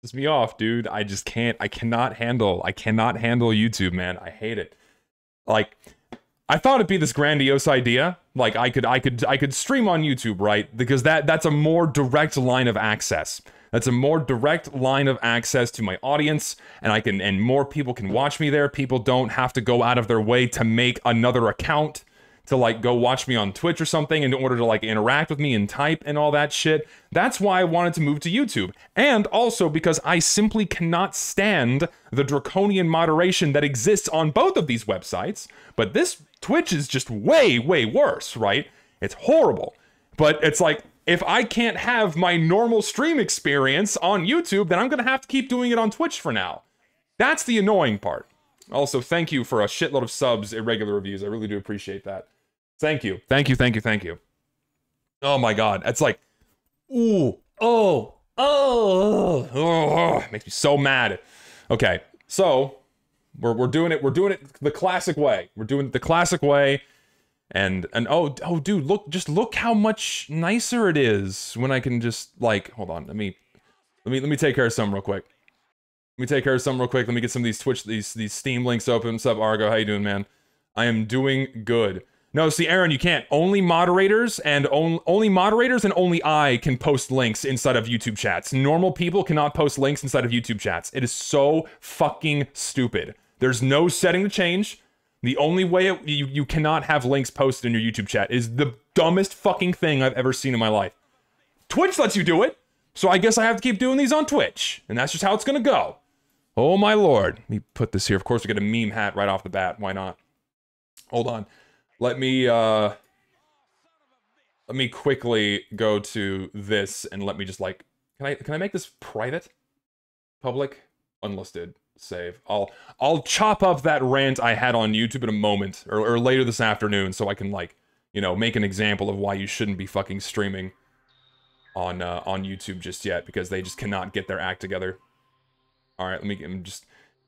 Pisses me off, dude. I just can't. I cannot handle YouTube, man. I hate it. Like, I thought it'd be this grandiose idea. Like, I could stream on YouTube, right? Because that's a more direct line of access. That's a more direct line of access to my audience, and more people can watch me there. People don't have to go out of their way to make another account to like go watch me on Twitch or something in order to like interact with me and type and all that shit. That's why I wanted to move to YouTube. And also because I simply cannot stand the draconian moderation that exists on both of these websites. But this Twitch is just way, way worse, right? It's horrible. But it's like, if I can't have my normal stream experience on YouTube, then I'm gonna have to keep doing it on Twitch for now. That's the annoying part. Also, thank you for a shitload of subs, irregular reviews. I really do appreciate that. Thank you. Thank you, thank you, thank you. Oh my god. It's like, ooh, makes me so mad. Okay, so we're doing it the classic way. We're doing it the classic way. And oh dude, look how much nicer it is when I can just like, hold on, let me take care of something real quick. Let me get some of these Twitch, these Steam links open. What's up, Argo? How you doing, man? I am doing good. No, see, Aaron, you can't. Only moderators and only I can post links inside of YouTube chats. Normal people cannot post links inside of YouTube chats. It is so fucking stupid. There's no setting to change. The only way you cannot have links posted in your YouTube chat is the dumbest fucking thing I've ever seen in my life. Twitch lets you do it, so I guess I have to keep doing these on Twitch, and that's just how it's gonna go. Oh my lord. Let me put this here. Of course, we get a meme hat right off the bat. Why not? Hold on. Let me quickly go to this and let me just like, can I make this private? Public? Unlisted. Save. I'll chop up that rant I had on YouTube in a moment, or later this afternoon, so I can like, you know, make an example of why you shouldn't be fucking streaming on YouTube just yet, because they just cannot get their act together. Alright, let me just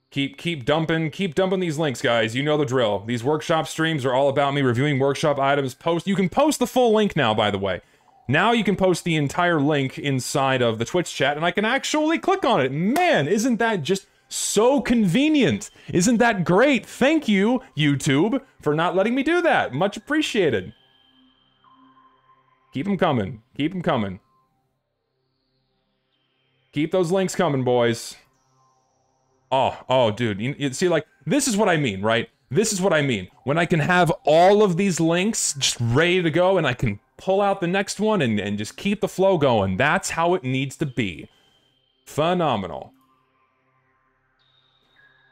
keep dumping these links, guys. You know the drill. These workshop streams are all about me reviewing workshop items. You can post the full link now, by the way. Now you can post the entire link inside of the Twitch chat, and I can actually click on it. Man, isn't that just so convenient? Isn't that great? Thank you, YouTube, for not letting me do that. Much appreciated. Keep them coming. Keep them coming. Keep those links coming, boys. Oh, dude, you see, like, this is what I mean, right? This is what I mean. When I can have all of these links just ready to go, and I can pull out the next one and just keep the flow going. That's how it needs to be. Phenomenal.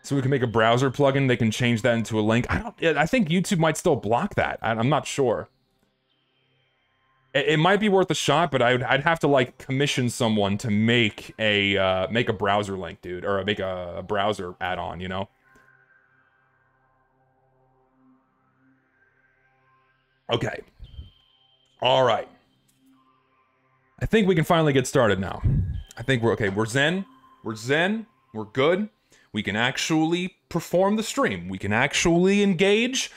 So we can make a browser plugin, they can change that into a link. I think YouTube might still block that. I'm not sure. It might be worth a shot, but I'd have to like commission someone to make a browser link, dude, or make a browser add-on, you know? Okay. All right. I think we can finally get started now. I think we're okay. We're zen. We're good. We can actually perform the stream. We can actually engage.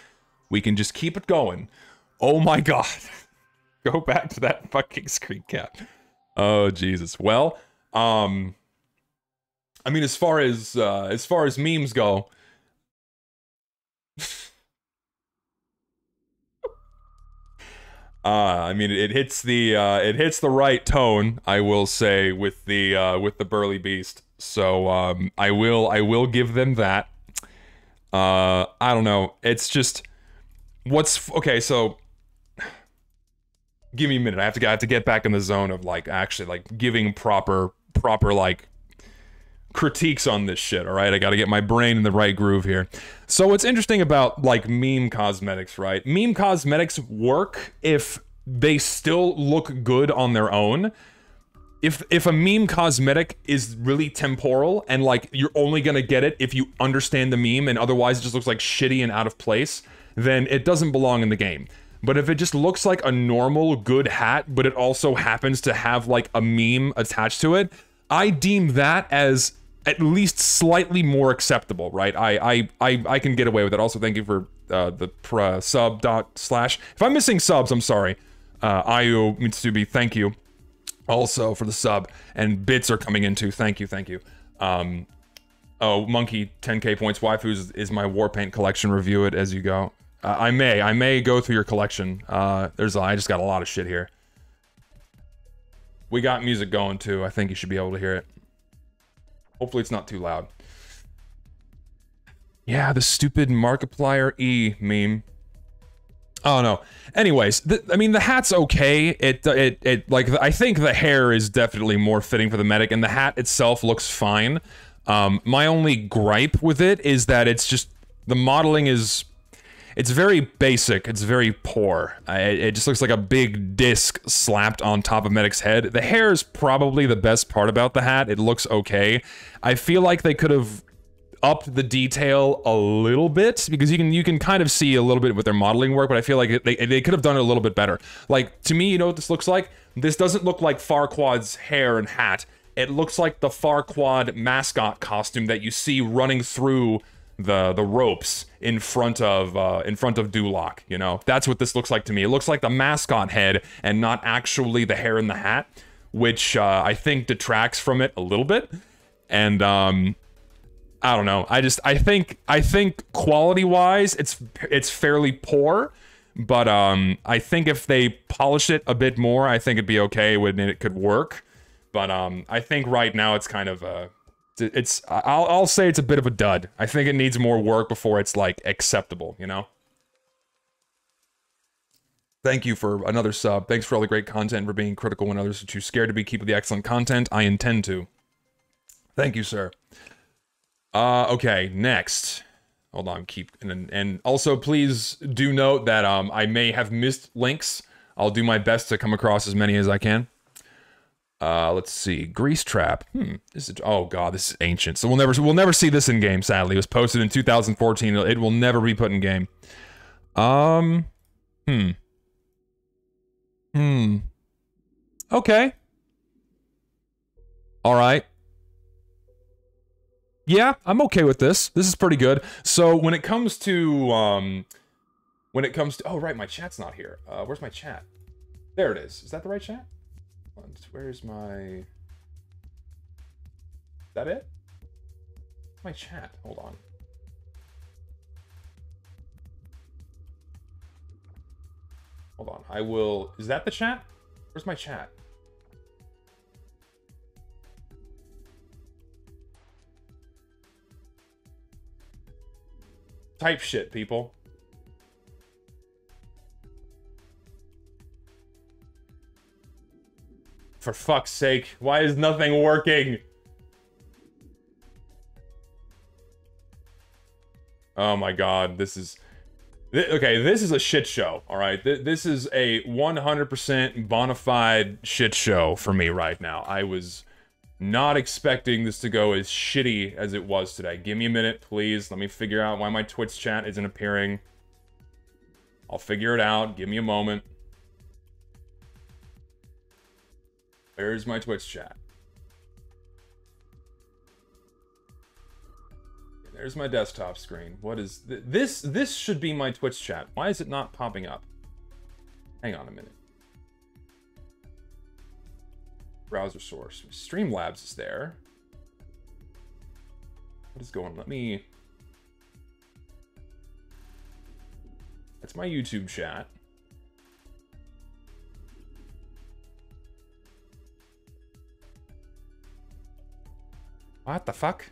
We can just keep it going. Oh my god. Go back to that fucking screen cap. Oh Jesus. Well, I mean, as far as memes go, I mean, it hits the right tone, I will say, with the burly beast. So I will give them that. I don't know. It's just okay. So give me a minute. I have to get back in the zone of like actually like giving proper like critiques on this shit. All right, I got to get my brain in the right groove here. So what's interesting about like meme cosmetics, right? Meme cosmetics work if they still look good on their own. If a meme cosmetic is really temporal and like you're only gonna get it if you understand the meme and otherwise it just looks like shitty and out of place, then it doesn't belong in the game. But if it just looks like a normal good hat, but it also happens to have like a meme attached to it, I deem that as at least slightly more acceptable, right? I can get away with it. Also, thank you for the sub / If I'm missing subs, I'm sorry. Ayu Mitsubi, thank you. Also for the sub, and bits are coming in too. Thank you, thank you. Oh, Monkey 10k points. Waifus is my Warpaint collection. Review it as you go. I may go through your collection. I just got a lot of shit here. We got music going too. I think you should be able to hear it. Hopefully it's not too loud. Yeah, the stupid Markiplier E meme. Oh no. Anyways, I mean the hat's okay. It like I think the hair is definitely more fitting for the medic, and the hat itself looks fine. My only gripe with it is that it's just the modeling is. It's very basic. It's very poor. It just looks like a big disc slapped on top of Medic's head. The hair is probably the best part about the hat. It looks okay. I feel like they could have upped the detail a little bit, because you can kind of see a little bit with their modeling work, but I feel like they could have done it a little bit better. Like, to me, you know what this looks like? This doesn't look like Farquaad's hair and hat. It looks like the Farquaad mascot costume that you see running through the ropes in front of Duloc, you know? That's what this looks like to me. It looks like the mascot head and not actually the hair in the hat, which I think detracts from it a little bit. And I don't know. I think quality-wise, it's fairly poor, but I think if they polish it a bit more, I think it'd be okay and it could work. But I think right now it's kind of I'll say it's a bit of a dud. I think it needs more work before it's like acceptable, you know? Thank you for another sub. Thanks for all the great content, for being critical when others are too scared to be. Keep the excellent content. I intend to. Thank you, sir. Okay, next. Hold on, and also please do note that I may have missed links. I'll do my best to come across as many as I can. Let's see. Grease Trap. This is, oh god, this is ancient. So we'll never see this in game, sadly. It was posted in 2014. It will never be put in game. Okay. All right. Yeah, I'm okay with this. This is pretty good. So when it comes to oh right, my chat's not here. Where's my chat? There it is. Is that the right chat? Where's my... Is that it? My chat. Hold on. Hold on. I will... Is that the chat? Where's my chat? Type shit, people. For fuck's sake, why is nothing working? Oh my god, this is... Okay, this is a shit show, alright? This is a 100% bona fide shit show for me right now. I was not expecting this to go as shitty as it was today. Give me a minute, please. Let me figure out why my Twitch chat isn't appearing. I'll figure it out. Give me a moment. There's my Twitch chat. There's my desktop screen. What is this? This should be my Twitch chat. Why is it not popping up? Hang on a minute. Browser source. Streamlabs is there. What is going on? Let me... That's my YouTube chat. What the fuck?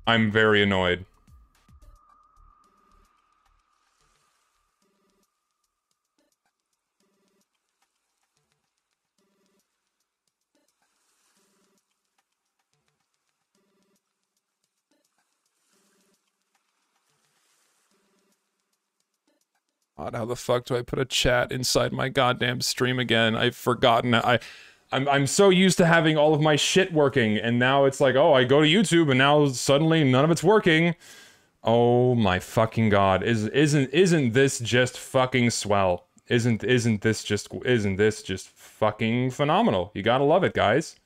I'm very annoyed. God, how the fuck do I put a chat inside my goddamn stream again? I've forgotten. I'm so used to having all of my shit working, and now it's like, oh, I go to YouTube, and now suddenly none of it's working. Oh my fucking god. Isn't this just fucking swell? Isn't this just fucking phenomenal? You gotta love it, guys.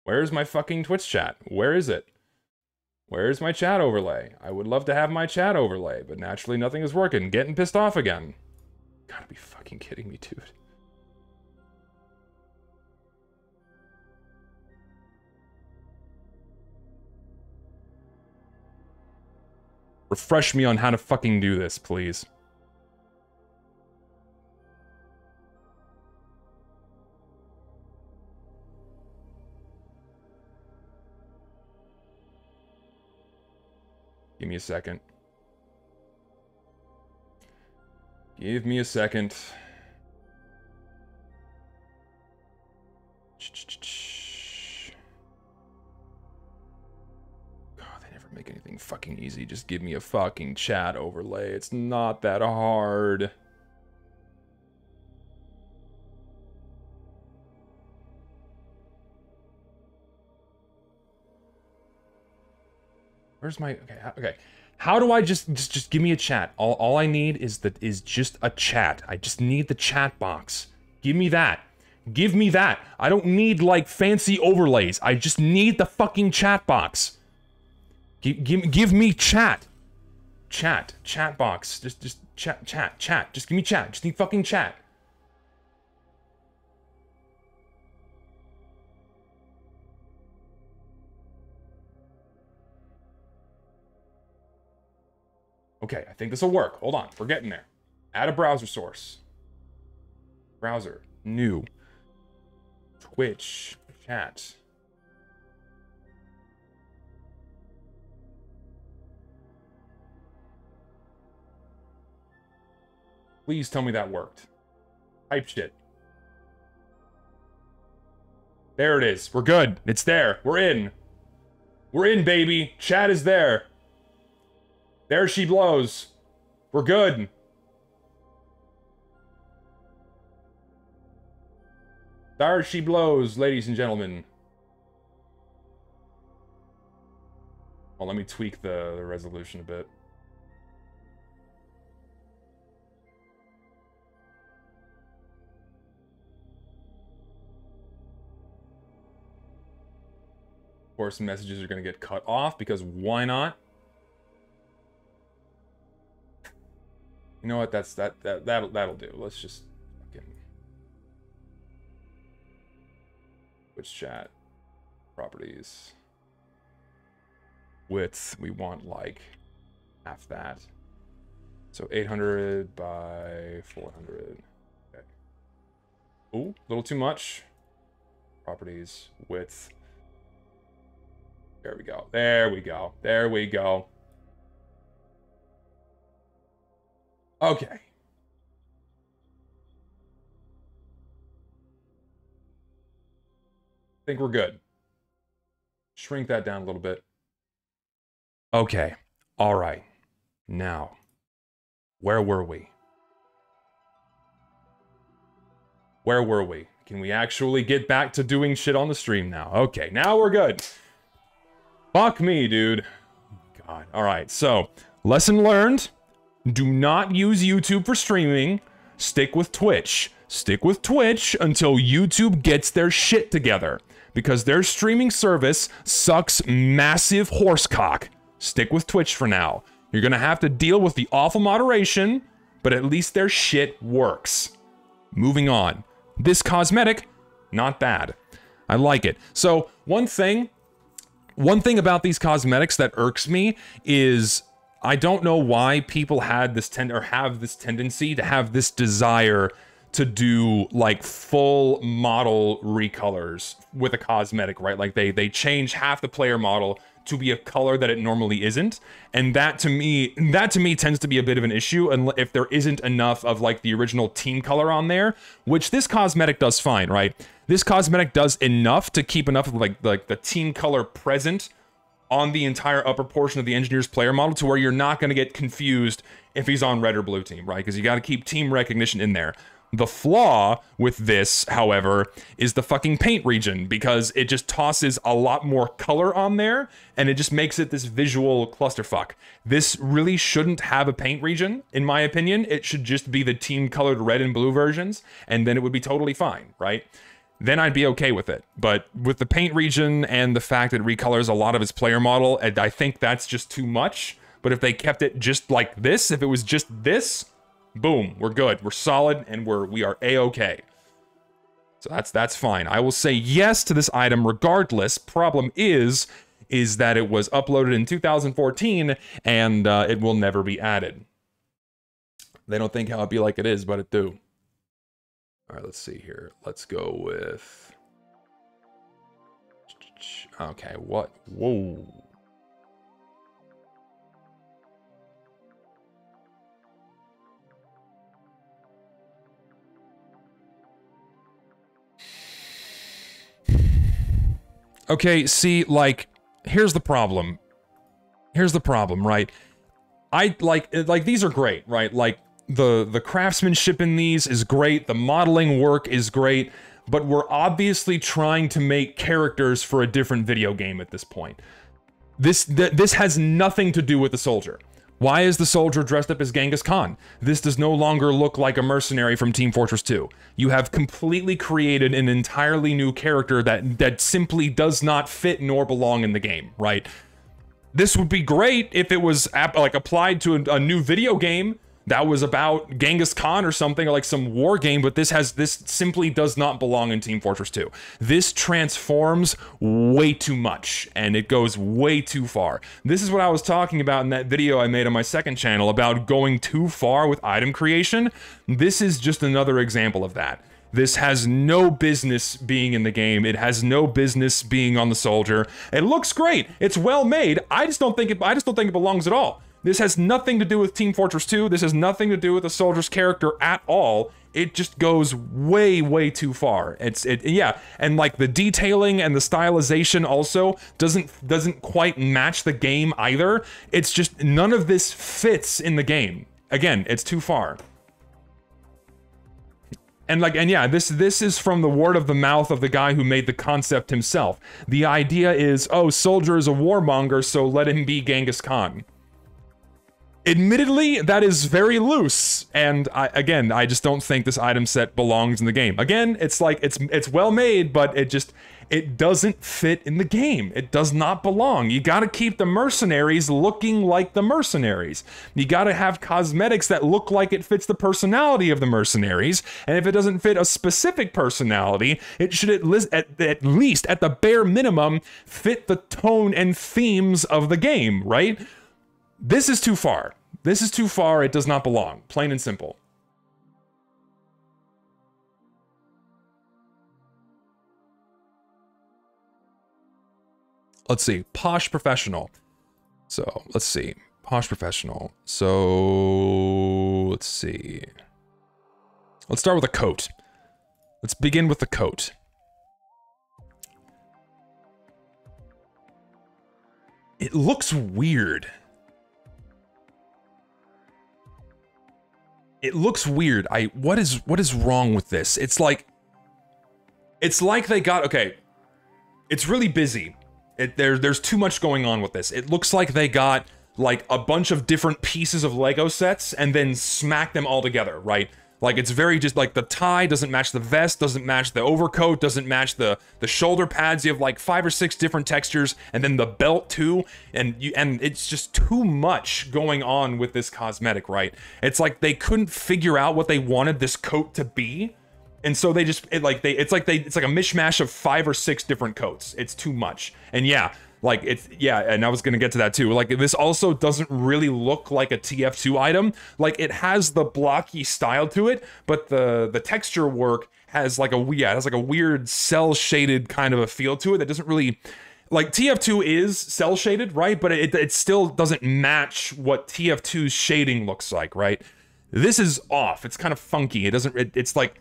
Where's my fucking Twitch chat? Where is it? Where's my chat overlay? I would love to have my chat overlay, but naturally nothing is working. Getting pissed off again. Gotta be fucking kidding me, dude. Refresh me on how to fucking do this, please. Give me a second. Give me a second. God, they never make anything fucking easy. Just give me a fucking chat overlay. It's not that hard. Where's my okay? How do I just give me a chat? All I need is just a chat. I just need the chat box. Give me that. Give me that. I don't need like fancy overlays. I just need the fucking chat box. Give me chat. Chat box. Just chat. Just give me chat. Just need fucking chat. Okay, I think this will work. Hold on, we're getting there. Add a browser source. Browser, new. Twitch, chat. Please tell me that worked. Type shit. There it is. We're good. It's there. We're in. We're in, baby. Chat is there. There she blows. We're good. There she blows, ladies and gentlemen. Well, let me tweak the resolution a bit. Of course, messages are going to get cut off because why not? You know what? That'll do. Let's just fucking Twitch chat properties width. We want like half that. So 800 by 400. Okay. Ooh, a little too much. Properties width. There we go. There we go. There we go. Okay. I think we're good. Shrink that down a little bit. Okay. All right. Now, where were we? Where were we? Can we actually get back to doing shit on the stream now? Okay, now we're good. Fuck me, dude. God. All right, so, lesson learned. Do not use YouTube for streaming. Stick with Twitch. Stick with Twitch until YouTube gets their shit together. Because their streaming service sucks massive horsecock. Stick with Twitch for now. You're gonna have to deal with the awful moderation, but at least their shit works. Moving on. This cosmetic, not bad. I like it. So, one thing about these cosmetics that irks me is I don't know why people have this tendency to have this desire to do like full model recolors with a cosmetic, right? Like they change half the player model to be a color that it normally isn't, and that to me tends to be a bit of an issue and if there isn't enough of like the original team color on there, which this cosmetic does fine, right? This cosmetic does enough to keep enough of like the team color present on the entire upper portion of the engineer's player model to where you're not going to get confused if he's on red or blue team, right? Because you got to keep team recognition in there. The flaw with this, however, is the fucking paint region, because it just tosses a lot more color on there, and it just makes it this visual clusterfuck. This really shouldn't have a paint region, in my opinion. It should just be the team-colored red and blue versions, and then it would be totally fine, right? Then I'd be okay with it. But with the paint region and the fact that it recolors a lot of his player model, I think that's just too much. But if they kept it just like this, if it was just this, boom, we're good. We're solid, and we are a-okay. So that's fine. I will say yes to this item regardless. Problem is that it was uploaded in 2014, and it will never be added. They don't think how it be like it is, but it do. All right, let's see here. Let's go with... Okay, what? Whoa. Okay, see, like, here's the problem. Here's the problem, right? I like these are great, right? Like, the craftsmanship in these is great, the modeling work is great, but we're obviously trying to make characters for a different video game at this point. This has nothing to do with the soldier. Why is the soldier dressed up as Genghis Khan? This does no longer look like a mercenary from Team Fortress 2. You have completely created an entirely new character that simply does not fit nor belong in the game, right? This would be great if it was like applied to a new video game that was about Genghis Khan or something, or like some war game, but this simply does not belong in Team Fortress 2. This transforms way too much, and it goes way too far. This is what I was talking about in that video I made on my second channel about going too far with item creation. This is just another example of that. This has no business being in the game. It has no business being on the soldier. It looks great. It's well made. I just don't think it belongs at all. This has nothing to do with Team Fortress 2. This has nothing to do with the soldier's character at all. It just goes way, way too far. Yeah, and like the detailing and the stylization also doesn't quite match the game either. It's just none of this fits in the game. Again, it's too far. And yeah, this is from the word of the mouth of the guy who made the concept himself. The idea is, oh, soldier is a warmonger, so let him be Genghis Khan. Admittedly, that is very loose, and I just don't think this item set belongs in the game. Again, it's like, it's well made, but it doesn't fit in the game. It does not belong. You gotta keep the mercenaries looking like the mercenaries. You gotta have cosmetics that look like it fits the personality of the mercenaries, and if it doesn't fit a specific personality, it should at least, at the bare minimum, fit the tone and themes of the game, right? This is too far. This is too far. It does not belong. Plain and simple. Let's see. Posh Professional. So, let's see. Posh Professional. So, let's see. Let's start with a coat. Let's begin with the coat. It looks weird. It looks weird. What is wrong with this? It's like they got, okay, it's really busy. There's too much going on with this. It looks like they got like a bunch of different pieces of Lego sets and then smacked them all together, right? Like, it's very just like the tie doesn't match the vest, doesn't match the overcoat, doesn't match the shoulder pads. You have like 5 or 6 different textures, and then the belt too, and it's just too much going on with this cosmetic, right? It's like they couldn't figure out what they wanted this coat to be, and so they just it's like a mishmash of 5 or 6 different coats. It's too much, and yeah. Like, and I was gonna get to that too. Like, this also doesn't really look like a TF2 item. Like, it has the blocky style to it, but the texture work has like a weird cel-shaded kind of a feel to it that doesn't really, like, TF2 is cel-shaded, right? But it still doesn't match what TF2's shading looks like, right? This is off. It's kind of funky. It's like,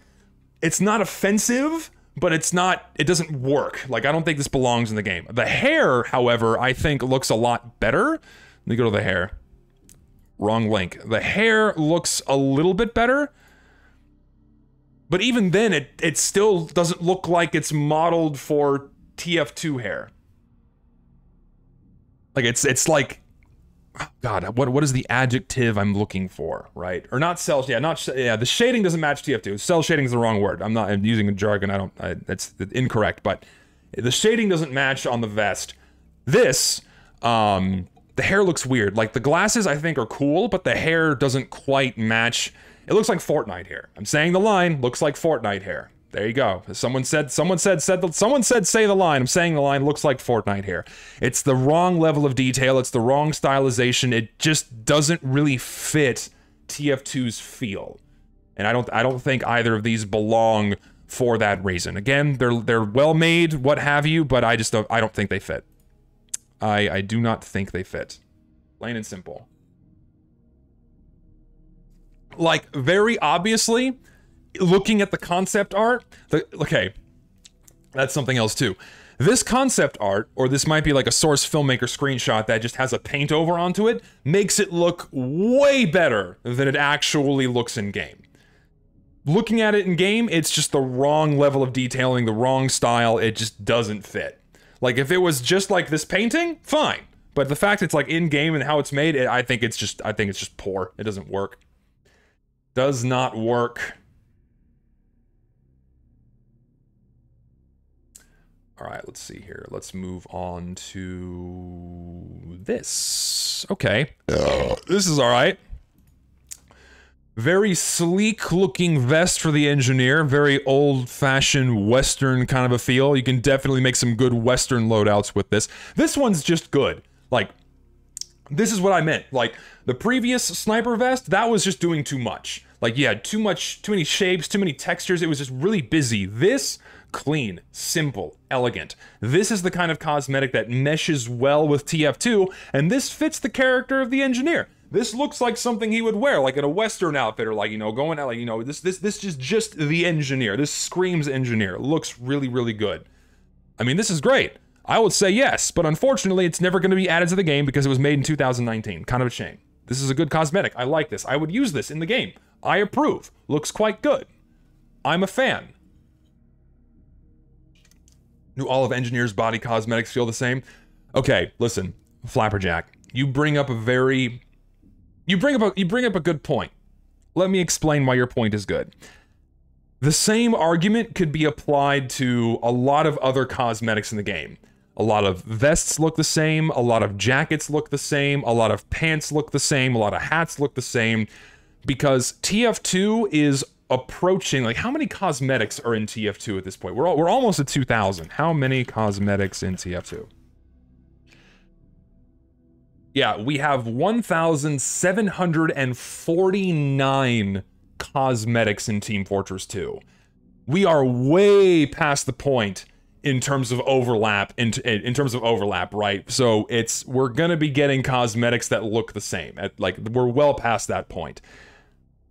it's not offensive, but it doesn't work. Like, I don't think this belongs in the game. The hair, however, I think looks a lot better. Let me go to the hair. Wrong link. The hair looks a little bit better. But even then, it still doesn't look like it's modeled for TF2 hair. Like, it's like, oh God, what is the adjective I'm looking for, right? Or not cell, the shading doesn't match TF2. Cell shading is the wrong word. I'm using a jargon, that's incorrect, but the shading doesn't match on the vest. This, the hair looks weird. Like, the glasses, I think, are cool, but the hair doesn't quite match. It looks like Fortnite hair. I'm saying the line looks like Fortnite hair. There you go. Someone said say the line. I'm saying the line looks like Fortnite hair. It's the wrong level of detail. It's the wrong stylization. It just doesn't really fit TF2's feel. And I don't think either of these belong for that reason. Again, they're well made, what have you, but I don't think they fit. I do not think they fit. Plain and simple. Like, very obviously, looking at the concept art, okay, that's something else too. This concept art, or this might be like a source filmmaker screenshot that just has a paint over onto it, makes it look way better than it actually looks in game. Looking at it in game, it's just the wrong level of detailing, the wrong style, it just doesn't fit. Like, if it was just like this painting, fine. But the fact it's like in game and how it's made, I think it's just poor. It doesn't work. Does not work. All right, let's see here. Let's move on to this. Okay. This is all right. Very sleek looking vest for the engineer. Very old fashioned Western kind of a feel. You can definitely make some good Western loadouts with this. This one's just good. Like, this is what I meant. Like, the previous sniper vest, that was just doing too much. Like, you had too many shapes, too many textures. It was just really busy. This, clean, simple, elegant. This is the kind of cosmetic that meshes well with TF2, and this fits the character of the engineer. This looks like something he would wear, like in a Western outfit, or like, you know, going out, like, you know, this is just the engineer. This screams engineer. It looks really, really good. I mean, this is great. I would say yes, but unfortunately, it's never going to be added to the game because it was made in 2019. Kind of a shame. This is a good cosmetic. I like this. I would use this in the game. I approve. Looks quite good. I'm a fan. Do all of engineers' body cosmetics feel the same? Okay, listen, Flapperjack. You bring up a good point. Let me explain why your point is good. The same argument could be applied to a lot of other cosmetics in the game. A lot of vests look the same, a lot of jackets look the same, a lot of pants look the same, a lot of hats look the same, because TF2 is approaching, like, how many cosmetics are in TF2 at this point? We're almost at 2,000. How many cosmetics in TF2? Yeah, we have 1,749 cosmetics in Team Fortress 2. We are way past the point in terms of overlap, in terms of overlap, right? So we're gonna be getting cosmetics that look the same. We're well past that point.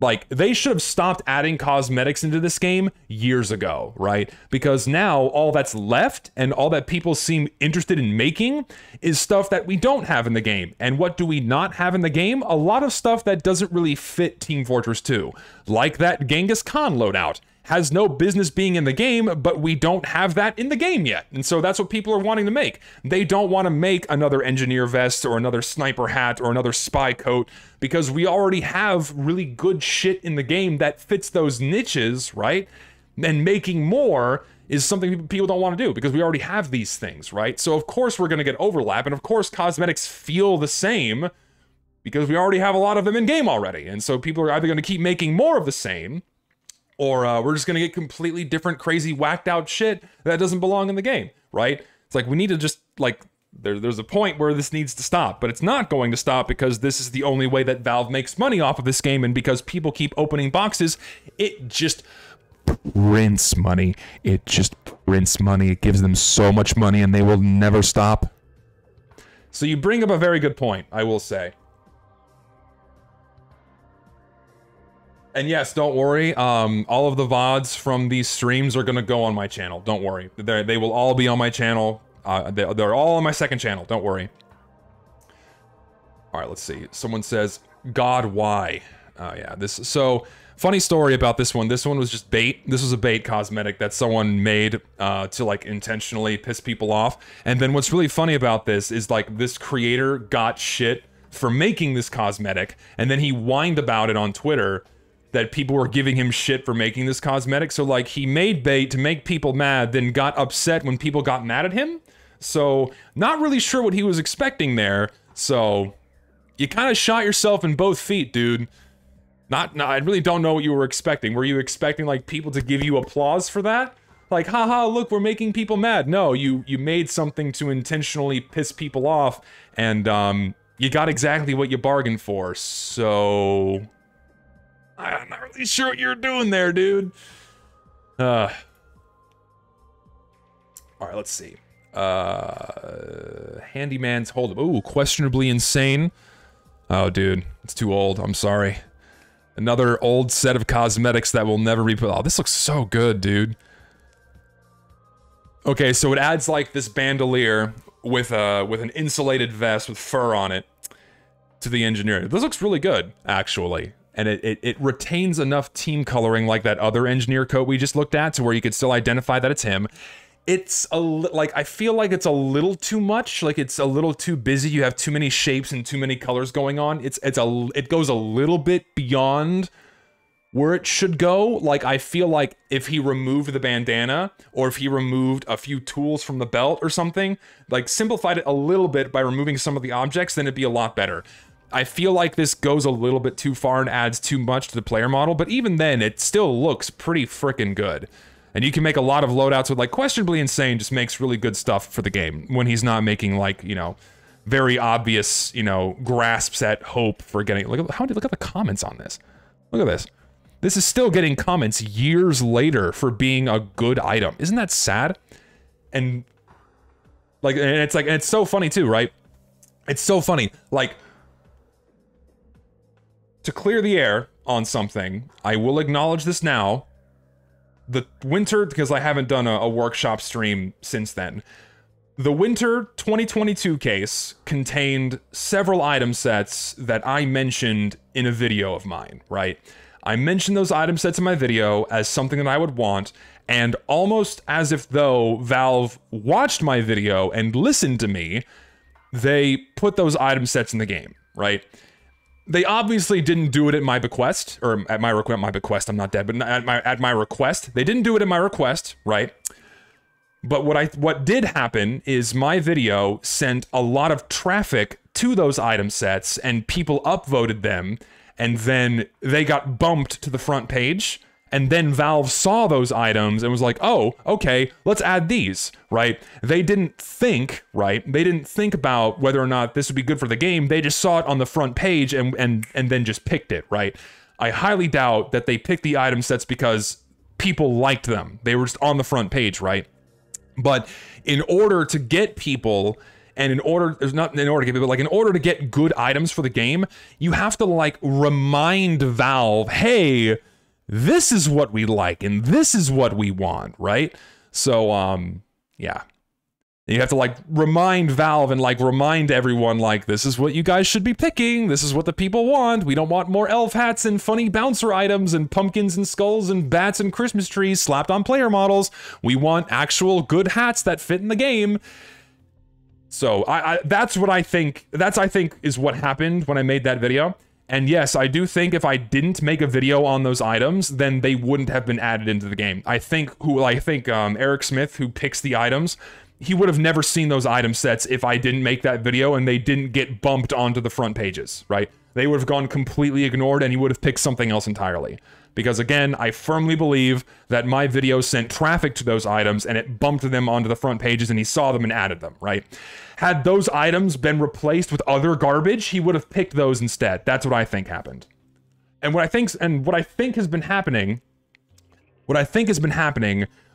Like, they should have stopped adding cosmetics into this game years ago, right? Because now all that's left and all that people seem interested in making is stuff that we don't have in the game. And what do we not have in the game? A lot of stuff that doesn't really fit Team Fortress 2. Like that Genghis Khan loadout. Has no business being in the game, but we don't have that in the game yet. And so that's what people are wanting to make. They don't want to make another engineer vest or another sniper hat or another spy coat because we already have really good shit in the game that fits those niches, right? And making more is something people don't want to do because we already have these things, right? So of course we're going to get overlap, and of course cosmetics feel the same because we already have a lot of them in game already. And so people are either going to keep making more of the same, or we're just going to get completely different, crazy, whacked out shit that doesn't belong in the game, right? It's like, we need to just, like, there's a point where this needs to stop, but it's not going to stop because this is the only way that Valve makes money off of this game, and because people keep opening boxes, it just prints money. It just prints money. It gives them so much money, and they will never stop. So you bring up a very good point, I will say. And yes, don't worry, all of the VODs from these streams are gonna go on my channel, don't worry. They will all be on my channel, they're all on my second channel, don't worry. Alright, let's see, someone says, God, why? Yeah, so, Funny story about this one. This one was just bait. This was a bait cosmetic that someone made to like intentionally piss people off. And then what's really funny about this is like this creator got shit for making this cosmetic, and then he whined about it on Twitter that people were giving him shit for making this cosmetic. So like he made bait to make people mad, then got upset when people got mad at him. So not really sure what he was expecting there. So you kind of shot yourself in both feet, dude. I really don't know what you were expecting. Were you expecting like people to give you applause for that? Like, haha, look, we're making people mad. No, you made something to intentionally piss people off, and you got exactly what you bargained for. So I'm not really sure what you're doing there, dude. All right, let's see. Handyman's hold up. Ooh, questionably insane. Oh, dude, it's too old. I'm sorry. Another old set of cosmetics that will never be put. Oh, this looks so good, dude. Okay, so it adds like this bandolier with an insulated vest with fur on it to the engineer. This looks really good, actually. And it retains enough team coloring like that other engineer coat we just looked at to where you could still identify that it's him. It's like, I feel like it's a little too much, like it's a little too busy. You have too many shapes and too many colors going on. It goes a little bit beyond where it should go. Like, I feel like if he removed the bandana, or if he removed a few tools from the belt or something, like simplified it a little bit by removing some of the objects, then it'd be a lot better. I feel like this goes a little bit too far and adds too much to the player model, but even then, it still looks pretty freaking good. And you can make a lot of loadouts with, like, questionably insane just makes really good stuff for the game when he's not making, like, you know, very obvious, you know, grasps at hope for getting. Look at the comments on this. Look at this. This is still getting comments years later for being a good item. Isn't that sad? And like, and it's so funny too, right? It's so funny. Like, to clear the air on something, I will acknowledge this now. The winter, because I haven't done a workshop stream since then. The winter 2022 case contained several item sets that I mentioned in a video of mine, right? I mentioned those item sets in my video as something that I would want, and almost as if though Valve watched my video and listened to me, they put those item sets in the game, right? They obviously didn't do it at my bequest, or at my bequest, I'm not dead, but at my request. They didn't do it at my request, right? But what did happen is my video sent a lot of traffic to those item sets, and people upvoted them, and then they got bumped to the front page, and then Valve saw those items and was like, oh, okay, let's add these, right? They didn't think, right? They didn't think about whether or not this would be good for the game. They just saw it on the front page and then just picked it, right? I highly doubt that they picked the item sets because people liked them. They were just on the front page, right? But in order to get people, and in order to get good items for the game, you have to like remind Valve, hey, this is what we like and this is what we want, right? So yeah, you have to like remind Valve and like remind everyone, like, this is what you guys should be picking, this is what the people want. We don't want more elf hats and funny bouncer items and pumpkins and skulls and bats and Christmas trees slapped on player models. We want actual good hats that fit in the game. So that's what I think, is what happened when I made that video. And yes, I do think if I didn't make a video on those items, then they wouldn't have been added into the game. I think Eric Smith, who picks the items, he would have never seen those item sets if I didn't make that video and they didn't get bumped onto the front pages, right? They would have gone completely ignored and he would have picked something else entirely. Because again, I firmly believe that my video sent traffic to those items and it bumped them onto the front pages and he saw them and added them, right? Had those items been replaced with other garbage, he would have picked those instead. That's what I think happened. And what I think has been happening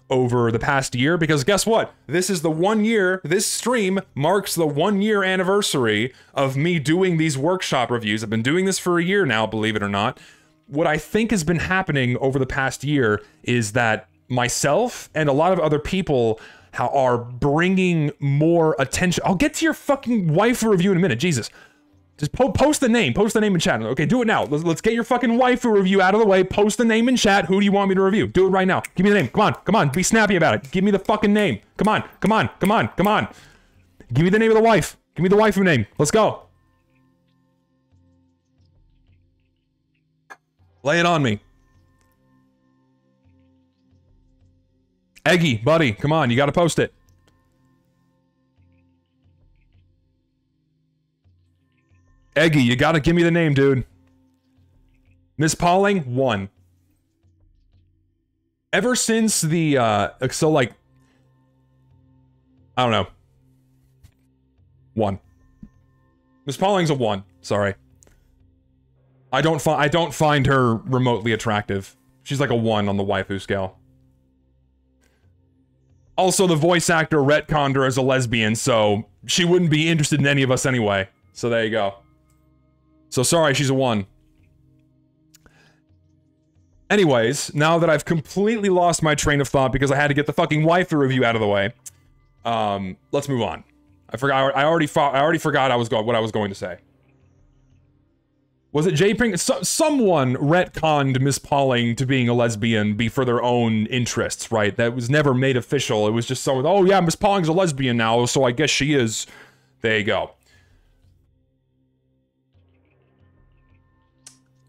over the past year, because guess what? This is the 1 year, this stream marks the 1 year anniversary of me doing these workshop reviews. I've been doing this for a year now, believe it or not. What I think has been happening over the past year is that myself and a lot of other people are bringing more attention. I'll get to your fucking wife review in a minute, Jesus. Just post the name. Post the name in chat. Okay, do it now. Let's get your fucking waifu review out of the way. Post the name in chat. Who do you want me to review? Do it right now. Give me the name. Come on. Come on. Be snappy about it. Give me the fucking name. Come on. Come on. Come on. Come on. Give me the name of the wife. Give me the waifu name. Let's go. Lay it on me. Eggy, buddy. Come on. You gotta post it. Eggy, you gotta give me the name, dude. Miss Pauling, 1. Ever since the, so like, I don't know. 1. Miss Pauling's a 1. Sorry. I don't find her remotely attractive. She's like a 1 on the waifu scale. Also, the voice actor retconned her as a lesbian, so she wouldn't be interested in any of us anyway. So there you go. So sorry, she's a 1. Anyways, now that I've completely lost my train of thought because I had to get the fucking waifu review out of the way, let's move on. I already forgot what I was going to say. Was it J-Pink? Someone retconned Miss Pauling to being a lesbian for their own interests, right? That was never made official. It was just someone, oh yeah, Miss Pauling's a lesbian now, so I guess she is. There you go.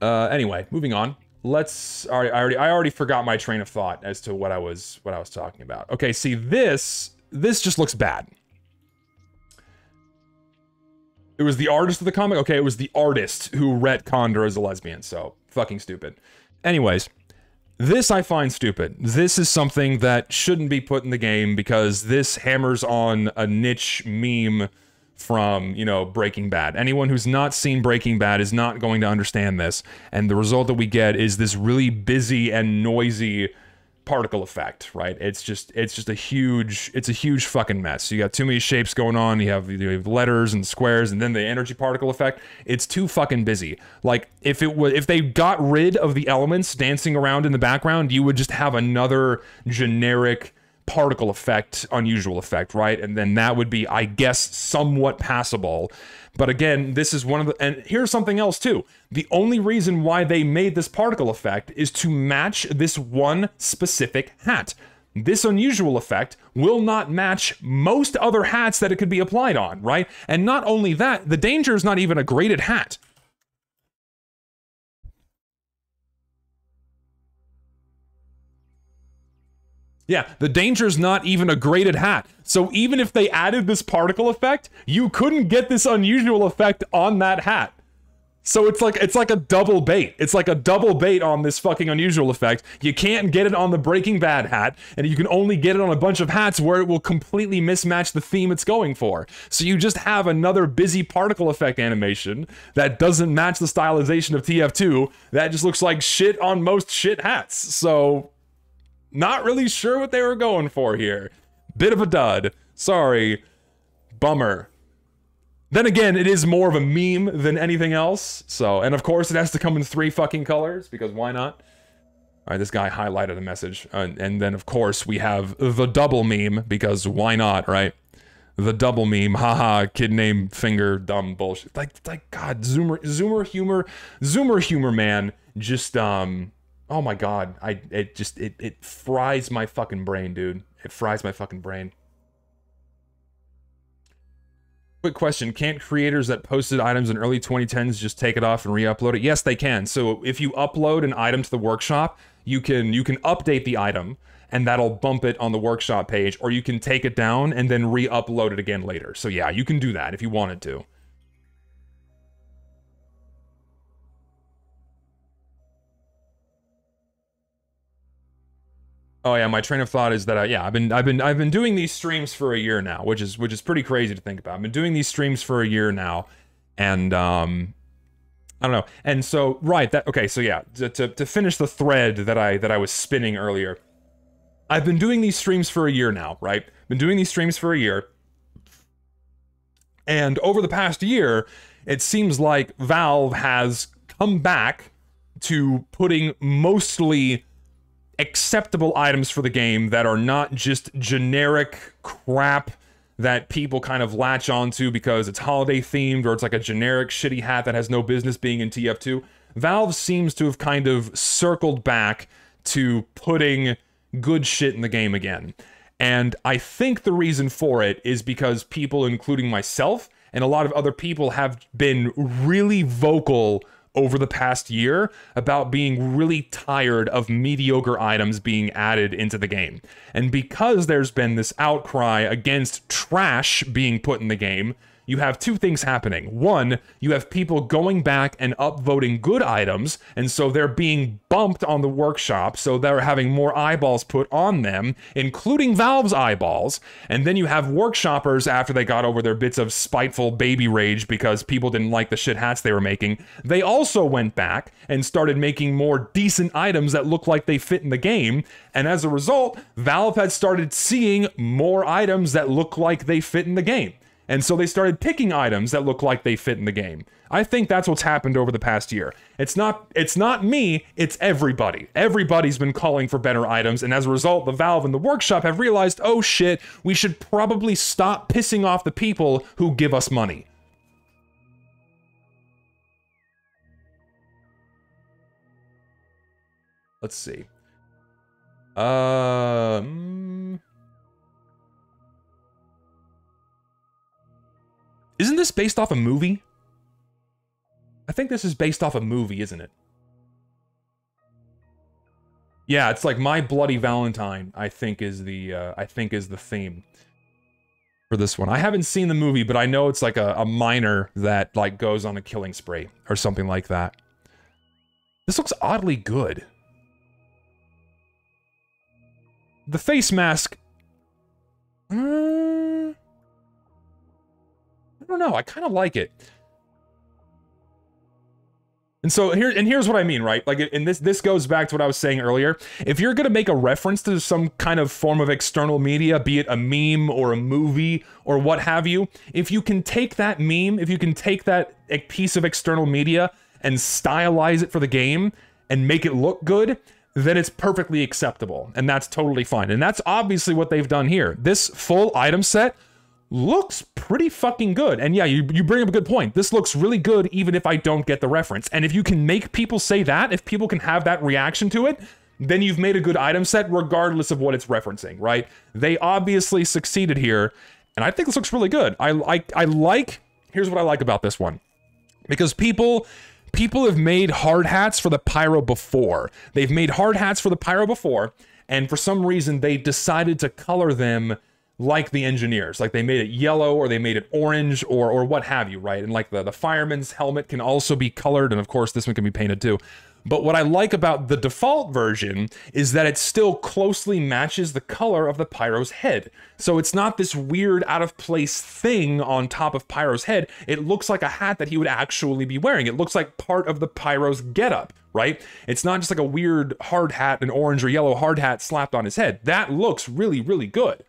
Anyway, moving on. Let's. I already forgot my train of thought as to what I was talking about. Okay, see this just looks bad. It was the artist of the comic? Okay, it was the artist who retconned her as a lesbian, so fucking stupid. Anyways, this I find stupid. This is something that shouldn't be put in the game because this hammers on a niche meme from, you know, Breaking Bad. Anyone who's not seen Breaking Bad is not going to understand this, and the result that we get is this really busy and noisy particle effect, right? It's just a huge fucking mess. You got too many shapes going on. You have letters and squares, and then the energy particle effect. It's too fucking busy. Like if they got rid of the elements dancing around in the background, you would just have another generic particle effect, unusual effect, right? And then that would be, I guess, somewhat passable. But again, this is one of the, and here's something else too. The only reason why they made this particle effect is to match this one specific hat. This unusual effect will not match most other hats that it could be applied on, right? And not only that, the danger is not even a graded hat. Yeah, the danger's not even a graded hat. So even if they added this particle effect, you couldn't get this unusual effect on that hat. So it's like a double bait. It's like a double bait on this fucking unusual effect. You can't get it on the Breaking Bad hat, and you can only get it on a bunch of hats where it will completely mismatch the theme it's going for. So you just have another busy particle effect animation that doesn't match the stylization of TF2. That just looks like shit on most shit hats. So not really sure what they were going for here. Bit of a dud. Sorry. Bummer. Then again, it is more of a meme than anything else. So, and of course it has to come in 3 fucking colors, because why not? All right, this guy highlighted a message. And then of course we have the double meme, because why not, right? The double meme, haha, kid name finger, dumb bullshit. Like God, Zoomer humor, man. Just, oh my God, it fries my fucking brain, dude. It fries my fucking brain. Quick question, can't creators that posted items in early 2010s just take it off and re-upload it? Yes, they can. So if you upload an item to the workshop, you can update the item, and that'll bump it on the workshop page, or you can take it down and then re-upload it again later. So yeah, you can do that if you wanted to. Oh yeah, my train of thought is that yeah, I've been doing these streams for a year now, which is pretty crazy to think about. I've been doing these streams for a year now, and I don't know. And so okay, so yeah, to finish the thread that I was spinning earlier, I've been doing these streams for a year now, right? Been doing these streams for a year, and over the past year, it seems like Valve has come back to putting mostly acceptable items for the game that are not just generic crap that people kind of latch onto because it's holiday themed or it's like a generic shitty hat that has no business being in TF2. Valve seems to have kind of circled back to putting good shit in the game again. And I think the reason for it is because people, including myself and a lot of other people, have been really vocal over the past year about being really tired of mediocre items being added into the game. And because there's been this outcry against trash being put in the game, you have two things happening. One, you have people going back and upvoting good items, and so they're being bumped on the workshop, so they're having more eyeballs put on them, including Valve's eyeballs. And then you have workshoppers, after they got over their bits of spiteful baby rage because people didn't like the shit hats they were making, they also went back and started making more decent items that look like they fit in the game. And as a result, Valve had started seeing more items that look like they fit in the game. And so they started picking items that look like they fit in the game. I think that's what's happened over the past year. It's not me, it's everybody. Everybody's been calling for better items, and as a result, the Valve and the workshop have realized, oh shit, we should probably stop pissing off the people who give us money. Let's see. Isn't this based off a movie? I think this is based off a movie, isn't it? Yeah, it's like My Bloody Valentine, I think is the theme for this one. I haven't seen the movie, but I know it's like a miner that like goes on a killing spree or something like that. This looks oddly good. The face mask, I don't know, I kind of like it. And so here's what I mean, right? Like, and this goes back to what I was saying earlier. If you're gonna make a reference to some kind of form of external media, be it a meme or a movie or what have you, if you can take that meme, if you can take that piece of external media and stylize it for the game and make it look good, then it's perfectly acceptable, and that's totally fine. And that's obviously what they've done here. This full item set looks pretty fucking good. And yeah, you bring up a good point. This looks really good even if I don't get the reference. And if you can make people say that, if people can have that reaction to it, then you've made a good item set regardless of what it's referencing, right? They obviously succeeded here, and I think this looks really good. Here's what I like about this one. Because people have made hard hats for the Pyro before. They've made hard hats for the Pyro before, and for some reason they decided to color them like the engineers. Like they made it yellow or they made it orange or what have you, right? And like the fireman's helmet can also be colored, and of course this one can be painted too. But what I like about the default version is that it still closely matches the color of the Pyro's head. So it's not this weird out of place thing on top of Pyro's head. It looks like a hat that he would actually be wearing. It looks like part of the Pyro's getup, right? It's not just like a weird hard hat, an orange or yellow hard hat slapped on his head. That looks really, really good.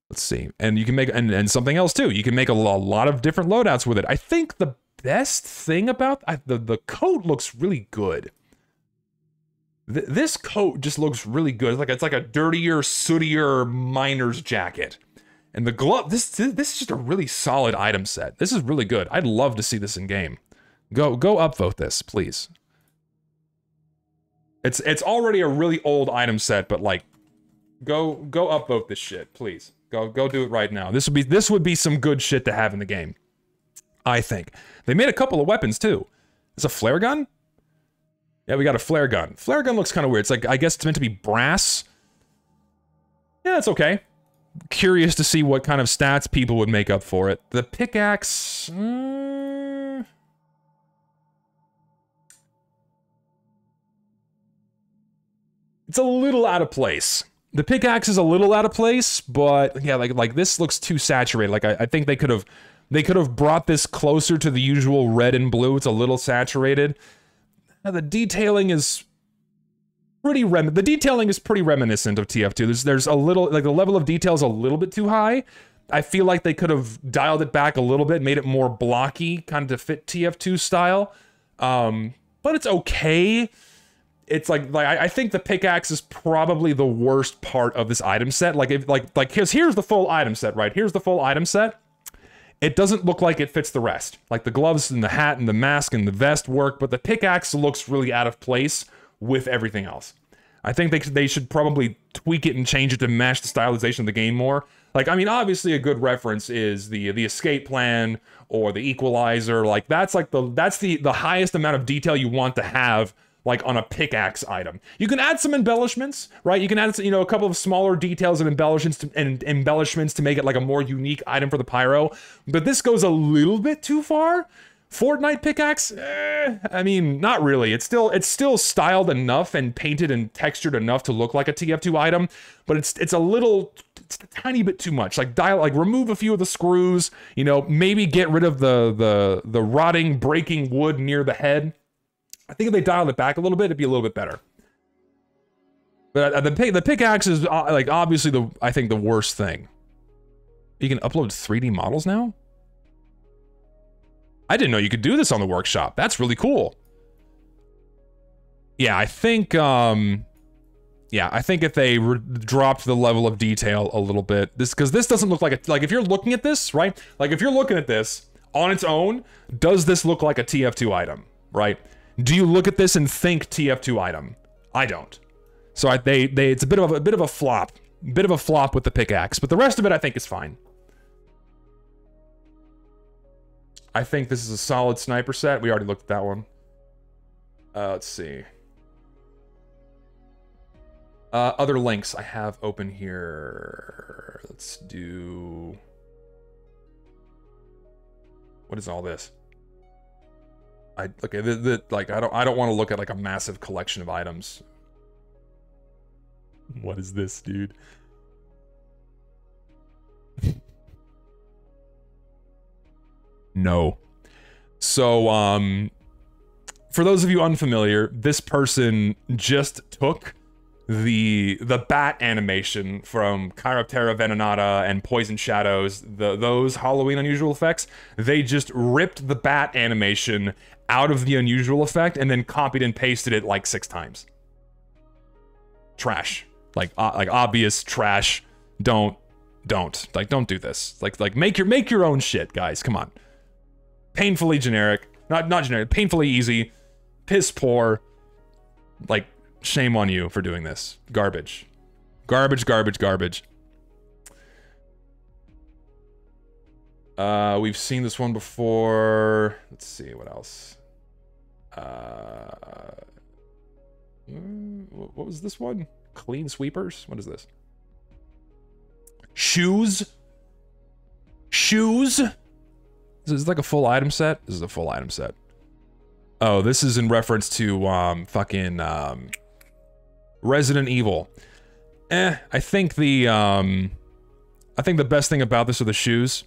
Let's see. And you can make, and something else too, you can make a lot of different loadouts with it. I think the best thing about the coat looks really good. This coat just looks really good. It's like a dirtier, sootier miner's jacket. And the glove, this is just a really solid item set. This is really good. I'd love to see this in game. Go upvote this, please. It's already a really old item set, but like, go upvote this shit, please. Go do it right now. This would be some good shit to have in the game, I think. They made a couple of weapons too. It's a flare gun? Yeah, we got a flare gun. Flare gun looks kind of weird. It's like, I guess it's meant to be brass. Yeah, it's okay. Curious to see what kind of stats people would make up for it. The pickaxe... It's a little out of place. The pickaxe is a little out of place, but yeah, like this looks too saturated. Like I think they could have brought this closer to the usual red and blue. It's a little saturated. Now, the detailing is pretty reminiscent of TF2. There's a little, like the level of detail is a little bit too high. I feel like they could have dialed it back a little bit, made it more blocky, kind of to fit TF2 style. But it's okay. it's like I think the pickaxe is probably the worst part of this item set. Like if like here's the full item set, right? Here's the full item set. It doesn't look like it fits the rest. Like the gloves and the hat and the mask and the vest work, but the pickaxe looks really out of place with everything else. I think they should probably tweak it and change it to match the stylization of the game more. Like, I mean, obviously a good reference is the escape plan or the equalizer. Like that's the highest amount of detail you want to have like on a pickaxe item. You can add some embellishments, right? You can add, you know, a couple of smaller details and embellishments to make it like a more unique item for the pyro. But this goes a little bit too far. Fortnite pickaxe? I mean, not really. It's still styled enough and painted and textured enough to look like a TF2 item, but it's a tiny bit too much. Like remove a few of the screws, you know, maybe get rid of the rotting, breaking wood near the head. I think if they dialed it back a little bit, it'd be a little bit better. But the pickaxe is like obviously I think the worst thing. You can upload 3D models now? I didn't know you could do this on the workshop. That's really cool. Yeah, I think if they dropped the level of detail a little bit, because this doesn't look like like if you're looking at this, right? Like if you're looking at this on its own, does this look like a TF2 item, right? Do you look at this and think TF2 item? I don't. So it's a bit of a flop with the pickaxe, but the rest of it I think is fine. I think this is a solid sniper set. We already looked at that one. Let's see. Other links I have open here. Let's do... What is all this? Okay, like I don't want to look at like a massive collection of items. What is this, dude? No. So, for those of you unfamiliar, this person just took the bat animation from Chiroptera venenata and Poison Shadows, those Halloween unusual effects. They just ripped the bat animation out of the unusual effect and then copied and pasted it like 6 times. Trash. Like obvious trash. Don't do this. Like make your own shit, guys. Come on. Painfully generic. Not generic. Painfully easy. Piss poor. Like, shame on you for doing this. Garbage. Garbage, garbage, garbage. We've seen this one before. Let's see, what else? What was this one? Clean sweepers? What is this? Shoes? Shoes? Is this like a full item set? This is a full item set. Oh, this is in reference to, Resident Evil. I think the best thing about this are the shoes.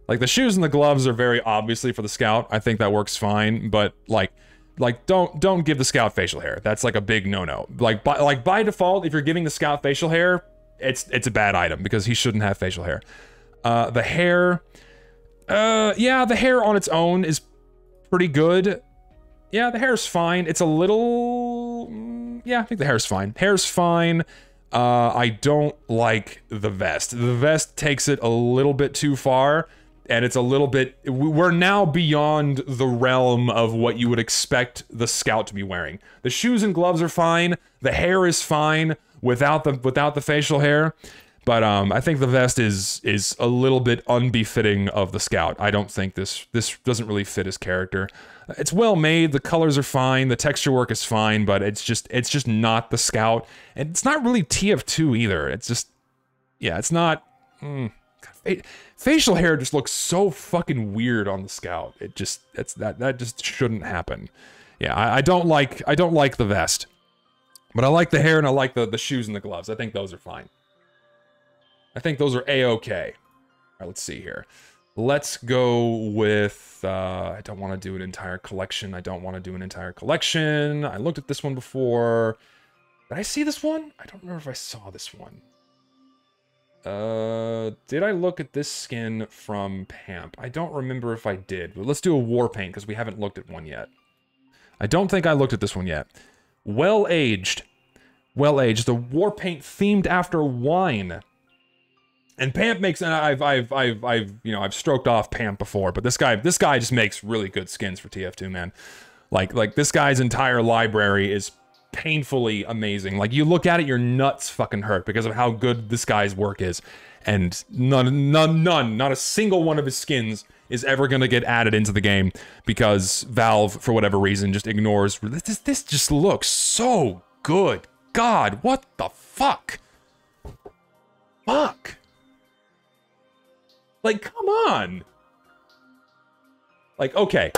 Like, the shoes and the gloves are very obviously for the scout. I think that works fine, but, like, don't give the scout facial hair. That's, like, a big no-no. Like, by default, if you're giving the scout facial hair, it's a bad item, because he shouldn't have facial hair. The hair... yeah, the hair on its own is pretty good. Yeah, the hair's fine. It's a little... yeah, I think the hair's fine. Hair's fine. I don't like the vest. The vest takes it a little bit too far, and it's a little bit... we're now beyond the realm of what you would expect the scout to be wearing. The shoes and gloves are fine. The hair is fine without the facial hair. But I think the vest is a little bit unbefitting of the scout. I don't think this doesn't really fit his character. It's well made, the colors are fine, the texture work is fine, but it's just not the scout. And it's not really TF2 either. It's just, yeah, it's not... facial hair just looks so fucking weird on the scout. That just shouldn't happen. Yeah, I don't like the vest. But I like the hair and I like the shoes and the gloves. I think those are fine. I think those are A-okay. Alright, let's see here. Let's go with... I don't want to do an entire collection. I looked at this one before. Did I see this one? I don't remember if I saw this one. Did I look at this skin from Pamp? I don't remember if I did. But let's do a war paint, because we haven't looked at one yet. I don't think I looked at this one yet. Well-aged. Well-aged. The war paint themed after wine. And Pamp makes, and I've stroked off Pamp before, but this guy just makes really good skins for TF2, man. Like this guy's entire library is painfully amazing. Like, you look at it, your nuts fucking hurt because of how good this guy's work is. And not a single one of his skins is ever gonna get added into the game because Valve, for whatever reason, just ignores. This just looks so good. God, what the fuck? Fuck. Like, come on. Like, okay.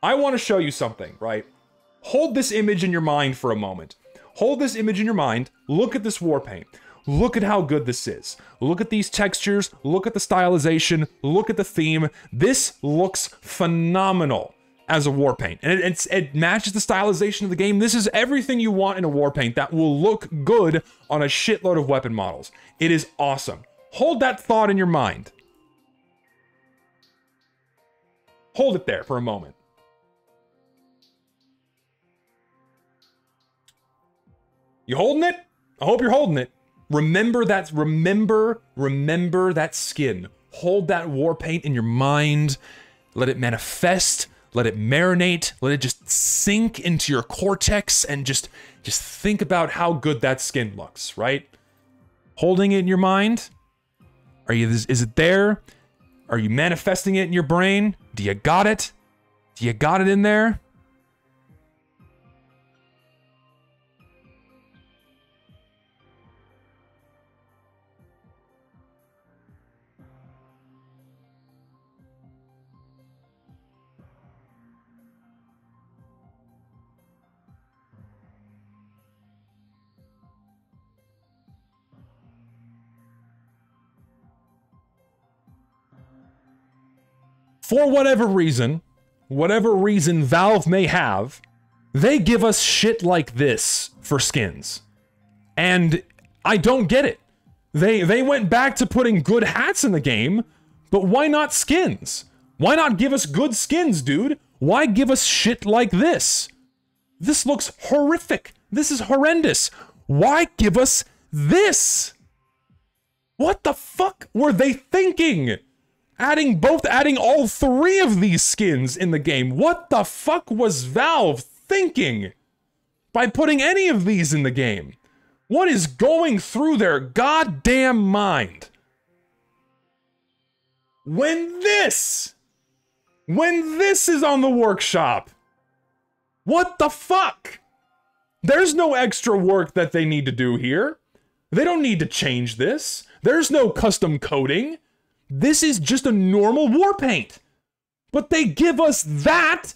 I want to show you something, right? Hold this image in your mind for a moment. Hold this image in your mind. Look at this war paint. Look at how good this is. Look at these textures. Look at the stylization. Look at the theme. This looks phenomenal as a war paint. And it matches the stylization of the game. This is everything you want in a war paint that will look good on a shitload of weapon models. It is awesome. Hold that thought in your mind. Hold it there for a moment. You holding it? I hope you're holding it. Remember that skin. Hold that war paint in your mind. Let it manifest. Let it marinate. Let it just sink into your cortex and just think about how good that skin looks, right? Holding it in your mind? Is it there? Are you manifesting it in your brain? Do you got it? Do you got it in there? For whatever reason Valve may have, they give us shit like this for skins. And I don't get it. They went back to putting good hats in the game, but why not skins? Why not give us good skins, dude? Why give us shit like this? This looks horrific. This is horrendous. Why give us this? What the fuck were they thinking? Adding all three of these skins in the game. What the fuck was Valve thinking by putting any of these in the game? What is going through their goddamn mind? When this is on the workshop, what the fuck? There's no extra work that they need to do here. They don't need to change this. There's no custom coding. This is just a normal war paint. But they give us that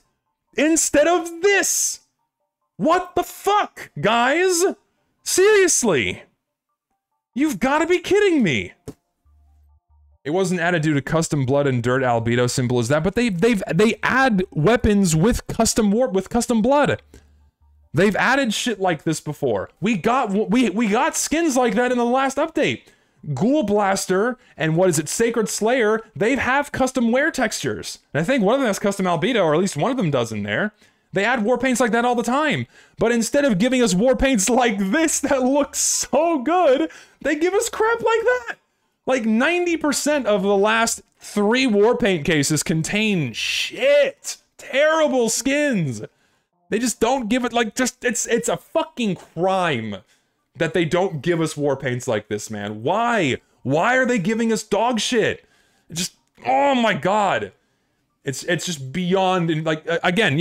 instead of this. What the fuck, guys? Seriously. You've got to be kidding me. It wasn't added due to custom blood and dirt albedo, simple as that, but they add weapons with custom blood. They've added shit like this before. We got skins like that in the last update. Ghoul Blaster and what is it, Sacred Slayer, they have custom wear textures. And I think one of them has custom albedo, or at least one of them does in there. They add war paints like that all the time. But instead of giving us war paints like this that look so good, they give us crap like that. Like 90% of the last 3 war paint cases contain shit. Terrible skins. They just don't give it, like, it's a fucking crime that they don't give us war paints like this, man. Why? Why are they giving us dog shit? Just, oh my god. It's just beyond, like, again,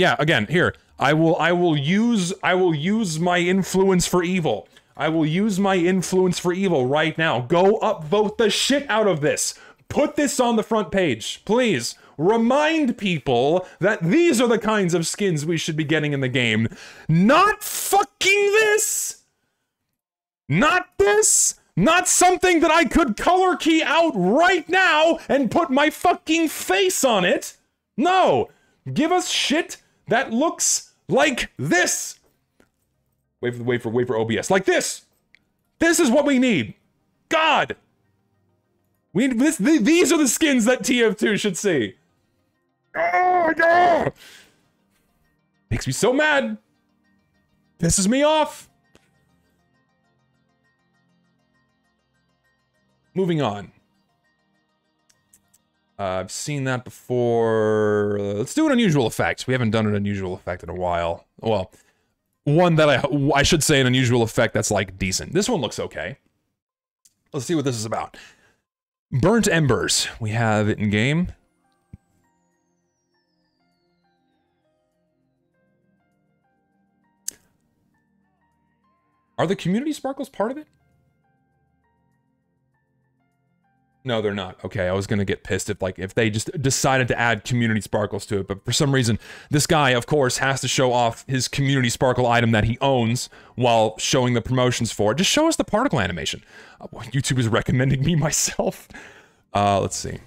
here. I will use my influence for evil. I will use my influence for evil right now. Go upvote the shit out of this. Put this on the front page, please. Remind people that these are the kinds of skins we should be getting in the game. Not fucking this! Not this! Not something that I could color key out right now and put my fucking face on it! No! Give us shit that looks like this! Wait for OBS. Like this! This is what we need! God! We need this. These are the skins that TF2 should see. Oh my god! Makes me so mad. Pisses me off. Moving on. I've seen that before. Let's do an unusual effect. We haven't done an unusual effect in a while. Well, one that I should say an unusual effect that's like decent. This one looks okay. Let's see what this is about. Burnt Embers. We have it in game. Are the community sparkles part of it? No, they're not. Okay, I was gonna get pissed if they just decided to add community sparkles to it, but for some reason, this guy, of course, has to show off his community sparkle item that he owns while showing the promotions for it. Just show us the particle animation. YouTube is recommending me myself. Let's see.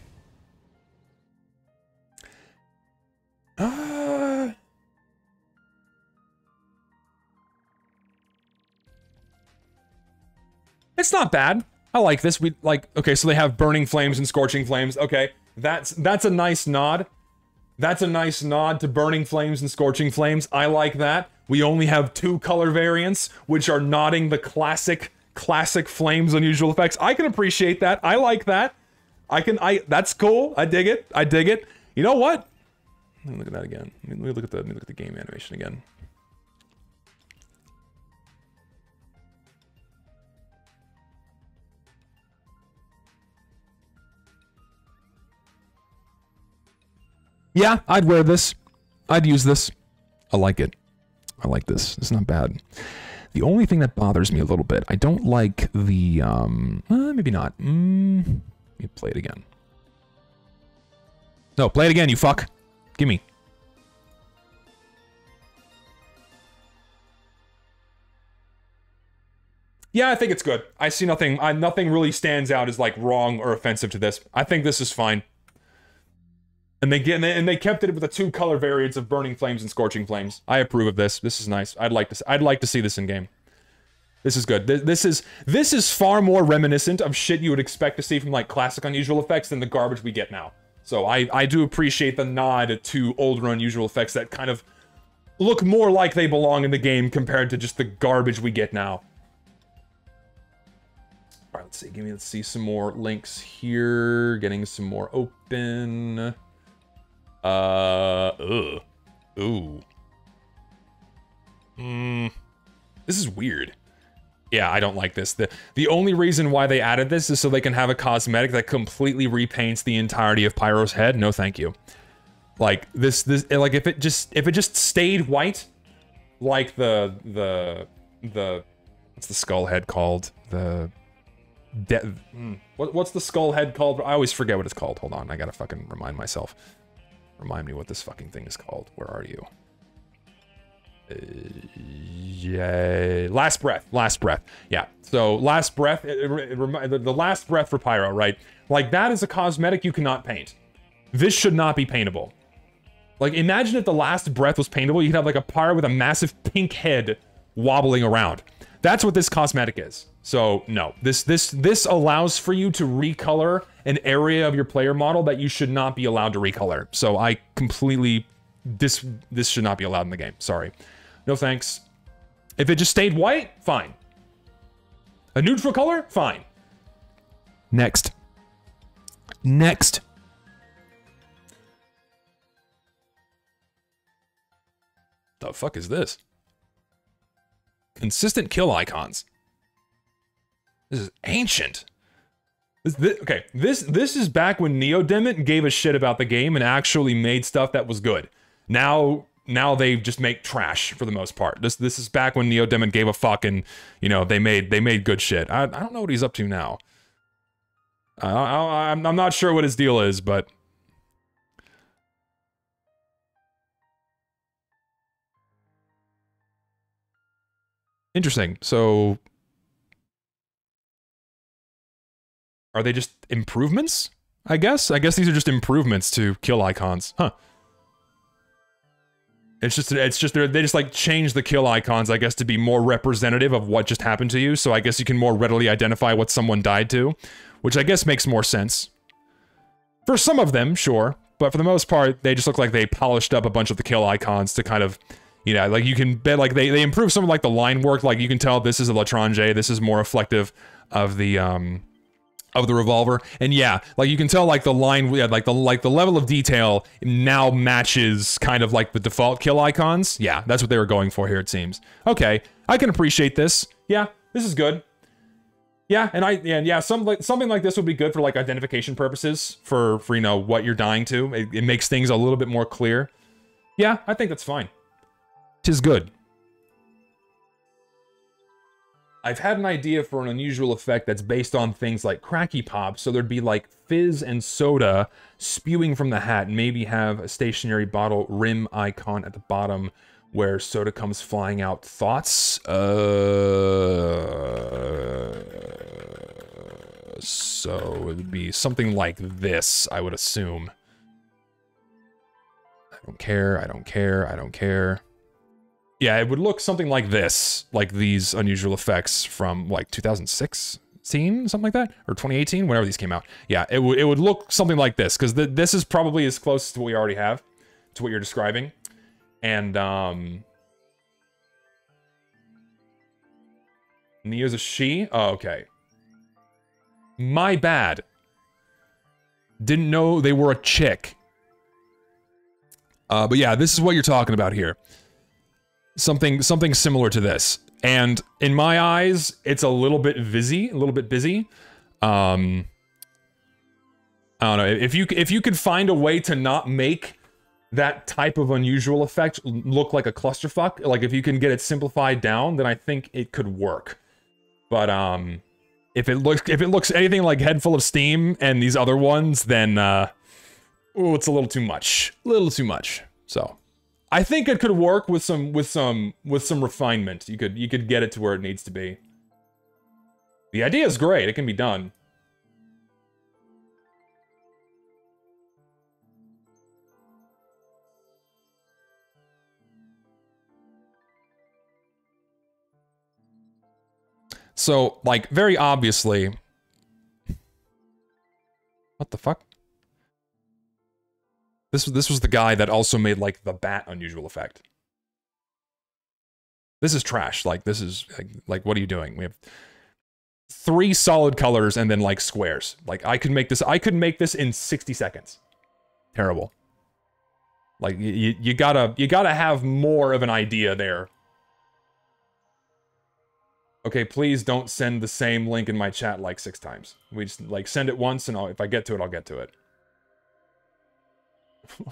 It's not bad. I like this. Okay, so they have burning flames and scorching flames. Okay, that's a nice nod. That's a nice nod to burning flames and scorching flames. I like that. We only have 2 color variants, which are nodding the classic flames unusual effects. I can appreciate that. I like that. That's cool. I dig it. I dig it. You know what? Let me look at that again. Let me look at the game animation again. Yeah, I'd wear this. I'd use this. I like it. I like this. It's not bad. The only thing that bothers me a little bit, I don't like the, maybe not. Let me play it again. No, play it again, you fuck. Gimme. Yeah, I think it's good. I see nothing, nothing really stands out as, like, wrong or offensive to this. I think this is fine. And they kept it with the 2 color variants of burning flames and scorching flames. I approve of this. This is nice. I'd like to see this in game. This is good. This is far more reminiscent of shit you would expect to see from like classic unusual effects than the garbage we get now. So I do appreciate the nod to older unusual effects that kind of look more like they belong in the game compared to just the garbage we get now. All right, let's see. Let's see some more links here. Getting some more open. Ooh. This is weird. Yeah, I don't like this. The only reason why they added this is so they can have a cosmetic that completely repaints the entirety of Pyro's head. No, thank you. Like like if it just stayed white, like the what's the skull head called? What's the skull head called? I always forget what it's called. Hold on, I gotta fucking remind myself. Remind me what this fucking thing is called. Where are you? Yeah, last breath. Yeah. So last breath. The last breath for Pyro, right? Like that is a cosmetic you cannot paint. This should not be paintable. Like imagine if the last breath was paintable. You could have like a Pyro with a massive pink head wobbling around. That's what this cosmetic is. So no, this allows for you to recolor an area of your player model that you should not be allowed to recolor. So I completely this should not be allowed in the game. Sorry. No thanks. If it just stayed white, fine. A neutral color, fine. Next. Next. The fuck is this? Consistent kill icons. This is ancient. Okay, this is back when Neodemon gave a shit about the game and actually made stuff that was good. Now they just make trash for the most part. This is back when Neodemon gave a fuck and, you know, they made good shit. I don't know what he's up to now. I'm not sure what his deal is, but interesting. So are they just improvements? I guess these are just improvements to kill icons. Huh. It's just they just like change the kill icons, I guess, to be more representative of what just happened to you. So I guess you can more readily identify what someone died to, which I guess makes more sense. For some of them, sure, but for the most part, they just look like they polished up a bunch of the kill icons to kind of, You know, like you can bet like they improve some of like the line work. Like you can tell this is a L'Étranger. This is more reflective of the revolver. And yeah, like you can tell like the line, yeah, like the level of detail now matches kind of like the default kill icons. Yeah, that's what they were going for here, it seems. Okay, I can appreciate this. Yeah, this is good. Yeah, and something like this would be good for like identification purposes for you know what you're dying to. It makes things a little bit more clear. Yeah, I think that's fine. 'Tis good. I've had an idea for an unusual effect that's based on things like Cracky Pop, so there'd be like fizz and soda spewing from the hat, and maybe have a stationary bottle rim icon at the bottom where soda comes flying out. Thoughts? So it would be something like this, I would assume. I don't care, I don't care, I don't care. Yeah, it would look something like this, like these unusual effects from like 2016, something like that, or 2018, whenever these came out. Yeah, it would look something like this, because this is probably as close to what we already have, to what you're describing. And Nia's a she? Oh, okay. My bad. Didn't know they were a chick. But yeah, this is what you're talking about here. Something similar to this. And in my eyes, it's a little bit busy, I don't know, if you could find a way to not make that type of unusual effect look like a clusterfuck, like if you can get it simplified down, then I think it could work. But if it looks anything like Head Full of Steam and these other ones, then oh, it's a little too much. So I think it could work with some refinement. You could get it to where it needs to be. The idea is great. It can be done. So, like, very obviously... What the fuck? This was the guy that also made, like, the bat unusual effect. This is trash. Like, this is... Like, what are you doing? We have 3 solid colors and then, like, squares. Like, I could make this in 60 seconds. Terrible. Like, you gotta have more of an idea there. Okay, please don't send the same link in my chat like 6 times. We just, like, send it once, and if I get to it, I'll get to it.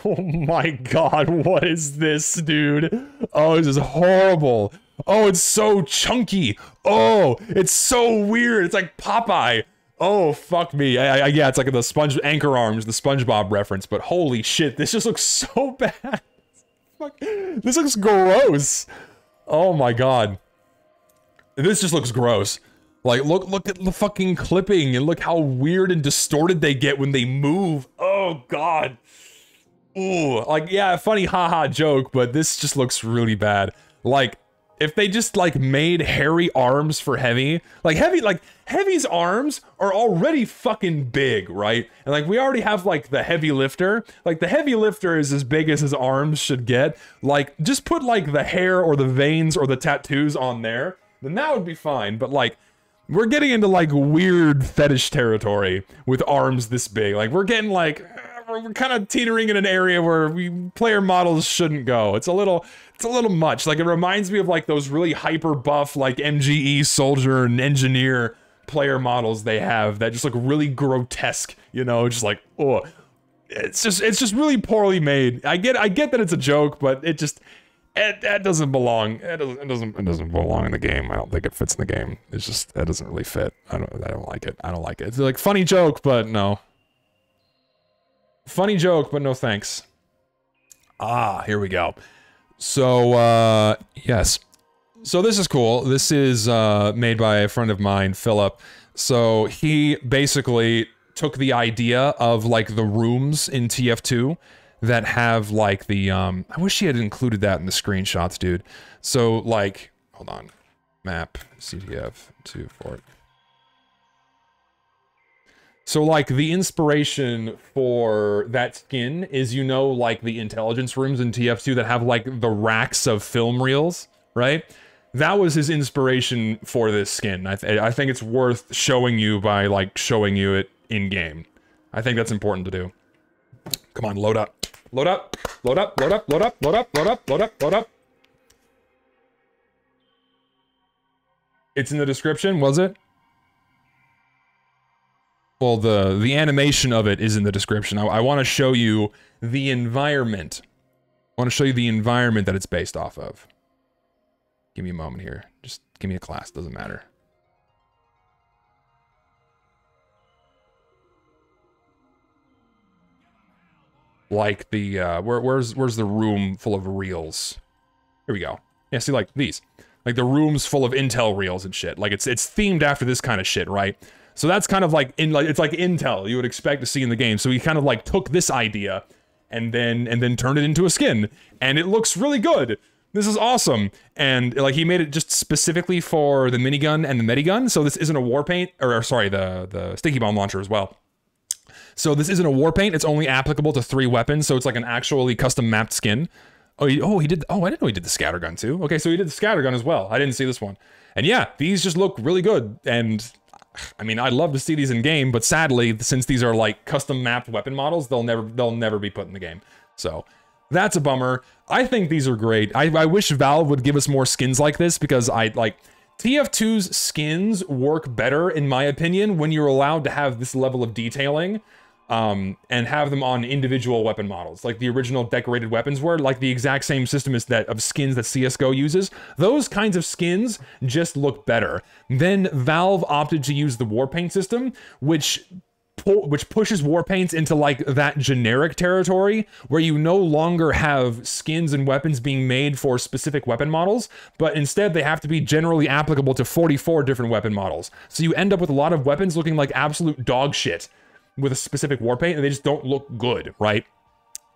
Oh my god, what is this, dude? Oh, this is horrible. Oh, it's so chunky. Oh, it's so weird. It's like Popeye. Oh, fuck me. Yeah, it's like the Anchor Arms, the SpongeBob reference, but holy shit, this just looks so bad. Fuck. This looks gross. Oh my god. This just looks gross. Like, look at the fucking clipping, and look how weird and distorted they get when they move. Oh god. Ooh, like, yeah, funny haha joke, but this just looks really bad. Like, if they just, like, made hairy arms for Heavy, like, Heavy's arms are already fucking big, right? And, like, we already have, like, the Heavy Lifter. Like, the Heavy Lifter is as big as his arms should get. Like, just put, like, the hair or the veins or the tattoos on there, then that would be fine, but, like, we're getting into, like, weird fetish territory with arms this big. Like, we're getting, like... We're kind of teetering in an area where player models shouldn't go. It's a little much. Like, it reminds me of, like, those really hyper buff, like, MGE soldier and engineer player models they have that just look really grotesque, you know, just like, oh, it's just really poorly made. I get that it's a joke, but it doesn't belong. It doesn't belong in the game. I don't think it fits in the game. It's just, it doesn't really fit. I don't like it. I don't like it. It's like funny joke, but no. Funny joke, but no thanks. Ah, here we go. So, yes. So this is cool. This is, made by a friend of mine, Philip. So he basically took the idea of, like, the rooms in TF2 that have, like, the, I wish he had included that in the screenshots, dude. So, like, hold on. Map, CTF, 2, 4. So, like, the inspiration for that skin is, you know, like, the intelligence rooms in TF2 that have, like, the racks of film reels, right? That was his inspiration for this skin. I think it's worth showing you by, like, showing you it in-game. I think that's important to do. Come on, load up. Load up. Load up. Load up. Load up. Load up. Load up. Load up. Load up. It's in the description, was it? Well, the animation of it is in the description. I want to show you the environment. I want to show you the environment that it's based off of. Give me a moment here. Just give me a class. Doesn't matter. Like the where's the room full of reels? Here we go. Yeah, see, like these, like the rooms full of Intel reels and shit. Like it's themed after this kind of shit, right? So that's kind of like it's like Intel you would expect to see in the game. So he kind of like took this idea and then turned it into a skin, and it looks really good. This is awesome. And like he made it just specifically for the minigun and the medigun. So this isn't a war paint, or sorry, the sticky bomb launcher as well. So this isn't a war paint. It's only applicable to 3 weapons. So it's like an actually custom mapped skin. Oh, he did. Oh, I didn't know he did the scattergun too. Okay, so he did the scattergun as well. I didn't see this one. And yeah, these just look really good. And I mean, I'd love to see these in game, but sadly, since these are like custom mapped weapon models, they'll never be put in the game. So that's a bummer. I think these are great. I wish Valve would give us more skins like this, because TF2's skins work better, in my opinion, when you're allowed to have this level of detailing. And have them on individual weapon models, like the original decorated weapons were, like the exact same system as that of skins that CSGO uses. Those kinds of skins just look better. Then Valve opted to use the Warpaint system, which pushes Warpaints into like that generic territory where you no longer have skins and weapons being made for specific weapon models, but instead they have to be generally applicable to 44 different weapon models. So you end up with a lot of weapons looking like absolute dog shit with a specific war paint, and they just don't look good, right?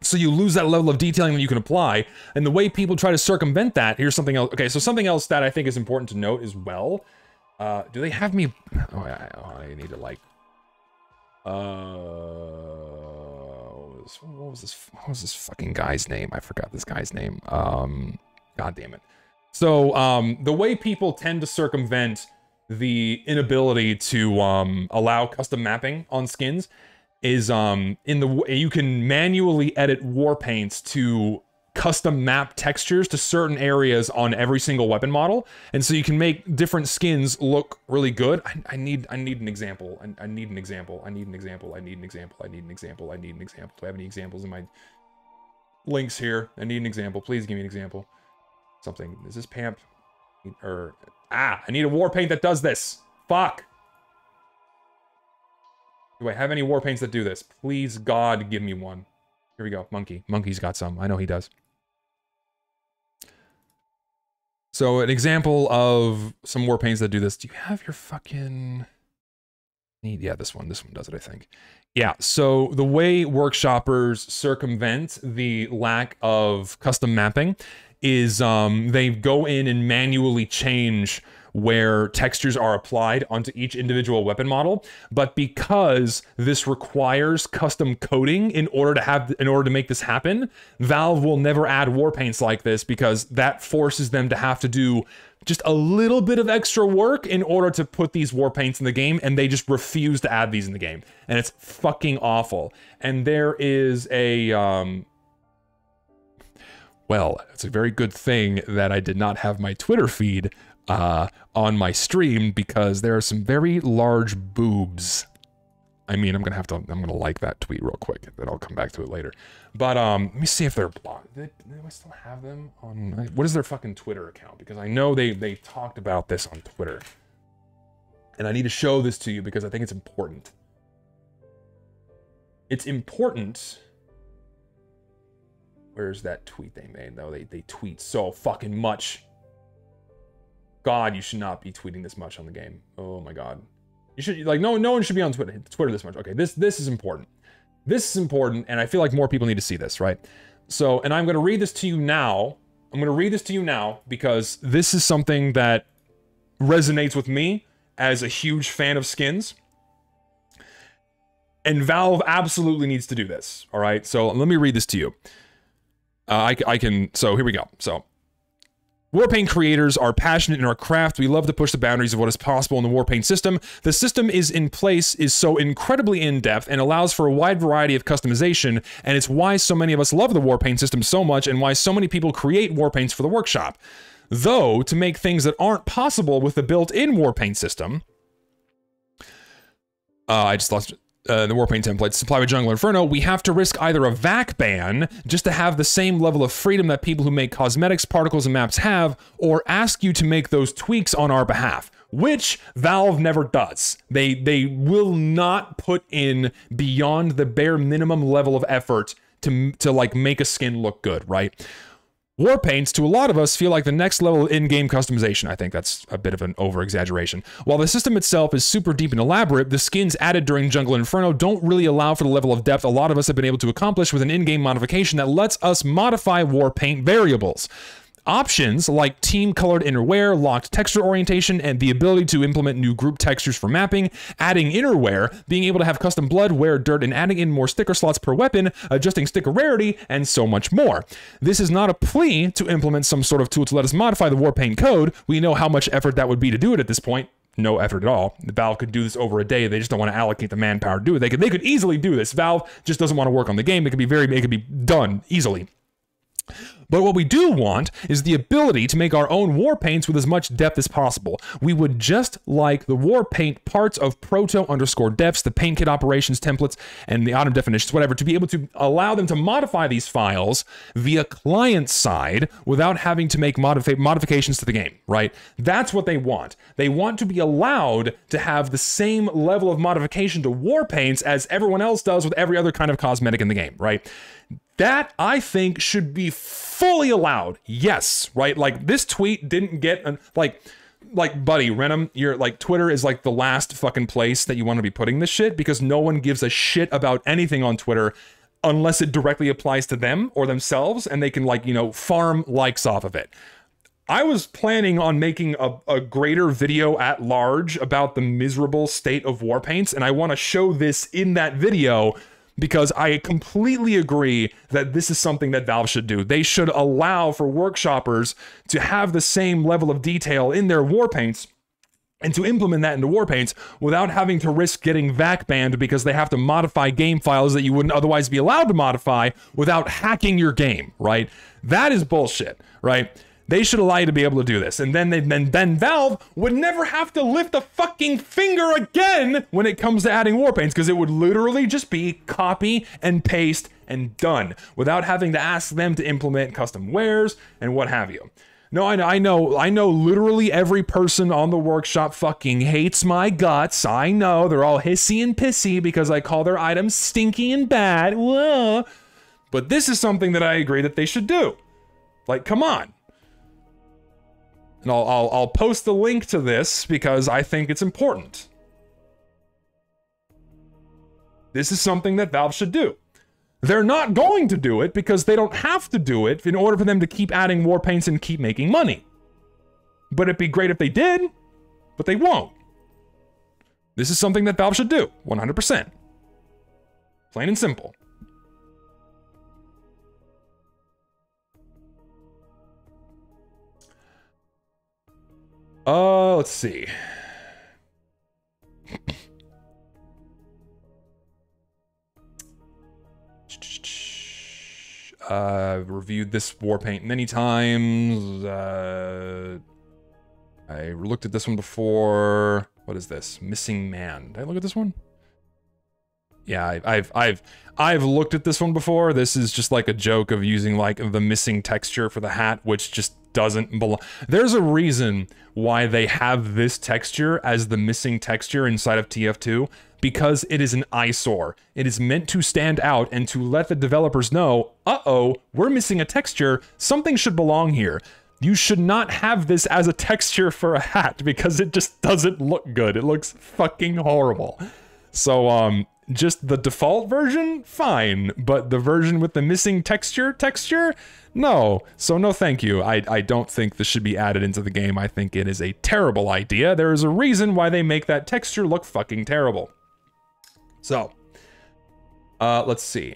So you lose that level of detailing that you can apply, and the way people try to circumvent that, here's something else. Okay, so something else that I think is important to note as well. Do they have me... Oh, I need to like... What was this fucking guy's name? I forgot this guy's name. God damn it. So, the way people tend to circumvent the inability to allow custom mapping on skins is you can manually edit war paints to custom map textures to certain areas on every single weapon model, and so you can make different skins look really good. I need an example. I need an example. I need an example. I need an example. I need an example. I need an example. Do I have any examples in my links here? I need an example. Please give me an example. Something. Is this Pamp? Or I need a war paint that does this. Fuck. Do I have any war paints that do this? Please, God, give me one. Here we go. Monkey. Monkey's got some. I know he does. So, an example of some war paints that do this. Do you have your fucking... Yeah, this one. This one does it, I think. Yeah, so the way workshoppers circumvent the lack of custom mapping is they go in and manually change where textures are applied onto each individual weapon model, but because this requires custom coding in order to make this happen, Valve will never add war paints like this, because that forces them to have to do just a little bit of extra work in order to put these war paints in the game, and they just refuse to add these in the game, and it's fucking awful. And there is a well, it's a very good thing that I did not have my Twitter feed on my stream, because there are some very large boobs. I mean, I'm gonna like that tweet real quick, then I'll come back to it later. But let me see if they're blocked. Do I still have them on? What is their fucking Twitter account? Because I know they talked about this on Twitter, and I need to show this to you because I think it's important. It's important. Where's that tweet they made, though? They tweet so fucking much. God, you should not be tweeting this much on the game. Oh my God. You should, like, no one should be on Twitter this much. Okay, this is important. This is important, and I feel like more people need to see this, right? So, and I'm gonna read this to you now. I'm gonna read this to you now because this is something that resonates with me as a huge fan of skins. And Valve absolutely needs to do this, all right? So let me read this to you. So here we go. So, Warpaint creators are passionate in our craft. We love to push the boundaries of what is possible in the Warpaint system. The system is so incredibly in-depth and allows for a wide variety of customization, and it's why so many of us love the Warpaint system so much and why so many people create Warpaints for the workshop. Though, to make things that aren't possible with the built-in Warpaint system... I just lost... the Warpaint template, supply with Jungle Inferno, we have to risk either a VAC ban, just to have the same level of freedom that people who make cosmetics, particles, and maps have, or ask you to make those tweaks on our behalf, which Valve never does. They will not put in beyond the bare minimum level of effort to like make a skin look good, right? Warpaints, to a lot of us, feel like the next level of in-game customization. I think that's a bit of an over-exaggeration. While the system itself is super deep and elaborate, the skins added during Jungle Inferno don't really allow for the level of depth a lot of us have been able to accomplish with an in-game modification that lets us modify Warpaint variables. Options like team-colored innerwear, locked texture orientation, and the ability to implement new group textures for mapping, adding innerwear, being able to have custom blood, wear, dirt, and adding in more sticker slots per weapon, adjusting sticker rarity, and so much more. This is not a plea to implement some sort of tool to let us modify the Warpaint code. We know how much effort that would be to do it at this point. No effort at all. The Valve could do this over a day. They just don't want to allocate the manpower to do it. They could easily do this. Valve just doesn't want to work on the game. It could be done easily. But what we do want is the ability to make our own Warpaints with as much depth as possible. We would just like the Warpaint parts of proto_defs, the paint kit operations templates, and the item definitions, whatever, to be able to allow them to modify these files via client side without having to make modifications to the game, right? That's what they want. They want to be allowed to have the same level of modification to Warpaints as everyone else does with every other kind of cosmetic in the game, right? That, I think, should be fully allowed. Yes, right? Like, this tweet didn't get, like, buddy, Renum, you're, like, Twitter is, like, the last fucking place that you want to be putting this shit, because no one gives a shit about anything on Twitter unless it directly applies to them or themselves, and they can, like, you know, farm likes off of it. I was planning on making a greater video at large about the miserable state of Warpaints, and I want to show this in that video, because I completely agree that this is something that Valve should do. They should allow for workshoppers to have the same level of detail in their Warpaints and to implement that into Warpaints without having to risk getting VAC banned because they have to modify game files that you wouldn't otherwise be allowed to modify without hacking your game, right? That is bullshit, right? They should allow you to be able to do this, and then Valve would never have to lift a fucking finger again when it comes to adding Warpaints, because it would literally just be copy and paste and done, without having to ask them to implement custom wares and what have you. No, I know literally every person on the workshop fucking hates my guts. I know, they're all hissy and pissy because I call their items stinky and bad. Whoa. But this is something that I agree that they should do. Like, come on. And I'll post the link to this because I think it's important. This is something that Valve should do. They're not going to do it because they don't have to do it in order for them to keep adding Warpaints and keep making money. But it'd be great if they did, but they won't. This is something that Valve should do, 100%. Plain and simple. Let's see. Reviewed this Warpaint many times. I looked at this one before. What is this? Missing Man. Did I look at this one? Yeah, I've looked at this one before. This is just like a joke of using like the missing texture for the hat, which just doesn't belong. There's a reason why they have this texture as the missing texture inside of TF2, because it is an eyesore. It is meant to stand out and to let the developers know, uh-oh, we're missing a texture, something should belong here. You should not have this as a texture for a hat because it just doesn't look good. It looks fucking horrible. So, just the default version, fine, but the version with the missing texture, no. So no thank you. I don't think this should be added into the game. I think it is a terrible idea. There is a reason why they make that texture look fucking terrible. So, Let's see.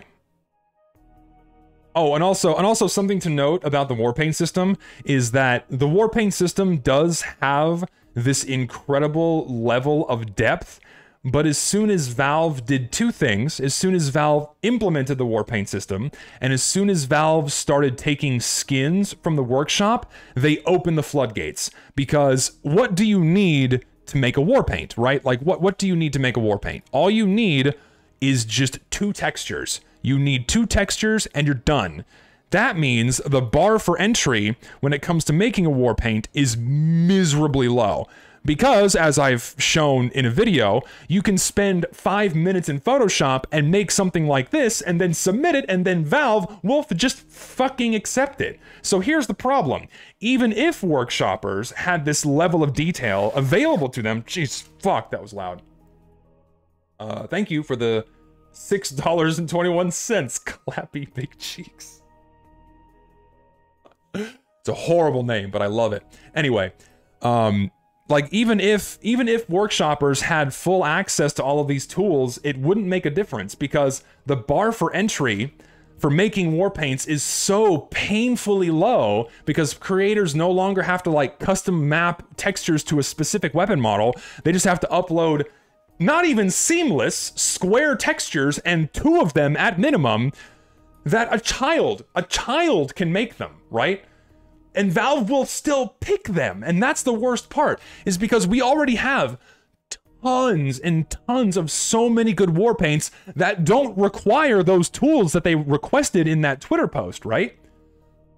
Oh, and also something to note about the Warpaint system is that the Warpaint system does have this incredible level of depth, but as soon as Valve did two things, as soon as Valve implemented the Warpaint system, and as soon as Valve started taking skins from the workshop, they opened the floodgates. Because what do you need to make a Warpaint, right? Like, what do you need to make a Warpaint? All you need is just 2 textures. You need 2 textures and you're done. That means the bar for entry when it comes to making a Warpaint is miserably low. Because, as I've shown in a video, you can spend 5 minutes in Photoshop and make something like this and then submit it, and then Valve will just fucking accept it. So here's the problem. Even if workshoppers had this level of detail available to them, jeez, fuck, that was loud. Thank you for the $6.21, Clappy Big Cheeks. It's a horrible name, but I love it. Anyway, like, even if workshoppers had full access to all of these tools, it wouldn't make a difference, because the bar for entry for making Warpaints is so painfully low, because creators no longer have to, like, custom map textures to a specific weapon model. They just have to upload not even seamless square textures, and 2 of them at minimum, that a child can make them, right? And Valve will still pick them. And that's the worst part, is because we already have tons and tons of so many good Warpaints that don't require those tools that they requested in that Twitter post, right?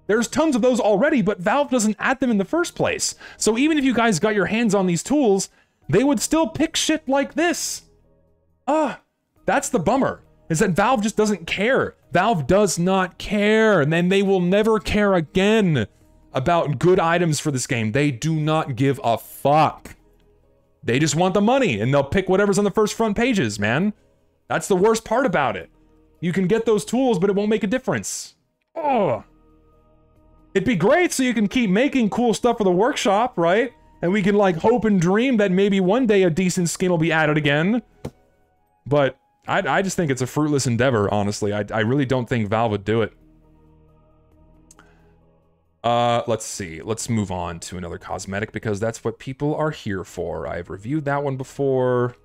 There's tons of those already, but Valve doesn't add them in the first place. So even if you guys got your hands on these tools, they would still pick shit like this. That's the bummer, is that Valve just doesn't care. Valve does not care, and then they will never care again about good items for this game. They do not give a fuck. They just want the money, and they'll pick whatever's on the first front pages, man. That's the worst part about it. You can get those tools, but it won't make a difference. Oh. It'd be great so you can keep making cool stuff for the workshop, right? And we can, like, hope and dream that maybe one day a decent skin will be added again. But I just think it's a fruitless endeavor, honestly. I really don't think Valve would do it. Let's see. Let's move on to another cosmetic, because that's what people are here for. I've reviewed that one before.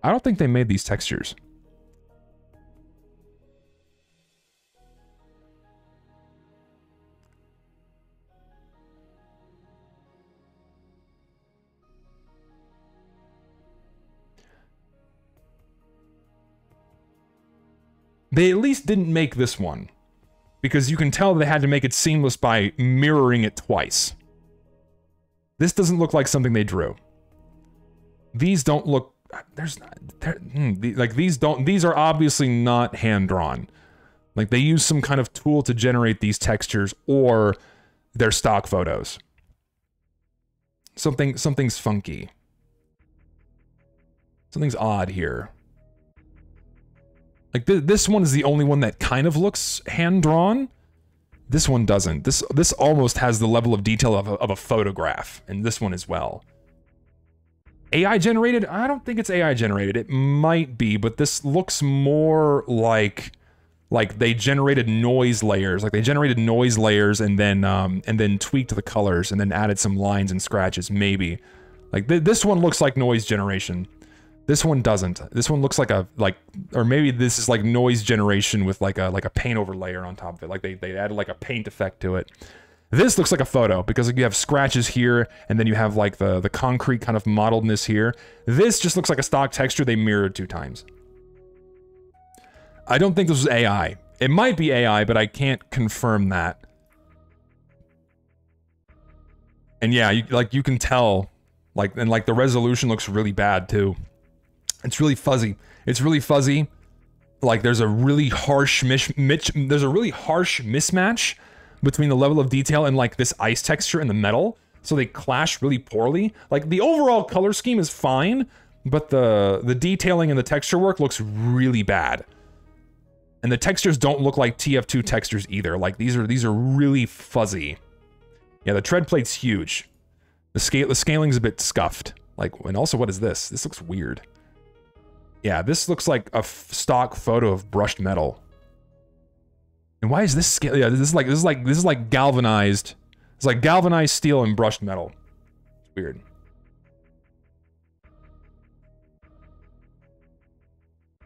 I don't think they made these textures. They at least didn't make this one, because you can tell they had to make it seamless by mirroring it twice. This doesn't look like something they drew. These don't look... these are obviously not hand-drawn. Like, they use some kind of tool to generate these textures, or they're stock photos. Something's funky. Something's odd here. Like, this one is the only one that kind of looks hand-drawn. This one doesn't. This almost has the level of detail of a photograph, and this one as well. AI generated? I don't think it's AI generated. It might be, but this looks more like they generated noise layers. Like, they generated noise layers and then tweaked the colors and then added some lines and scratches, maybe. Like, this one looks like noise generation. This one doesn't. This one looks like or maybe this is like noise generation with like a paint overlayer on top of it. Like, they added like a paint effect to it. This looks like a photo, because you have scratches here, and then you have like the concrete kind of modeledness here. This just looks like a stock texture they mirrored 2 times. I don't think this was AI. It might be AI, but I can't confirm that. And yeah, you can tell, and the resolution looks really bad too. It's really fuzzy. It's really fuzzy. Like, there's a really harsh mismatch between the level of detail and like this ice texture and the metal, so they clash really poorly. Like the overall color scheme is fine, but the detailing and the texture work looks really bad. And the textures don't look like TF2 textures either. Like these are really fuzzy. Yeah, the tread plate's huge. The scaling's a bit scuffed. Like, and also, what is this? This looks weird. Yeah, this looks like a stock photo of brushed metal. And why is this scale? Yeah, this is like galvanized. It's like galvanized steel and brushed metal. It's weird.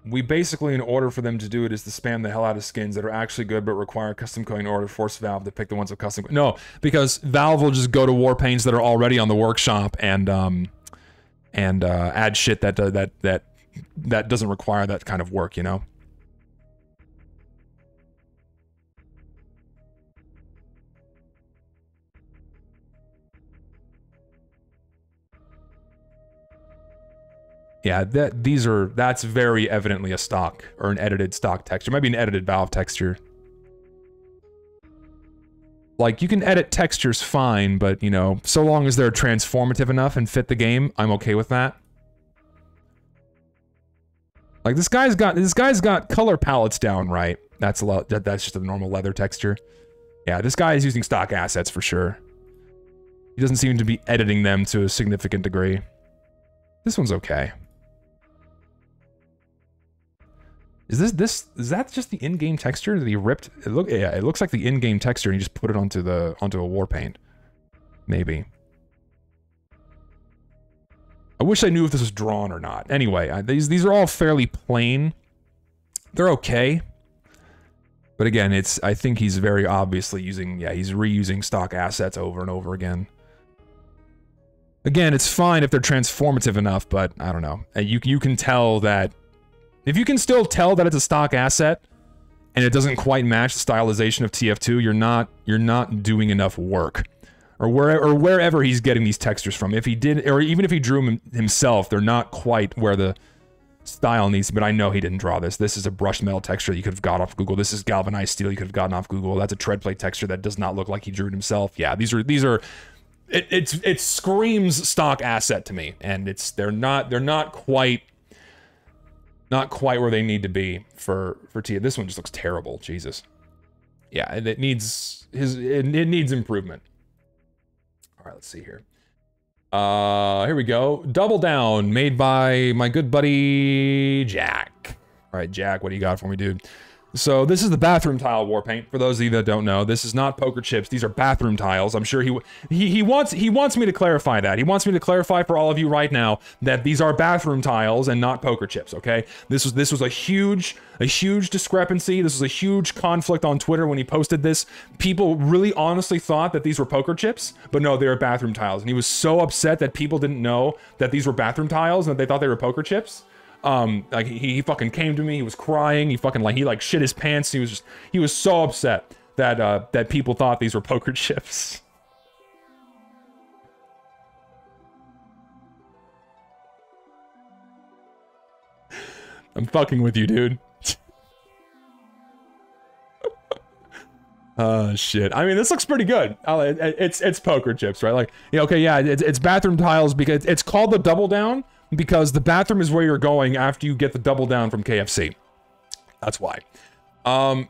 We basically, in order for them to do it, is to spam the hell out of skins that are actually good but require custom coding in order to force Valve to pick the ones with custom. No, because Valve will just go to Warpaints that are already on the workshop and add shit that doesn't require that kind of work, you know. Yeah, that's very evidently a stock, or an edited stock texture. It might be an edited Valve texture. Like, you can edit textures fine, but, you know, so long as they're transformative enough and fit the game, I'm okay with that. Like, this guy's got color palettes down right. That's just a normal leather texture. Yeah, this guy is using stock assets for sure. He doesn't seem to be editing them to a significant degree. This one's okay. Is that just the in-game texture that he ripped? It looks like the in-game texture and he just put it onto a war paint. Maybe. I wish I knew if this was drawn or not. Anyway, these are all fairly plain. They're okay. But again, I think he's very obviously he's reusing stock assets over and over again. Again, it's fine if they're transformative enough, but I don't know. You can tell that if you can still tell that it's a stock asset and it doesn't quite match the stylization of TF2, you're not doing enough work. Or wherever he's getting these textures from. If he did, or even if he drew them himself, they're not quite where the style needs to be. But I know he didn't draw this. This is a brushed metal texture that you could have got off Google. This is galvanized steel you could have gotten off Google. That's a tread plate texture that does not look like he drew it himself. Yeah, these are it screams stock asset to me, and they're not quite where they need to be for Tia. This one just looks terrible. Jesus. Yeah, it needs improvement. All right, let's see here. Here we go. Double Down, made by my good buddy Jack. All right, Jack, what do you got for me, dude? So this is the bathroom tile war paint. For those of you that don't know, this is not poker chips. These are bathroom tiles. I'm sure he wants me to clarify that. He wants me to clarify for all of you right now that these are bathroom tiles and not poker chips. Okay, this was a huge discrepancy. This was a huge conflict on Twitter when he posted this. People really honestly thought that these were poker chips, but no, they were bathroom tiles. And he was so upset that people didn't know that these were bathroom tiles and that they thought they were poker chips. Like he fucking came to me, he was crying, he shit his pants, he was so upset that that people thought these were poker chips. I'm fucking with you, dude. Shit. I mean, this looks pretty good. It's poker chips, right? Like, yeah, okay, yeah, it's bathroom tiles because it's called the double down. Because the bathroom is where you're going after you get the double down from KFC. That's why.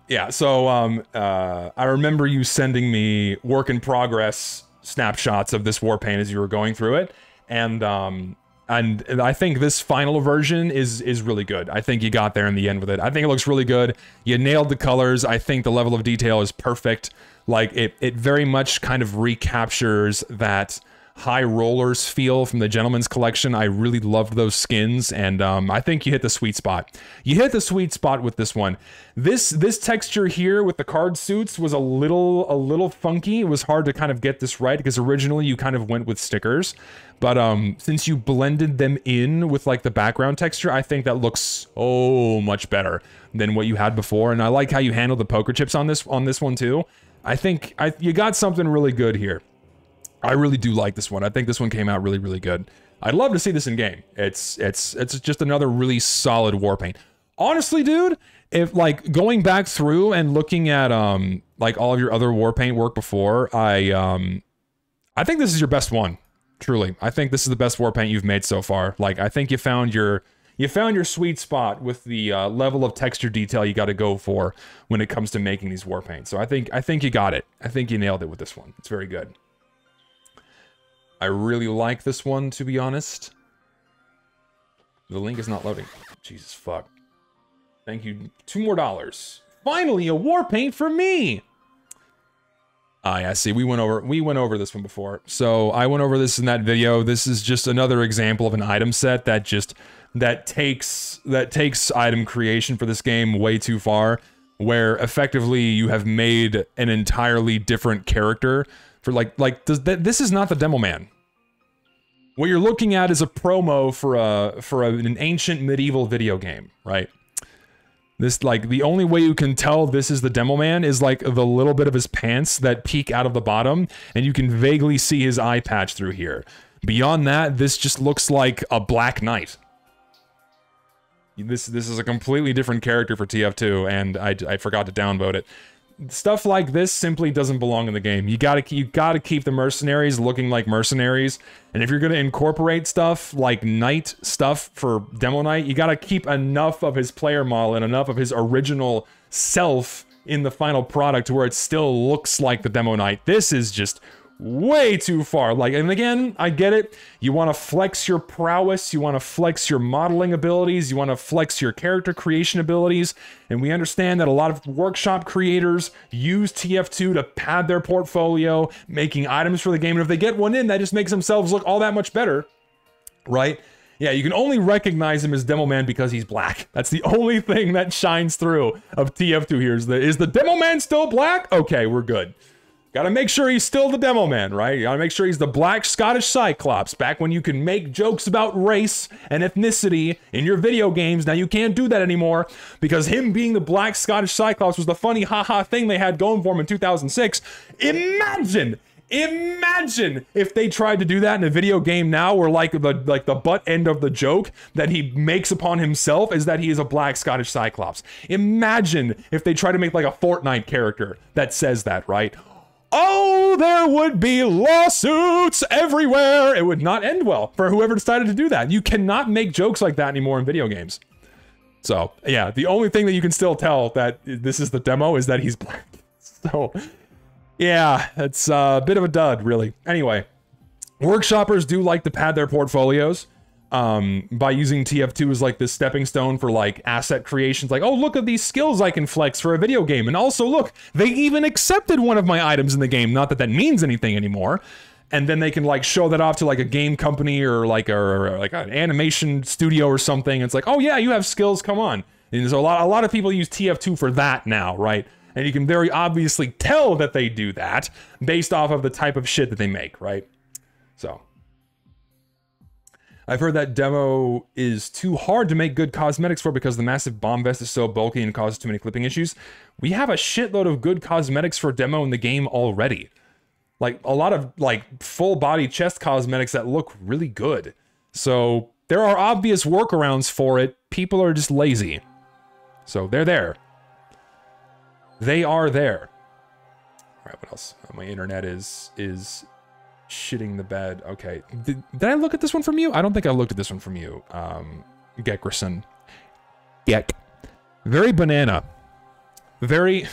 Yeah, so, I remember you sending me work in progress snapshots of this war paint as you were going through it. And I think this final version is really good. I think you got there in the end with it. I think it looks really good. You nailed the colors. I think the level of detail is perfect. Like, it very much kind of recaptures that High Rollers feel from the Gentleman's Collection. I really loved those skins, and I think you hit the sweet spot. You hit the sweet spot with this one. This texture here with the card suits was a little funky. It was hard to kind of get this right because originally you kind of went with stickers, but since you blended them in with like the background texture, I think that looks so much better than what you had before. And I like how you handled the poker chips on this one too. I think you got something really good here. I really do like this one. I think this one came out really, really good. I'd love to see this in game. It's just another really solid war paint. Honestly, dude, if like going back through and looking at like all of your other Warpaint work before. I think this is your best one. Truly, I think this is the best Warpaint you've made so far. Like, I think you found your sweet spot with the level of texture detail you got to go for when it comes to making these Warpaints. So I think you got it. I think you nailed it with this one. It's very good. I really like this one, to be honest. The link is not loading. Jesus fuck. Thank you. $2 more. Finally, a Warpaint for me. Yeah, see, we went over this one before. So I went over this in that video. This is just another example of an item set that takes item creation for this game way too far, where effectively you have made an entirely different character for this is not the Demo Man. What you're looking at is a promo for an ancient medieval video game, right? This, like, the only way you can tell this is the Demo Man is, like, the little bit of his pants that peek out of the bottom, and you can vaguely see his eye patch through here. Beyond that, this just looks like a Black Knight. This is a completely different character for TF2, and I forgot to downvote it. Stuff like this simply doesn't belong in the game. You gotta keep the mercenaries looking like mercenaries, and if you're gonna incorporate stuff like Knight stuff for Demo Knight, you gotta keep enough of his player model and enough of his original self in the final product to where it still looks like the Demo Knight. This is just way too far. Like, and again, I get it. You want to flex your prowess, you want to flex your modeling abilities, you want to flex your character creation abilities, and we understand that a lot of workshop creators use TF2 to pad their portfolio, making items for the game, and if they get one in, that just makes themselves look all that much better, right? Yeah, you can only recognize him as Demo Man because he's black. That's the only thing that shines through of TF2 here. Is the Demo Man still black? Okay, we're good. Gotta make sure he's still the Demo Man, right? You gotta make sure he's the black Scottish Cyclops, back when you can make jokes about race and ethnicity in your video games. Now you can't do that anymore, because him being the black Scottish Cyclops was the funny haha thing they had going for him in 2006. Imagine if they tried to do that in a video game now, where like the butt end of the joke that he makes upon himself is that he is a black Scottish Cyclops. Imagine if they try to make like a Fortnite character that says that, right? Oh, there would be lawsuits everywhere. It would not end well for whoever decided to do that. You cannot make jokes like that anymore in video games. So, yeah, the only thing that you can still tell that this is the demo is that he's black. So, yeah, it's a bit of a dud, really. Anyway, workshoppers do like to pad their portfolios by using TF2 as like this stepping stone for like asset creations. Like, oh, look at these skills I can flex for a video game. And also, look, they even accepted one of my items in the game. Not that that means anything anymore. And then they can like show that off to like a game company or like an animation studio or something. It's like, oh yeah, you have skills, come on. And there's a lot of people use TF2 for that now, right? And you can very obviously tell that they do that based off of the type of shit that they make, right? So I've heard that demo is too hard to make good cosmetics for because the massive bomb vest is so bulky and causes too many clipping issues. We have a shitload of good cosmetics for demo in the game already. Like, a lot of, like, full-body chest cosmetics that look really good. So, there are obvious workarounds for it. People are just lazy. So, they're there. They are there. Alright, what else? My internet is shitting the bed. Okay. Did I look at this one from you? I don't think I looked at this one from you. Gekrison. Gek. Very banana. Very...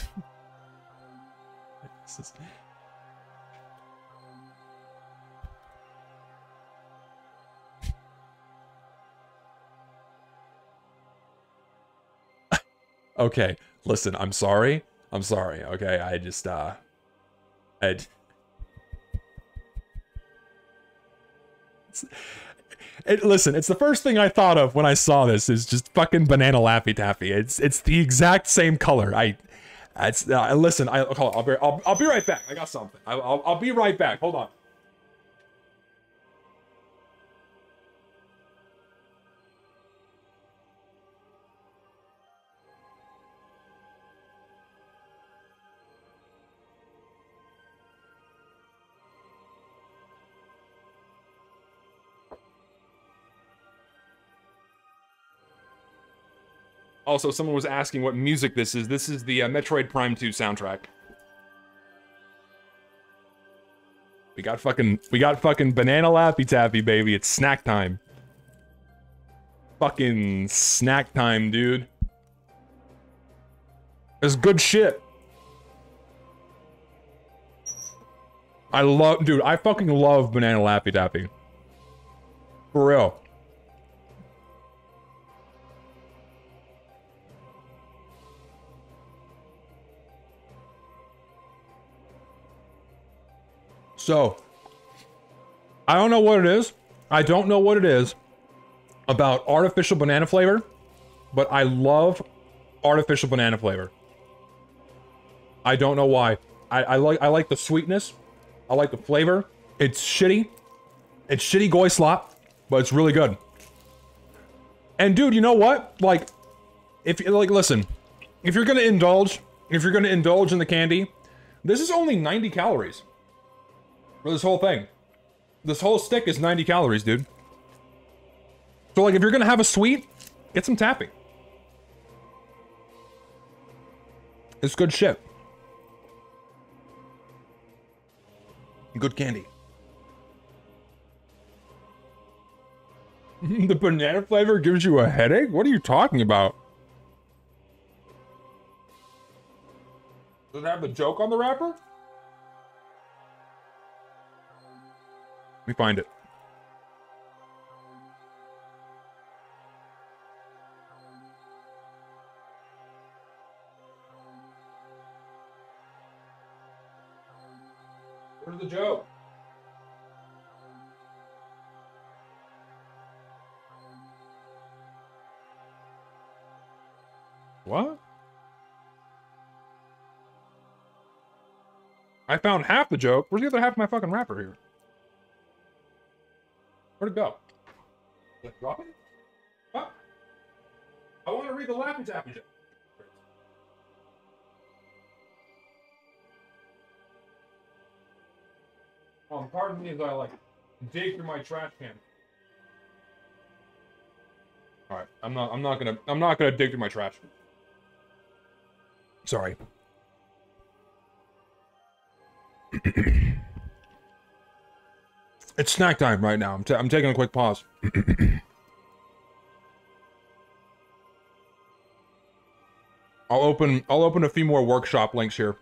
This is... Okay, listen, I'm sorry. Okay, I just, listen, it's the first thing I thought of when I saw this is just fucking banana Laffy Taffy. It's the exact same color. Listen, I'll be right back. I got something. I'll be right back. Hold on. Also, someone was asking what music this is. This is the Metroid Prime 2 soundtrack. We got fucking banana Laffy Taffy, baby. It's snack time. Fucking snack time, dude. It's good shit. Dude, I fucking love banana Laffy Taffy. For real. So, I don't know what it is. I don't know what it is about artificial banana flavor, but I love artificial banana flavor. I don't know why. I like the sweetness. I like the flavor. It's shitty. It's shitty goy slop, but it's really good. And dude, you know what? Like, listen, if you're gonna indulge in the candy, this is only 90 calories. For this whole thing. This whole stick is 90 calories, dude. So, like, if you're gonna have a sweet, get some taffy. It's good shit. Good candy. The banana flavor gives you a headache? What are you talking about? Does it have the joke on the wrapper? Let me find it. Where's the joke? What? I found half the joke. Where's the other half of my fucking wrapper here? Where'd it go? Did I drop it? What? I want to read the Laffy Taffy joke. Pardon me as I like dig through my trash can. All right, I'm not gonna dig through my trash. Sorry. It's snack time right now. I'm taking a quick pause. I'll open a few more workshop links here.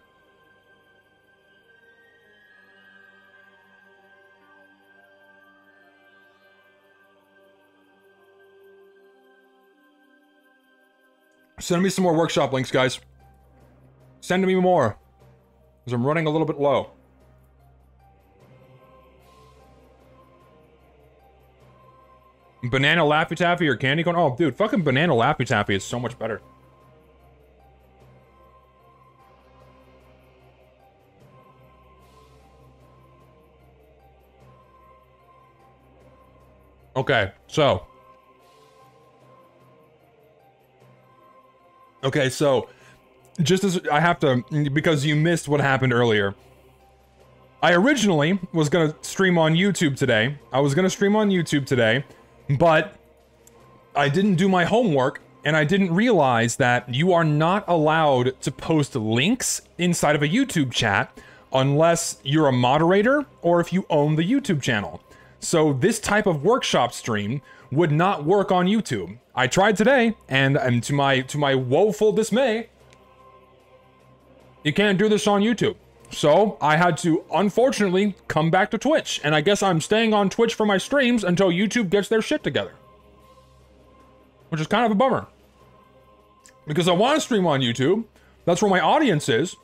Send me some more workshop links, guys. Send me more. Because I'm running a little bit low. Banana Laffy Taffy or candy corn? Oh, dude, fucking banana Laffy Taffy is so much better. Okay, so. Okay, so. Just as I have to, because you missed what happened earlier. I originally was gonna stream on YouTube today. But I didn't do my homework, and I didn't realize that you are not allowed to post links inside of a YouTube chat unless you're a moderator or if you own the YouTube channel. So this type of workshop stream would not work on YouTube. I tried today, and to my woeful dismay, you can't do this on YouTube. So I had to, unfortunately, come back to Twitch. And I guess I'm staying on Twitch for my streams until YouTube gets their shit together. Which is kind of a bummer. Because I want to stream on YouTube. That's where my audience is.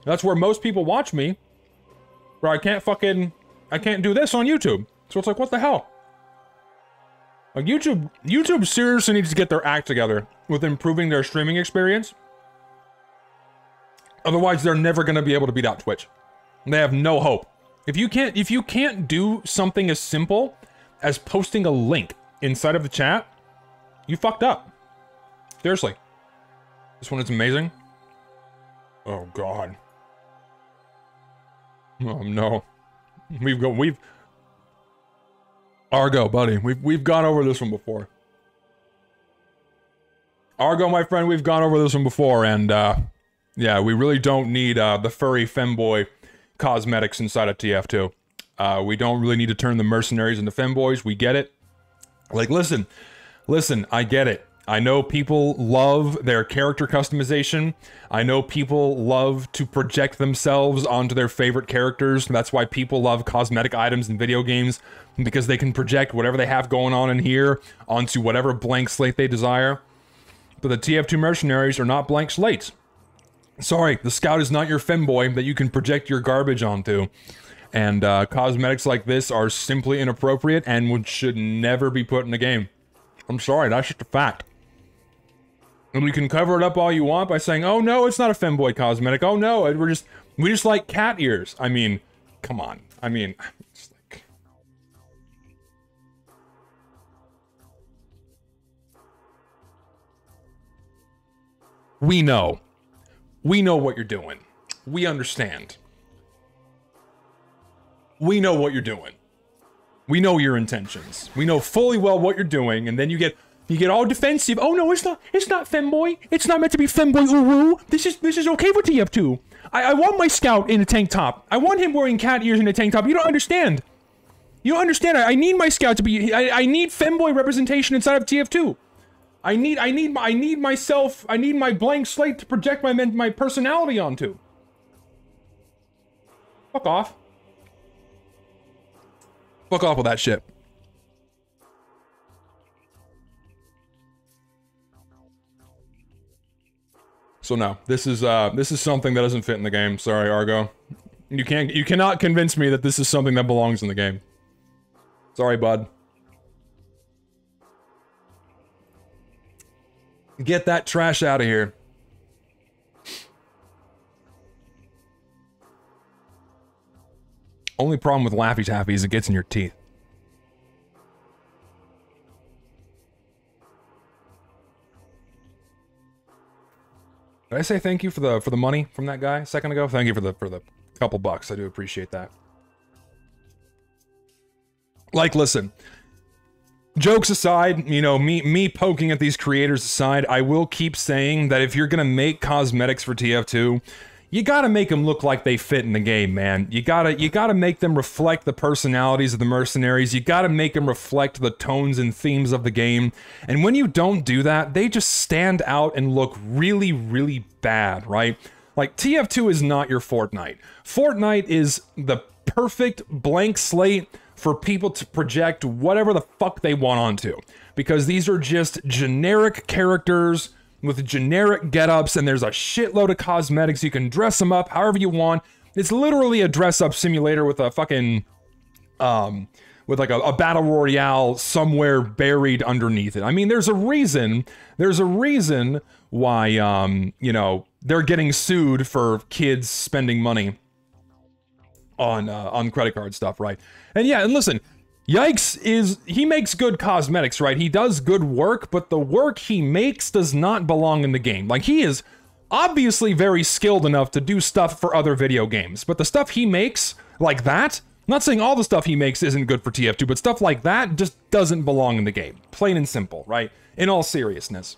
That's where most people watch me. Where I can't do this on YouTube. So it's like, what the hell? Like, YouTube seriously needs to get their act together with improving their streaming experience. Otherwise, they're never going to be able to beat out Twitch. They have no hope. If you can't do something as simple as posting a link inside of the chat, you fucked up. Seriously. This one is amazing. Oh god. Oh no. Argo, buddy. We've gone over this one before. Argo, my friend, we've gone over this one before, and yeah, we really don't need the furry femboy cosmetics inside of TF2. We don't really need to turn the mercenaries into femboys. We get it. Like, listen, I get it. I know people love their character customization. I know people love to project themselves onto their favorite characters. That's why people love cosmetic items in video games, because they can project whatever they have going on in here onto whatever blank slate they desire. But the TF2 mercenaries are not blank slates. Sorry, the scout is not your femboy that you can project your garbage onto. And cosmetics like this are simply inappropriate and should never be put in a game. I'm sorry, that's just a fact. And we can cover it up all you want by saying, oh no, it's not a femboy cosmetic. Oh no, we just like cat ears. I mean, come on. I mean, it's like... We know. We know what you're doing. We understand. We know what you're doing. We know your intentions. We know fully well what you're doing, and then you get all defensive. Oh no, it's not femboy. It's not meant to be femboy uwu. This is okay for TF2. I want my scout in a tank top. I want him wearing cat ears in a tank top. You don't understand. You don't understand. I need my scout to be I need femboy representation inside of TF2. I need myself. I need my blank slate to project my personality onto. Fuck off. Fuck off with that shit. So no, this is something that doesn't fit in the game. Sorry, Argo. You cannot convince me that this is something that belongs in the game. Sorry, bud. Get that trash out of here. Only problem with Laffy Taffy is it gets in your teeth. Did I say thank you for the money from that guy a second ago? Thank you for the couple bucks. I do appreciate that. Like, listen. Jokes aside, you know, me poking at these creators aside, I will keep saying that if you're gonna make cosmetics for TF2, you gotta make them look like they fit in the game, man. You gotta make them reflect the personalities of the mercenaries. You gotta make them reflect the tones and themes of the game. And when you don't do that, they just stand out and look really, really bad, right? Like, TF2 is not your Fortnite. Fortnite is the perfect blank slate for people to project whatever the fuck they want onto. Because these are just generic characters with generic get-ups, and there's a shitload of cosmetics. You can dress them up however you want. It's literally a dress-up simulator with a fucking, with like a battle royale somewhere buried underneath it. I mean, there's a reason why, you know, they're getting sued for kids spending money on credit card stuff, right? And yeah, and listen, Yikes he makes good cosmetics, right? He does good work, but the work he makes does not belong in the game. Like, he is obviously very skilled enough to do stuff for other video games, but the stuff he makes, like that, I'm not saying all the stuff he makes isn't good for TF2, but stuff like that just doesn't belong in the game. Plain and simple, right? In all seriousness,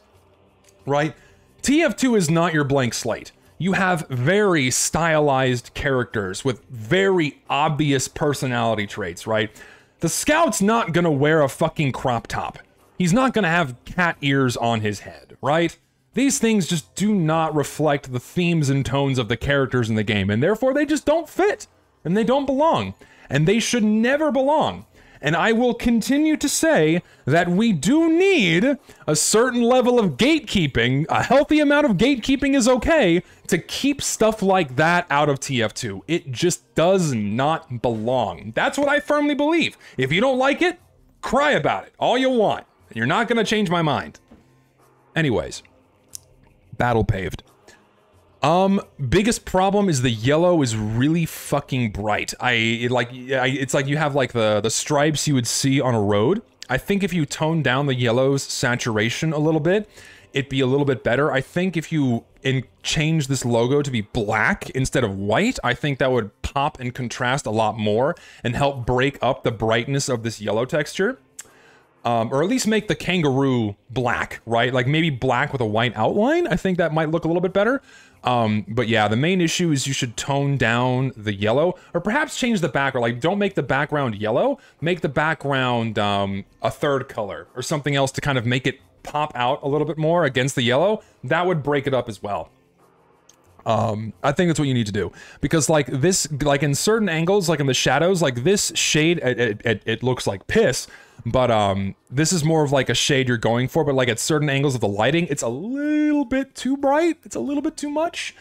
right? TF2 is not your blank slate. You have very stylized characters with very obvious personality traits, right? The scout's not gonna wear a fucking crop top. He's not gonna have cat ears on his head, right? These things just do not reflect the themes and tones of the characters in the game, and therefore they just don't fit, and they don't belong, and they should never belong. And I will continue to say that we do need a certain level of gatekeeping. A healthy amount of gatekeeping is okay to keep stuff like that out of TF2. It just does not belong. That's what I firmly believe. If you don't like it, cry about it all you want. You're not gonna change my mind. Anyways, battle paved. Biggest problem is the yellow is really fucking bright. It's like you have like the stripes you would see on a road. I think if you tone down the yellow's saturation a little bit, it'd be a little bit better. I think if you change this logo to be black instead of white, I think that would pop and contrast a lot more and help break up the brightness of this yellow texture. Or at least make the kangaroo black, right? Like maybe black with a white outline. I think that might look a little bit better. But yeah, the main issue is you should tone down the yellow, or perhaps change the background. Like, don't make the background yellow, make the background a third color or something else to kind of make it pop out a little bit more against the yellow. That would break it up as well. I think that's what you need to do, because like this, like in certain angles, like in the shadows, like this shade, it looks like piss, but this is more of like a shade you're going for, but like at certain angles of the lighting, it's a little bit too bright, it's a little bit too much.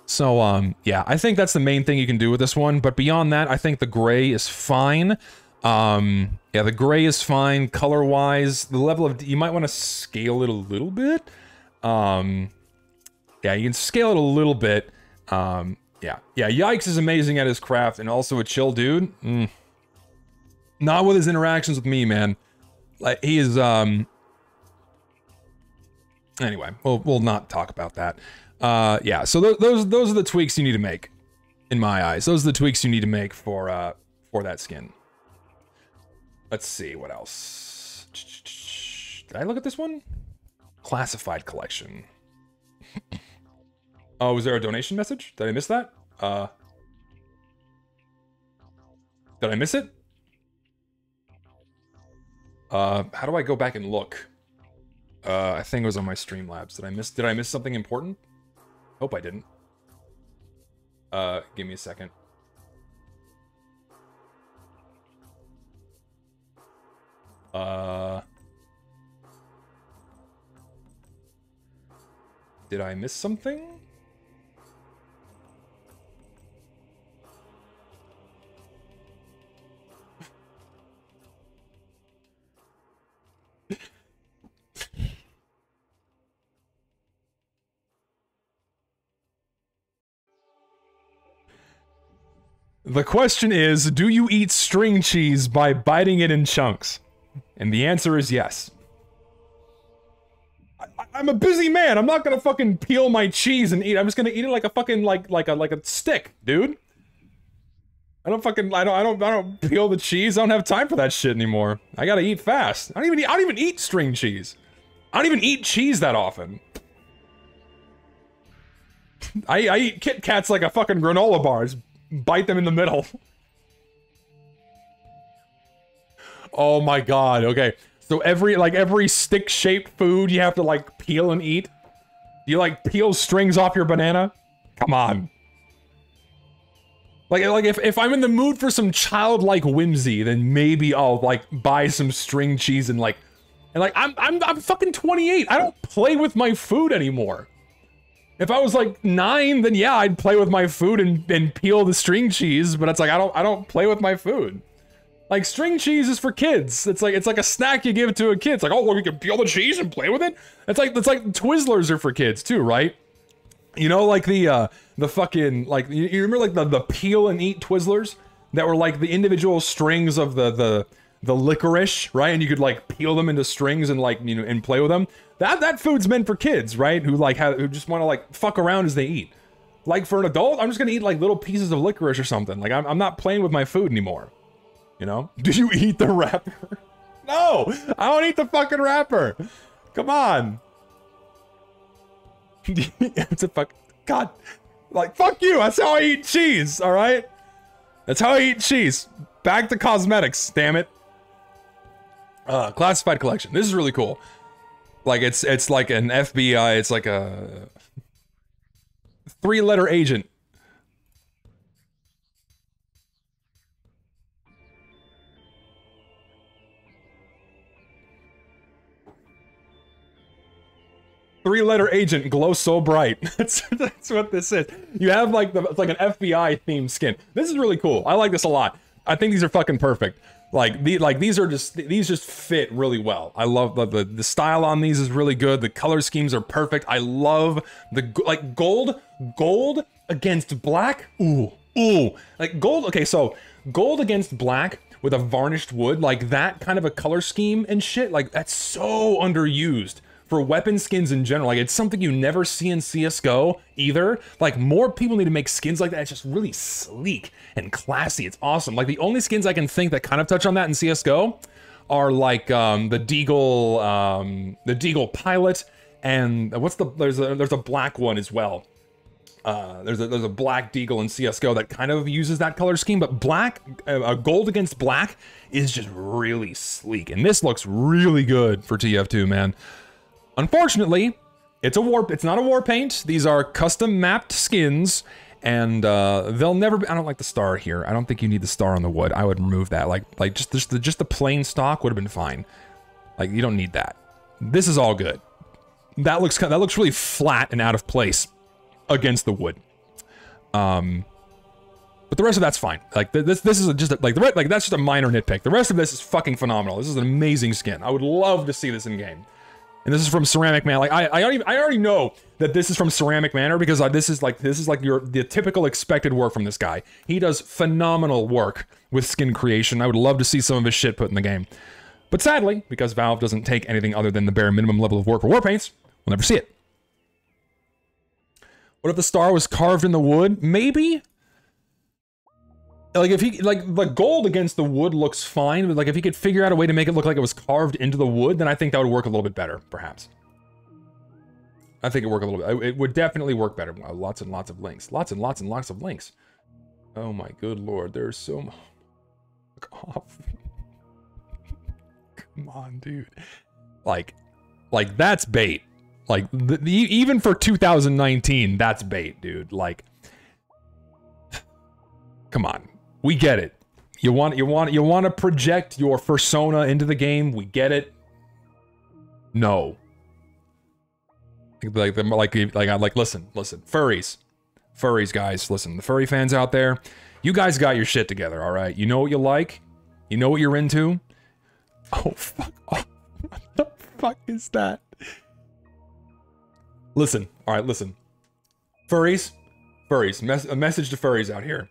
So yeah, I think that's the main thing you can do with this one, but beyond that, I think the gray is fine. Yeah, the gray is fine color-wise. The level of, you might want to scale it a little bit. Yeah, you can scale it a little bit. Yeah, Yikes is amazing at his craft and also a chill dude. Not with his interactions with me, man. Like, he is, anyway, we'll not talk about that. Yeah, so those are the tweaks you need to make, in my eyes. Those are the tweaks you need to make for that skin. Let's see, what else? Did I look at this one? Classified collection. Oh, was there a donation message? Did I miss that? Did I miss it? How do I go back and look? I think it was on my Streamlabs. Did I miss something important? Hope I didn't. Give me a second. Did I miss something? The question is, do you eat string cheese by biting it in chunks? And the answer is yes. I'm a busy man. I'm not gonna fucking peel my cheese and eat. I'm just gonna eat it like a fucking like a stick, dude. I don't peel the cheese. I don't have time for that shit anymore. I gotta eat fast. I don't even eat string cheese. I don't even eat cheese that often. I eat Kit Kats like a fucking granola bar. Just bite them in the middle. Oh my god, okay. So every stick-shaped food you have to like peel and eat? Do you like peel strings off your banana? Come on. Like if I'm in the mood for some childlike whimsy, then maybe I'll like buy some string cheese and I'm fucking 28. I don't play with my food anymore. If I was like 9, then yeah, I'd play with my food and peel the string cheese, but it's like I don't play with my food. Like, string cheese is for kids. It's like a snack you give to a kid. It's like, oh, well, you can peel the cheese and play with it? It's like Twizzlers are for kids too, right? You know, like the fucking, like, you remember like the peel and eat Twizzlers? That were like the individual strings of the licorice, right? And you could like peel them into strings and like, you know, and play with them. That food's meant for kids, right? Who just want to like fuck around as they eat. Like for an adult, I'm just gonna eat like little pieces of licorice or something. Like I'm not playing with my food anymore. You know? Do you eat the wrapper? No! I don't eat the fucking wrapper! Come on! It's a fuck... God. Like, fuck you! That's how I eat cheese, alright? That's how I eat cheese. Back to cosmetics, damn it. Classified collection. This is really cool. Like, it's like an FBI, it's like a... 3-letter agent. Three-letter agent, glow so bright. That's what this is. You have like it's like an FBI themed skin. This is really cool. I like this a lot. I think these are fucking perfect. These just fit really well. I love the style on these is really good. The color schemes are perfect. I love the like gold against black. Ooh, like gold. Okay, so gold against black with a varnished wood, like that kind of a color scheme and shit. Like that's so underused for weapon skins in general. Like, it's something you never see in CSGO either. Like, more people need to make skins like that. It's just really sleek and classy. It's awesome. Like, the only skins I can think that kind of touch on that in CSGO, are like the Deagle pilot, and there's a black one as well. There's a black Deagle in CSGO that kind of uses that color scheme, but black, gold against black is just really sleek, and this looks really good for TF2, man. Unfortunately, it's not a war paint. These are custom mapped skins, and they'll never be, I don't like the star here. I don't think you need the star on the wood. I would remove that. Like just the plain stock would have been fine. Like, you don't need that. This is all good. That looks really flat and out of place against the wood. But the rest of that's fine. Like, this is just that's just a minor nitpick. The rest of this is fucking phenomenal. This is an amazing skin. I would love to see this in game. And this is from Ceramic Man. Like, I already know that this is from Ceramic Manor, because this is like the typical expected work from this guy. He does phenomenal work with skin creation. I would love to see some of his shit put in the game. But sadly, because Valve doesn't take anything other than the bare minimum level of work for Warpaints, we'll never see it. What if the star was carved in the wood? Maybe? Like, if he, like, the gold against the wood looks fine, but like, if he could figure out a way to make it look like it was carved into the wood, then I think that would work a little bit better, perhaps. I think it would work a little bit. It would definitely work better. Wow, lots and lots of links. Lots and lots and lots of links. Oh my good lord, there's so much. Fuck off. Come on, dude. Like, that's bait. Like, even for 2019, that's bait, dude. Like, come on. We get it. You want to project your persona into the game. We get it. No. Like, listen, furries, guys, listen. The furry fans out there, you guys got your shit together, all right? You know what you like. You know what you're into. Oh fuck! Oh, what the fuck is that? Listen, all right, listen. Furries, a message to furries out here.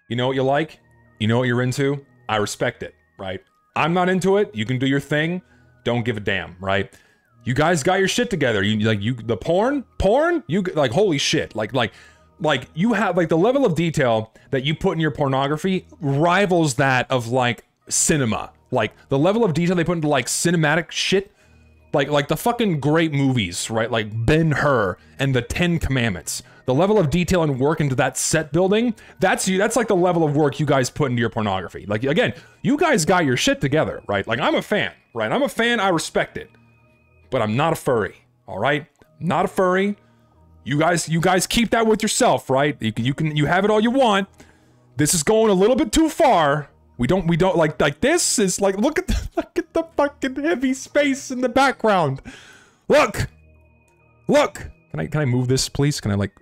You know what you like? You know what you're into? I respect it, right? I'm not into it. You can do your thing. Don't give a damn, right? You guys got your shit together. The porn, you like, holy shit. Like you have, like, the level of detail that you put in your pornography rivals that of, like, cinema. Like, the level of detail they put into, like, cinematic shit, like the fucking great movies, right? Like Ben-Hur and the 10 Commandments. The level of detail and work into that set building, that's like the level of work you guys put into your pornography. Like, again, you guys got your shit together, right? Like, I'm a fan, right? I'm a fan, I respect it. But I'm not a furry, all right? Not a furry. You guys keep that with yourself, right? You have it all you want. This is going a little bit too far. We don't like this is like, look at the fucking heavy space in the background. Look. Can I move this, please? Can I like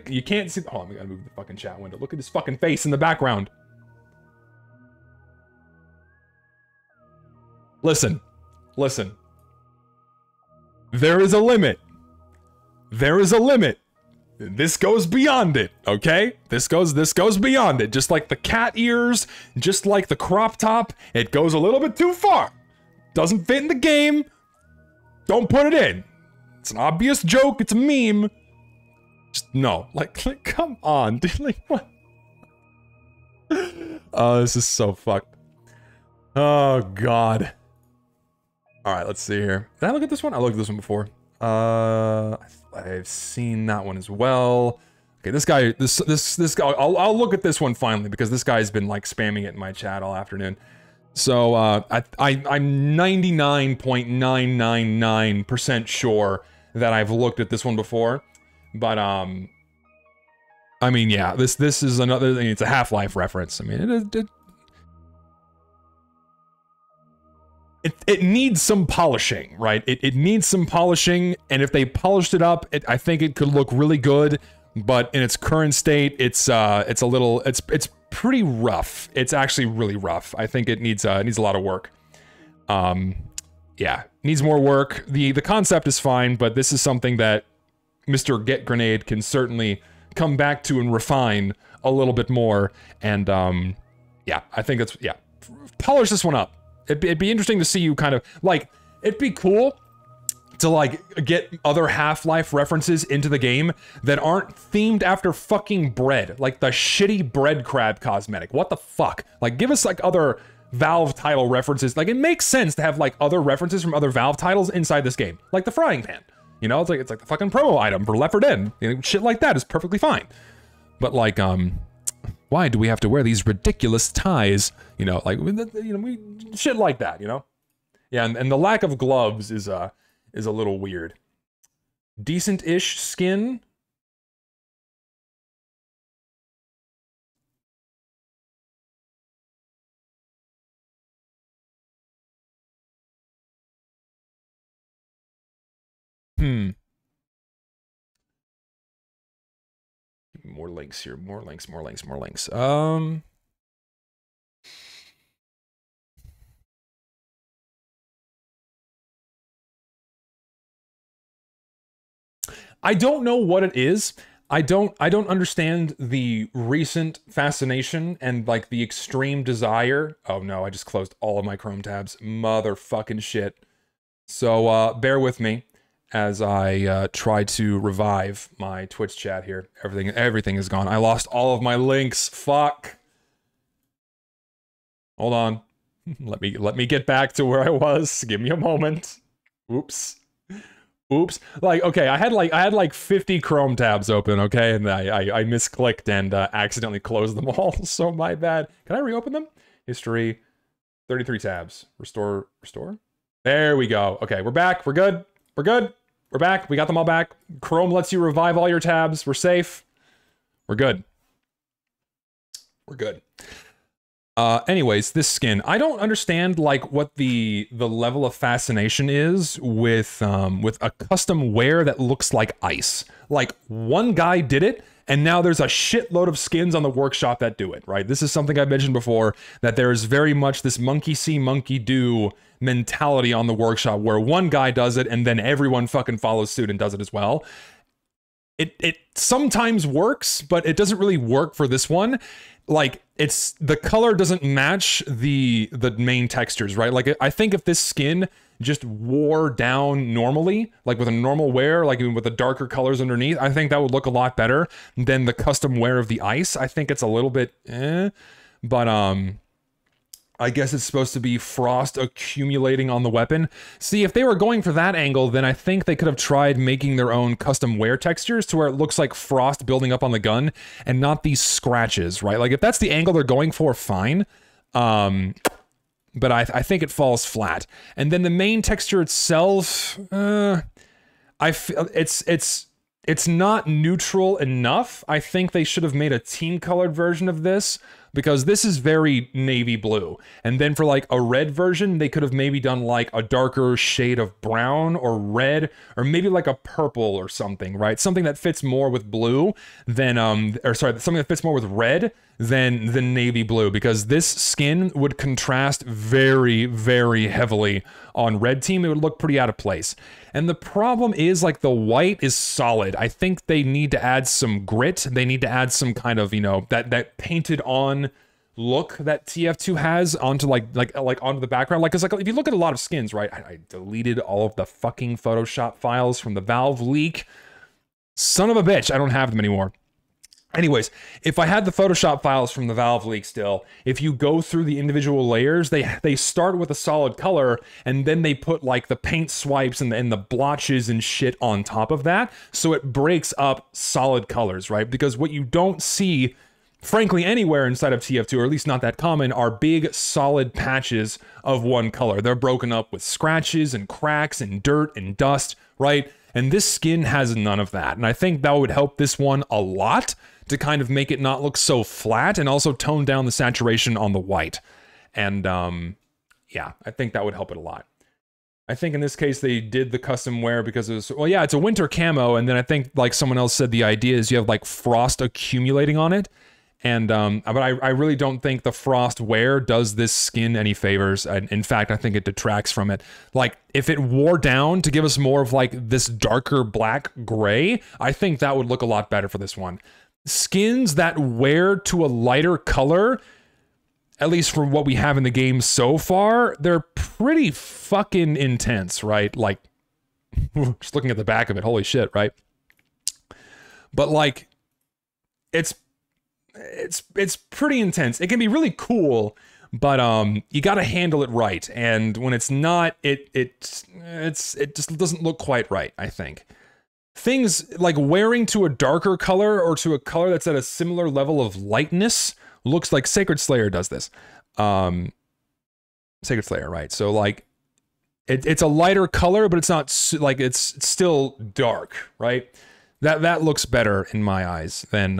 you can't see? Oh, I gotta move the fucking chat window. Look at his fucking face in the background. Listen. There is a limit. This goes beyond it, okay? This goes beyond it. Just like the cat ears, just like the crop top, it goes a little bit too far. Doesn't fit in the game. Don't put it in. It's an obvious joke, it's a meme. Just, no. Like come on, dude. Like, what? Oh, this is so fucked. Oh, God. Alright, let's see here. Did I look at this one? I looked at this one before. I've seen that one as well. Okay, this guy, this guy, I'll look at this one finally, because this guy's been, like, spamming it in my chat all afternoon. So, I'm 99.999% sure that I've looked at this one before. But, I mean, yeah, this is another thing. It's a Half-Life reference. I mean, it needs some polishing, right? It needs some polishing, and if they polished it up, I think it could look really good. But in its current state, it's pretty rough. It's actually really rough. I think it needs a lot of work. Yeah, needs more work. The concept is fine, but this is something that Mr. Get Grenade can certainly come back to and refine a little bit more. And yeah, I think that's, yeah, polish this one up. It'd be interesting to see you kind of, like, it'd be cool to, like, get other Half-Life references into the game that aren't themed after fucking bread. Like the shitty bread crab cosmetic. What the fuck? Like, give us, like, other Valve title references. Like, it makes sense to have like other references from other Valve titles inside this game, like the frying pan. You know, it's like the fucking promo item for Left 4 Dead. You know, shit like that is perfectly fine. But like, why do we have to wear these ridiculous ties? You know, like, you know, shit like that. You know, yeah, and the lack of gloves is a little weird. Decent-ish skin. More links here. More links. I don't know what it is. I don't understand the recent fascination and like the extreme desire. Oh no, I just closed all of my Chrome tabs. Motherfucking shit. So bear with me as I try to revive my Twitch chat here. Everything is gone. I lost all of my links. Fuck. Hold on. Let me get back to where I was. Give me a moment. Oops. Like, okay, I had like 50 Chrome tabs open, okay, and I misclicked and accidentally closed them all. So my bad. Can I reopen them? History, 33 tabs. Restore. There we go. Okay, we're back. We're good. We're back. We got them all back. Chrome lets you revive all your tabs. We're safe. We're good. Anyways, this skin, I don't understand like what the level of fascination is with a custom wear that looks like ice. Like, one guy did it, and now there's a shitload of skins on the workshop that do it, right? This is something I've mentioned before, that there's very much this monkey see, monkey do mentality on the workshop where one guy does it and then everyone fucking follows suit and does it as well. It sometimes works, but it doesn't really work for this one. Like, it's the color doesn't match the main textures, right? Like, I think if this skin just wore down normally, like with a normal wear, like even with the darker colors underneath, I think that would look a lot better than the custom wear of the ice. I think it's a little bit but I guess it's supposed to be frost accumulating on the weapon. See, if they were going for that angle, then I think they could have tried making their own custom wear textures to where it looks like frost building up on the gun and not these scratches, right? Like, if that's the angle they're going for, fine. But I think it falls flat. And then the main texture itself, I feel it's not neutral enough. I think they should have made a team colored version of this, because this is very navy blue. And then for like a red version, they could have maybe done like a darker shade of brown or red, or maybe like a purple or something, right? Something that fits more with blue than, something that fits more with red than the navy blue, because this skin would contrast very, very heavily on red team. It would look pretty out of place. And the problem is, like, the white is solid. I think they need to add some grit. They need to add some kind of, you know, that painted on look that TF2 has onto like onto the background. Like, 'cause like if you look at a lot of skins, right? I deleted all of the fucking Photoshop files from the Valve leak. Son of a bitch, I don't have them anymore. Anyways, if I had the Photoshop files from the Valve leak still, if you go through the individual layers, they start with a solid color, and then they put like the paint swipes and the blotches and shit on top of that, so it breaks up solid colors, right? Because what you don't see, frankly, anywhere inside of TF2, or at least not that common, are big solid patches of one color. They're broken up with scratches and cracks and dirt and dust, right? And this skin has none of that, and I think that would help this one a lot, to kind of make it not look so flat, and also tone down the saturation on the white. And yeah, I think that would help it a lot. I think in this case they did the custom wear because it was, well, yeah, it's a winter camo, and then I think like someone else said the idea is you have like frost accumulating on it. And but I really don't think the frost wear does this skin any favors. And in fact, I think it detracts from it. Like, if it wore down to give us more of like this darker black gray, I think that would look a lot better for this one. Skins that wear to a lighter color, at least from what we have in the game so far, they're pretty fucking intense, right? Like, just looking at the back of it, holy shit, right? But like, it's pretty intense. It can be really cool, but you got to handle it right. And when it's not, it just doesn't look quite right, I think. Things like wearing to a darker color or to a color that's at a similar level of lightness looks like Sacred Slayer does this. Sacred Slayer, right? So like it's a lighter color, but it's not like it's still dark, right? That looks better in my eyes than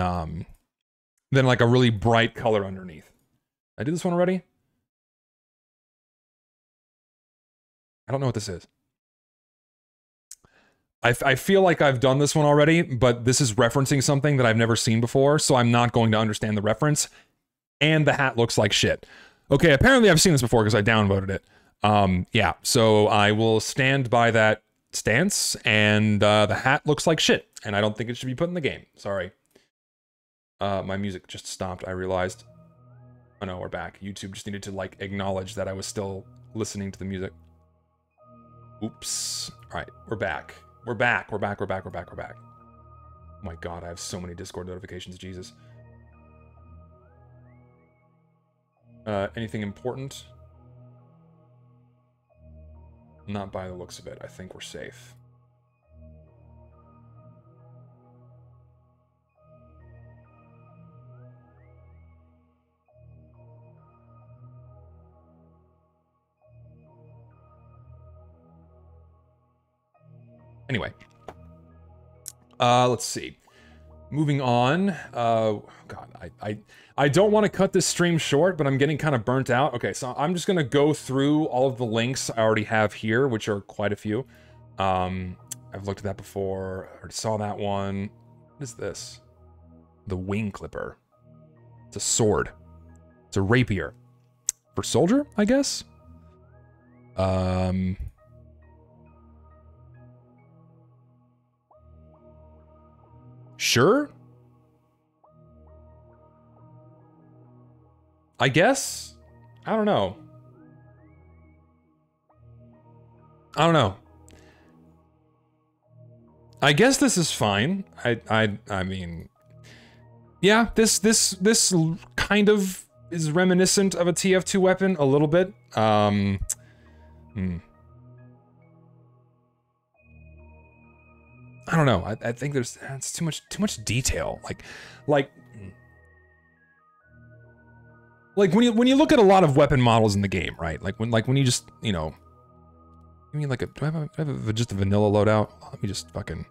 like a really bright color underneath. I did this one already? I don't know what this is. I feel like I've done this one already, but this is referencing something that I've never seen before, so I'm not going to understand the reference. And the hat looks like shit. Okay, apparently I've seen this before because I downvoted it. Yeah, so I will stand by that stance, and the hat looks like shit, and I don't think it should be put in the game. Sorry. My music just stopped, I realized. Oh no, we're back. YouTube just needed to, like, acknowledge that I was still listening to the music. Oops. Alright, we're back. We're back. Oh my god, I have so many Discord notifications, Jesus. Anything important? Not by the looks of it. I think we're safe. Anyway. Let's see. Moving on. God, I don't want to cut this stream short, but I'm getting kind of burnt out. Okay, so I'm just gonna go through all of the links I already have here, which are quite a few. I've looked at that before. I already saw that one. What is this? The wing clipper. It's a sword. It's a rapier. For soldier, I guess? Sure? I guess? I don't know. I guess this is fine. I mean... Yeah, this kind of is reminiscent of a TF2 weapon a little bit. I don't know. I think it's too much detail. Like when you look at a lot of weapon models in the game, right? Like when you just, you know, you mean like do I have just a vanilla loadout? Let me just fucking.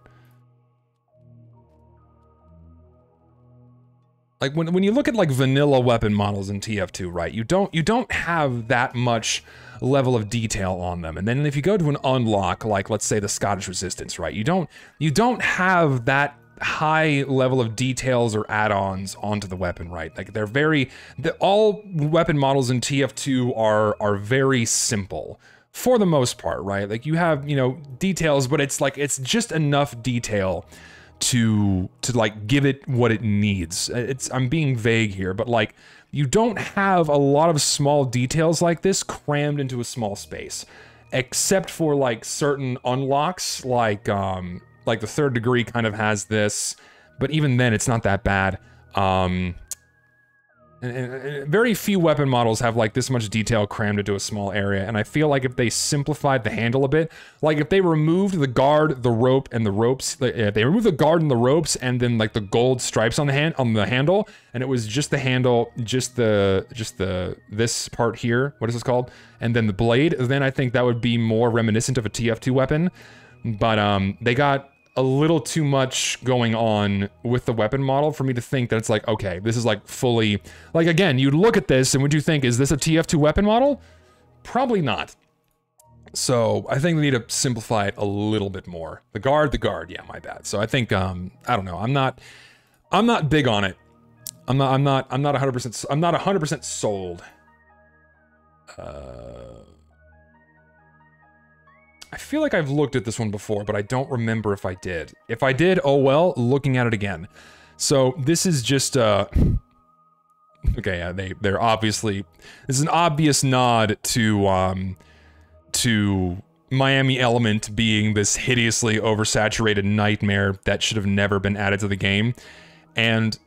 Like when you look at like vanilla weapon models in TF2, right? You don't have that much level of detail on them. And then if you go to an unlock, like let's say the Scottish Resistance, right? You don't have that high level of details or add-ons onto the weapon, right? Like all weapon models in TF2 are very simple for the most part, right? Like you have, you know, details, but it's just enough detail to like give it what it needs. I'm being vague here, but like you don't have a lot of small details like this crammed into a small space, except for like certain unlocks, like the Third Degree kind of has this, but even then it's not that bad. And very few weapon models have like this much detail crammed into a small area, and I feel like if they simplified the handle a bit, like if they removed the guard, the rope, and the ropes, if they removed the guard and the ropes, and then like the gold stripes on the handle, and it was just the handle, just this part here, what is this called, and then the blade, then I think that would be more reminiscent of a TF2 weapon. But they got a little too much going on with the weapon model for me to think that it's like, okay, this is like fully, like again, you'd look at this and would you think, is this a TF2 weapon model? Probably not. So I think we need to simplify it a little bit more. The guard, yeah, my bad. So I think, I don't know, I'm not big on it. I'm not 100% sold. I feel like I've looked at this one before, but I don't remember if I did. If I did, oh well, looking at it again. So this is just, okay, yeah, they're obviously, this is an obvious nod to Miami Element being this hideously oversaturated nightmare that should have never been added to the game. And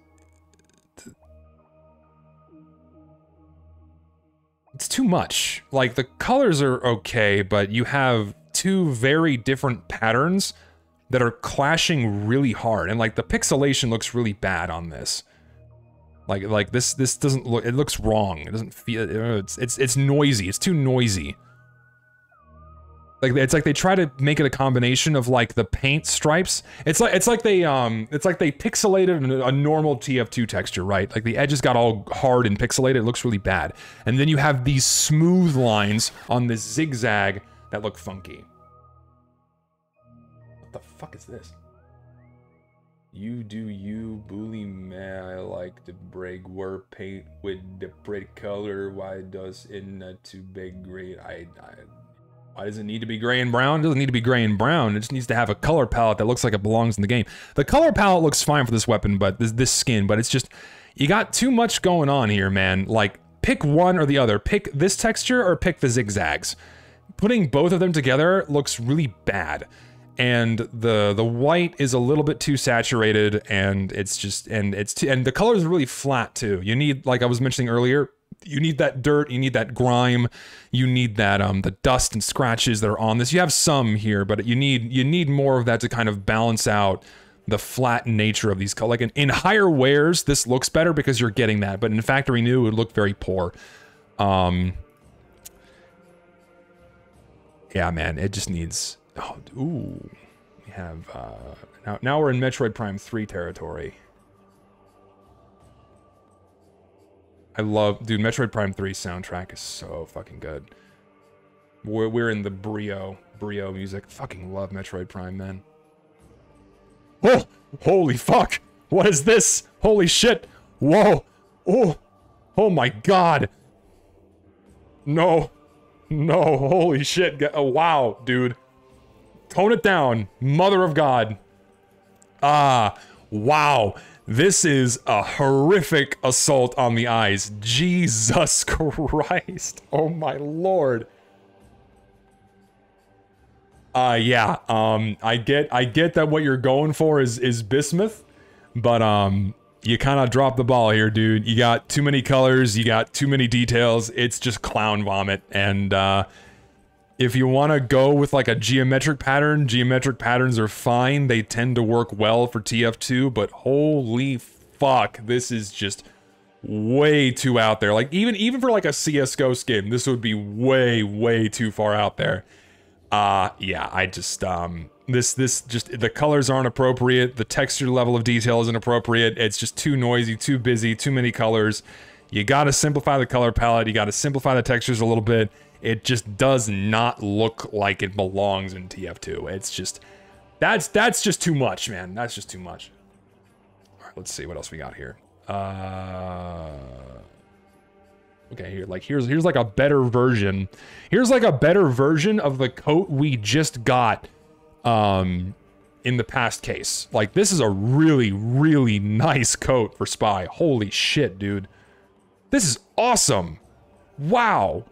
it's too much. Like, the colors are okay, but you have two very different patterns that are clashing really hard, and like the pixelation looks really bad on this. Like this doesn't look, it looks wrong. It doesn't feel, it's noisy. It's too noisy. Like, it's like they try to make it a combination of like the paint stripes. It's like they pixelated a normal TF2 texture, right? Like the edges got all hard and pixelated. It looks really bad. And then you have these smooth lines on this zigzag that look funky. What the fuck is this? You do you, bully man. I like to break war paint with the pretty color. Why does it not to be great? Why does it need to be gray and brown? It doesn't need to be gray and brown. It just needs to have a color palette that looks like it belongs in the game. The color palette looks fine for this weapon, but this skin, but it's just, you got too much going on here, man. Like, pick one or the other. Pick this texture or pick the zigzags. Putting both of them together looks really bad. And the white is a little bit too saturated, and it's just, and the colors are really flat too. You need, like I was mentioning earlier, you need that dirt, you need that grime, you need that the dust and scratches that are on this. You have some here, but you need more of that to kind of balance out the flat nature of these colors. Like in higher wares, this looks better because you're getting that, but in factory new, it would look very poor. Yeah, man, it just needs. Oh, ooh, we have now we're in Metroid Prime 3 territory. I love, dude, Metroid Prime 3 soundtrack is so fucking good. We're in the Brio music. Fucking love Metroid Prime, man. Oh, holy fuck! What is this? Holy shit! Whoa! Oh my god! No, holy shit! Oh, wow, dude. Tone it down, mother of God. Ah, wow. This is a horrific assault on the eyes. Jesus Christ. Oh my lord. Yeah, I get that what you're going for is bismuth, but you kind of dropped the ball here, dude. You got too many colors, you got too many details. It's just clown vomit, and if you want to go with like a geometric pattern, geometric patterns are fine. They tend to work well for TF2, but holy fuck, this is just way too out there. Like even for like a CS:GO skin, this would be way too far out there. Yeah, I just this just, the colors aren't appropriate. The texture level of detail isn't appropriate. It's just too noisy, too busy, too many colors. You got to simplify the color palette. You got to simplify the textures a little bit. It just does not look like it belongs in TF2. It's just, that's just too much, man. That's just too much. All right, let's see what else we got here. Okay, here, like, here's like a better version. Here's like a better version of the coat we just got, in the past case. Like, this is a really nice coat for Spy. Holy shit, dude. This is awesome. Wow.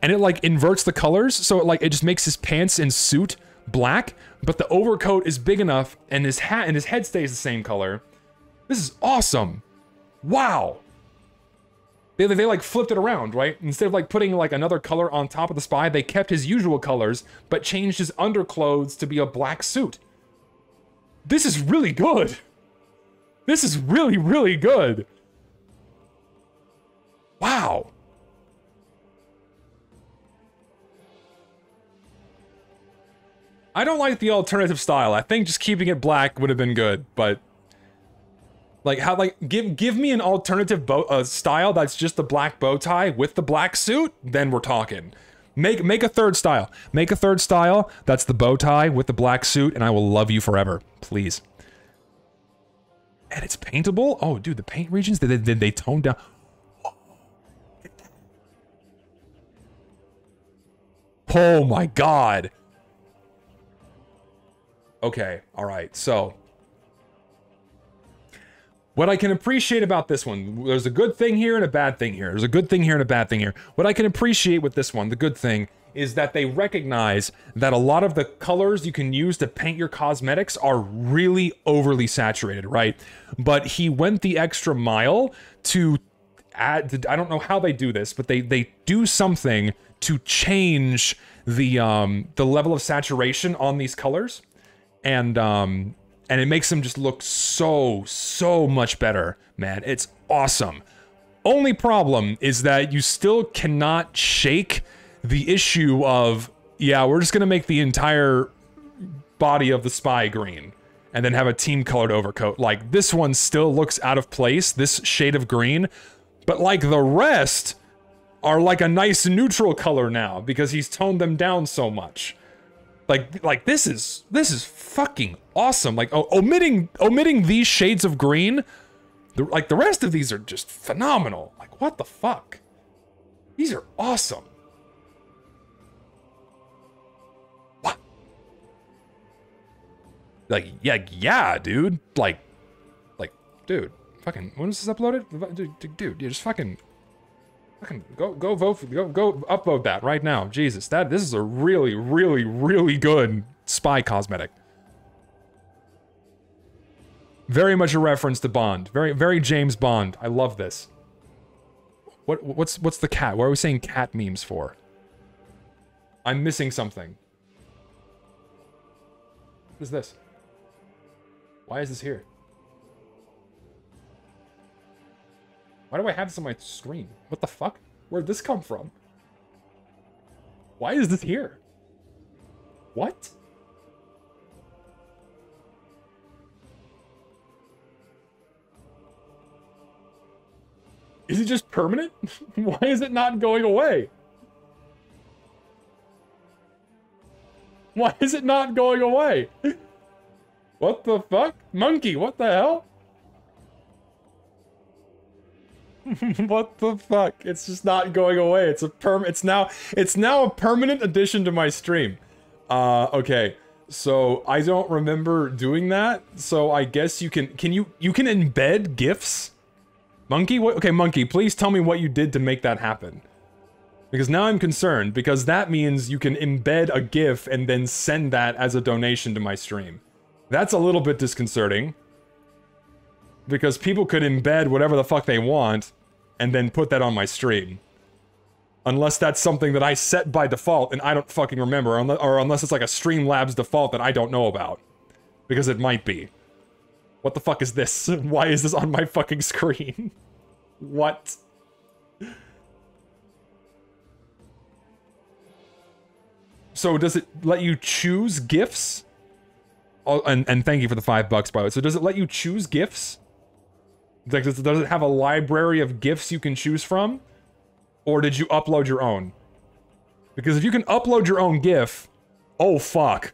And it like inverts the colors, so it just makes his pants and suit black, but the overcoat is big enough, and his hat and his head stays the same color. This is awesome. Wow. They like flipped it around, right? Instead of like putting like another color on top of the Spy, they kept his usual colors, but changed his underclothes to be a black suit. This is really good. This is really good. Wow. I don't like the alternative style. I think just keeping it black would have been good, but like how give me an alternative style that's just the black bow tie with the black suit, then we're talking. Make a third style. Make a third style that's the bow tie with the black suit, and I will love you forever, please. And it's paintable. Oh, dude, the paint regions they toned down. Oh my god. Okay, alright, so what I can appreciate about this one, there's a good thing here and a bad thing here. There's a good thing here and a bad thing here. What I can appreciate with this one, the good thing, is that they recognize that a lot of the colors you can use to paint your cosmetics are really overly saturated, right? But he went the extra mile to add, I don't know how they do this, but they do something to change the level of saturation on these colors, and it makes them just look so much better, man. It's awesome. Only problem is that you still cannot shake the issue of, yeah, we're just gonna make the entire body of the spy green and then have a team colored overcoat. Like, this one still looks out of place, this shade of green, but like the rest are like a nice neutral color now because he's toned them down so much. Like this is fucking awesome. Like, omitting these shades of green, like the rest of these are just phenomenal. Like, what the fuck? These are awesome. What? Like, yeah, dude. Like, dude, fucking, when was this uploaded? Dude, you just fucking go vote for, go upvote that right now. Jesus, this is a really good spy cosmetic. Very much a reference to Bond. Very James Bond. I love this. What's the cat? What are we saying cat memes for? I'm missing something. What is this? Why is this here? Why do I have this on my screen? What the fuck? Where'd this come from? Why is this here? What? Is it just permanent? Why is it not going away? Why is it not going away? What the fuck? Monkey, what the hell? What the fuck? It's just not going away. It's now a permanent addition to my stream. Okay. So I don't remember doing that. So I guess you can embed GIFs? Monkey, what? Okay, Monkey, please tell me what you did to make that happen. Because now I'm concerned, because that means you can embed a GIF and then send that as a donation to my stream. That's a little bit disconcerting. Because people could embed whatever the fuck they want and then put that on my stream. Unless that's something that I set by default and I don't fucking remember, or unless it's like a Streamlabs default that I don't know about. Because it might be. What the fuck is this? Why is this on my fucking screen? What? So does it let you choose GIFs? Oh, and thank you for the $5, by the way. So does it let you choose GIFs? Like, does it have a library of GIFs you can choose from? Or did you upload your own? Because if you can upload your own GIF, oh fuck.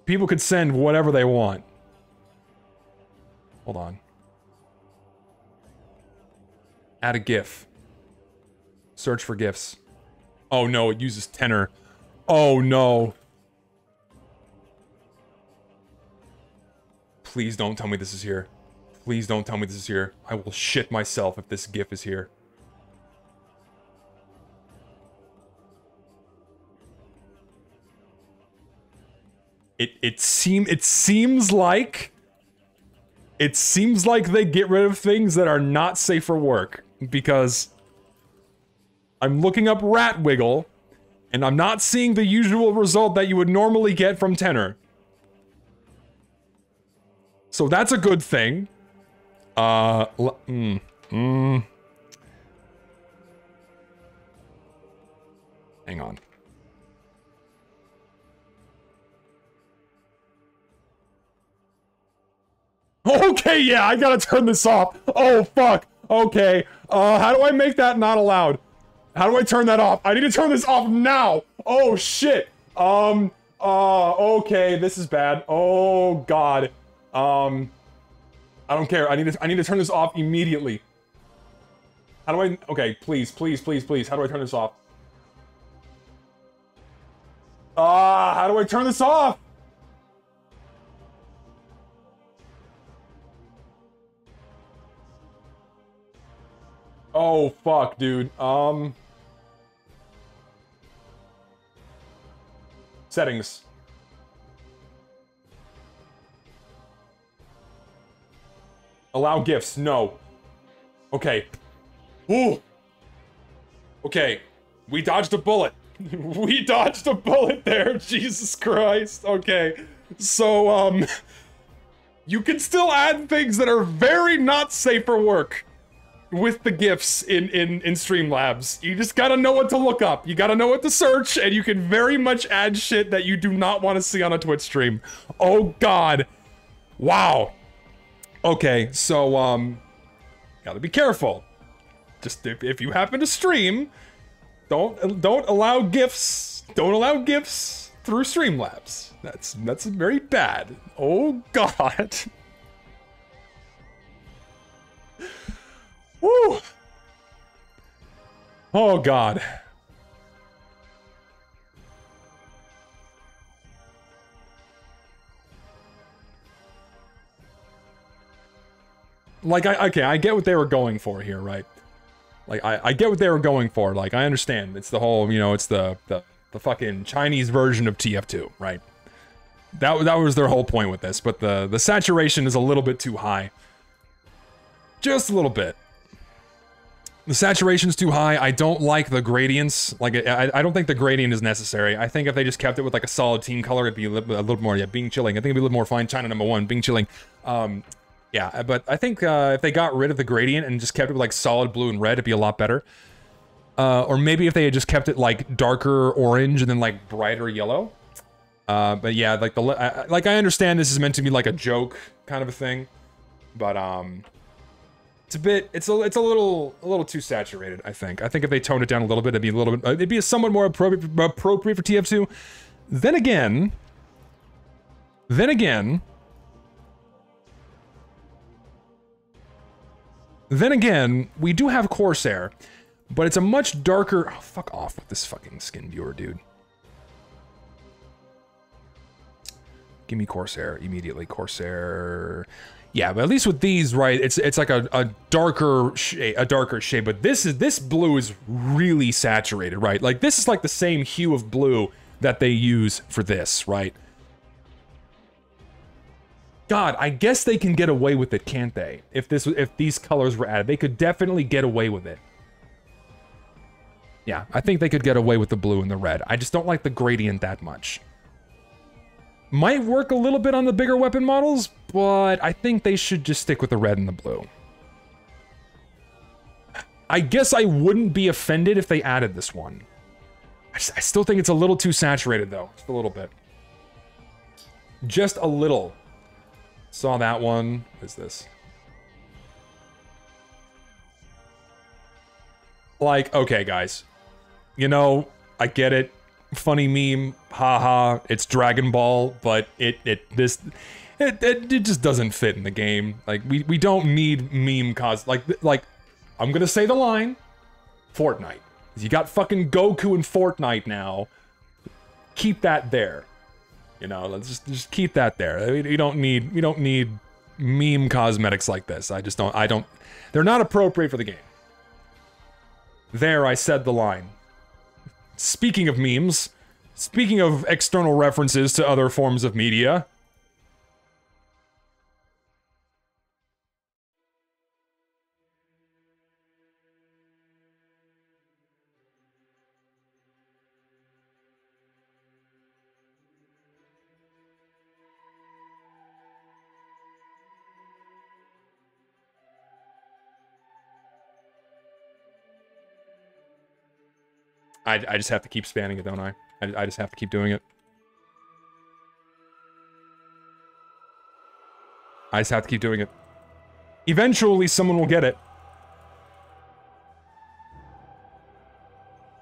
People could send whatever they want. Hold on. Add a GIF. Search for GIFs. Oh no, it uses Tenor. Oh no. Please don't tell me this is here. Please don't tell me this is here. I will shit myself if this GIF is here. It seems like they get rid of things that are not safe for work, because I'm looking up Rat Wiggle and I'm not seeing the usual result that you would normally get from Tenor. So that's a good thing. Hang on. Okay, yeah, I gotta turn this off. Oh, fuck. Okay. How do I make that not allowed? How do I turn that off? I need to turn this off now. Oh, shit. Okay, this is bad. Oh, God. I don't care. I need to turn this off immediately. How do I... Okay, please. How do I turn this off? How do I turn this off? Oh, fuck, dude. Settings. Allow GIFs. No. Okay. Ooh. Okay. We dodged a bullet. We dodged a bullet there. Jesus Christ. Okay. So, you can still add things that are very not safe for work with the GIFs in Streamlabs. You just gotta know what to look up. You gotta know what to search, and you can very much add shit that you do not want to see on a Twitch stream. Oh, God. Wow. Okay, so, gotta be careful. Just if you happen to stream, don't allow GIFs. Don't allow GIFs through Streamlabs. That's very bad. Oh, God. Woo! Oh, God. Like, okay, I get what they were going for here, right? Like, I get what they were going for. Like, I understand. It's the whole, you know, it's the fucking Chinese version of TF2, right? That was their whole point with this, but the saturation is a little bit too high. Just a little bit. The saturation's too high. I don't like the gradients. Like, I don't think the gradient is necessary. I think if they just kept it with, like, a solid team color, it'd be a little more, yeah, Bing Chilling. I think it'd be a little more fine. China #1, Bing Chilling. Yeah, but I think if they got rid of the gradient and just kept it with, like, solid blue and red, it'd be a lot better. Or maybe if they had just kept it, like, darker orange and then, like, brighter yellow. But yeah, like, like, I understand this is meant to be, like, a joke kind of a thing. But, it's a bit, it's a little too saturated, I think. I think if they toned it down a little bit, it'd be somewhat more appropriate for TF2. Then again, we do have Corsair, but it's a much darker... Oh, fuck off with this fucking skin viewer, dude. Give me Corsair immediately. Corsair... Yeah, but at least with these, right, it's like a darker shade, but this blue is really saturated, right? Like, this is like the same hue of blue that they use for this, right? God, I guess they can get away with it, can't they? If these colors were added, they could definitely get away with it. Yeah, I think they could get away with the blue and the red. I just don't like the gradient that much. Might work a little bit on the bigger weapon models, but I think they should just stick with the red and the blue. I guess I wouldn't be offended if they added this one. I still think it's a little too saturated, though. Just a little bit. Just a little. Saw that one. What is this? Like, okay, guys. You know, I get it. Funny meme, haha, it's Dragon Ball, but it just doesn't fit in the game. Like, we don't need meme like, I'm gonna say the line, Fortnite. You got fucking Goku in Fortnite now. Keep that there. You know, let's just keep that there. We don't need meme cosmetics like this. I don't, they're not appropriate for the game. There, I said the line. Speaking of memes, speaking of external references to other forms of media... I just have to keep spanning it, don't I? I just have to keep doing it. I just have to keep doing it. Eventually, someone will get it.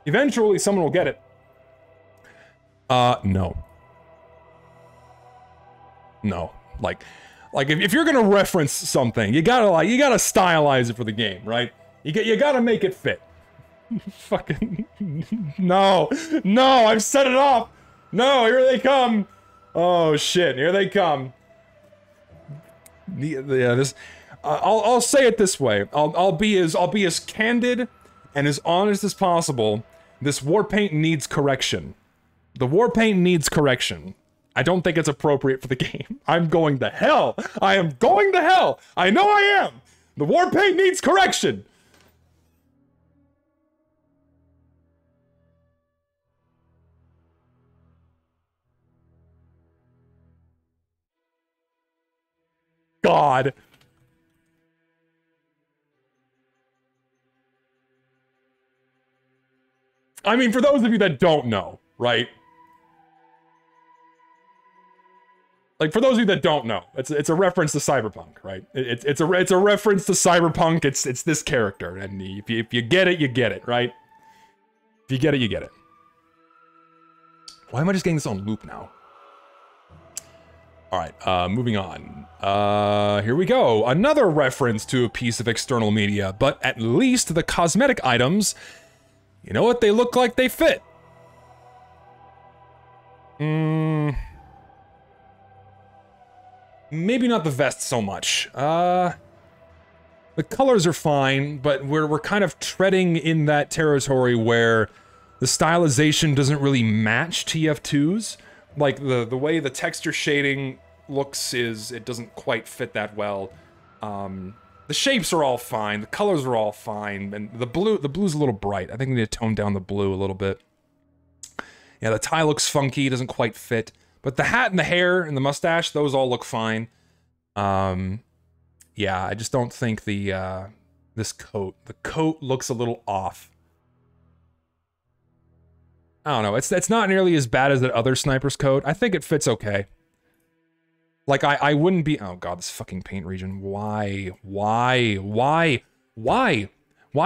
Eventually, someone will get it. No. No. Like if you're gonna reference something, you gotta stylize it for the game, right? You gotta make it fit. Fucking no, I've set it off. No, here they come. Oh shit, here they come. Yeah, this. I'll say it this way. I'll be as candid and as honest as possible. This war paint needs correction. The war paint needs correction. I don't think it's appropriate for the game. I'm going to hell. I am going to hell. I know I am. The war paint needs correction. God. I mean, for those of you that don't know, right? Like, for those of you that don't know, it's a reference to Cyberpunk, right? It's a reference to Cyberpunk. It's this character, and if you get it, you get it, right? If you get it, you get it. Why am I just getting this on loop now? All right, moving on. Here we go. Another reference to a piece of external media, but at least the cosmetic items, you know what? They look like they fit. Maybe not the vest so much. The colors are fine, but we're kind of treading in that territory where the stylization doesn't really match TF2's. Like, the way the texture shading looks it doesn't quite fit that well. The shapes are all fine, the colors are all fine, and the blue's a little bright. I think we need to tone down the blue a little bit. Yeah, the tie looks funky, doesn't quite fit. But the hat and the hair and the mustache, those all look fine. Yeah, I just don't think the coat looks a little off. I don't know, it's not nearly as bad as that other sniper's coat. I think it fits okay. Like, I wouldn't be... Oh god, this fucking paint region. Why? Why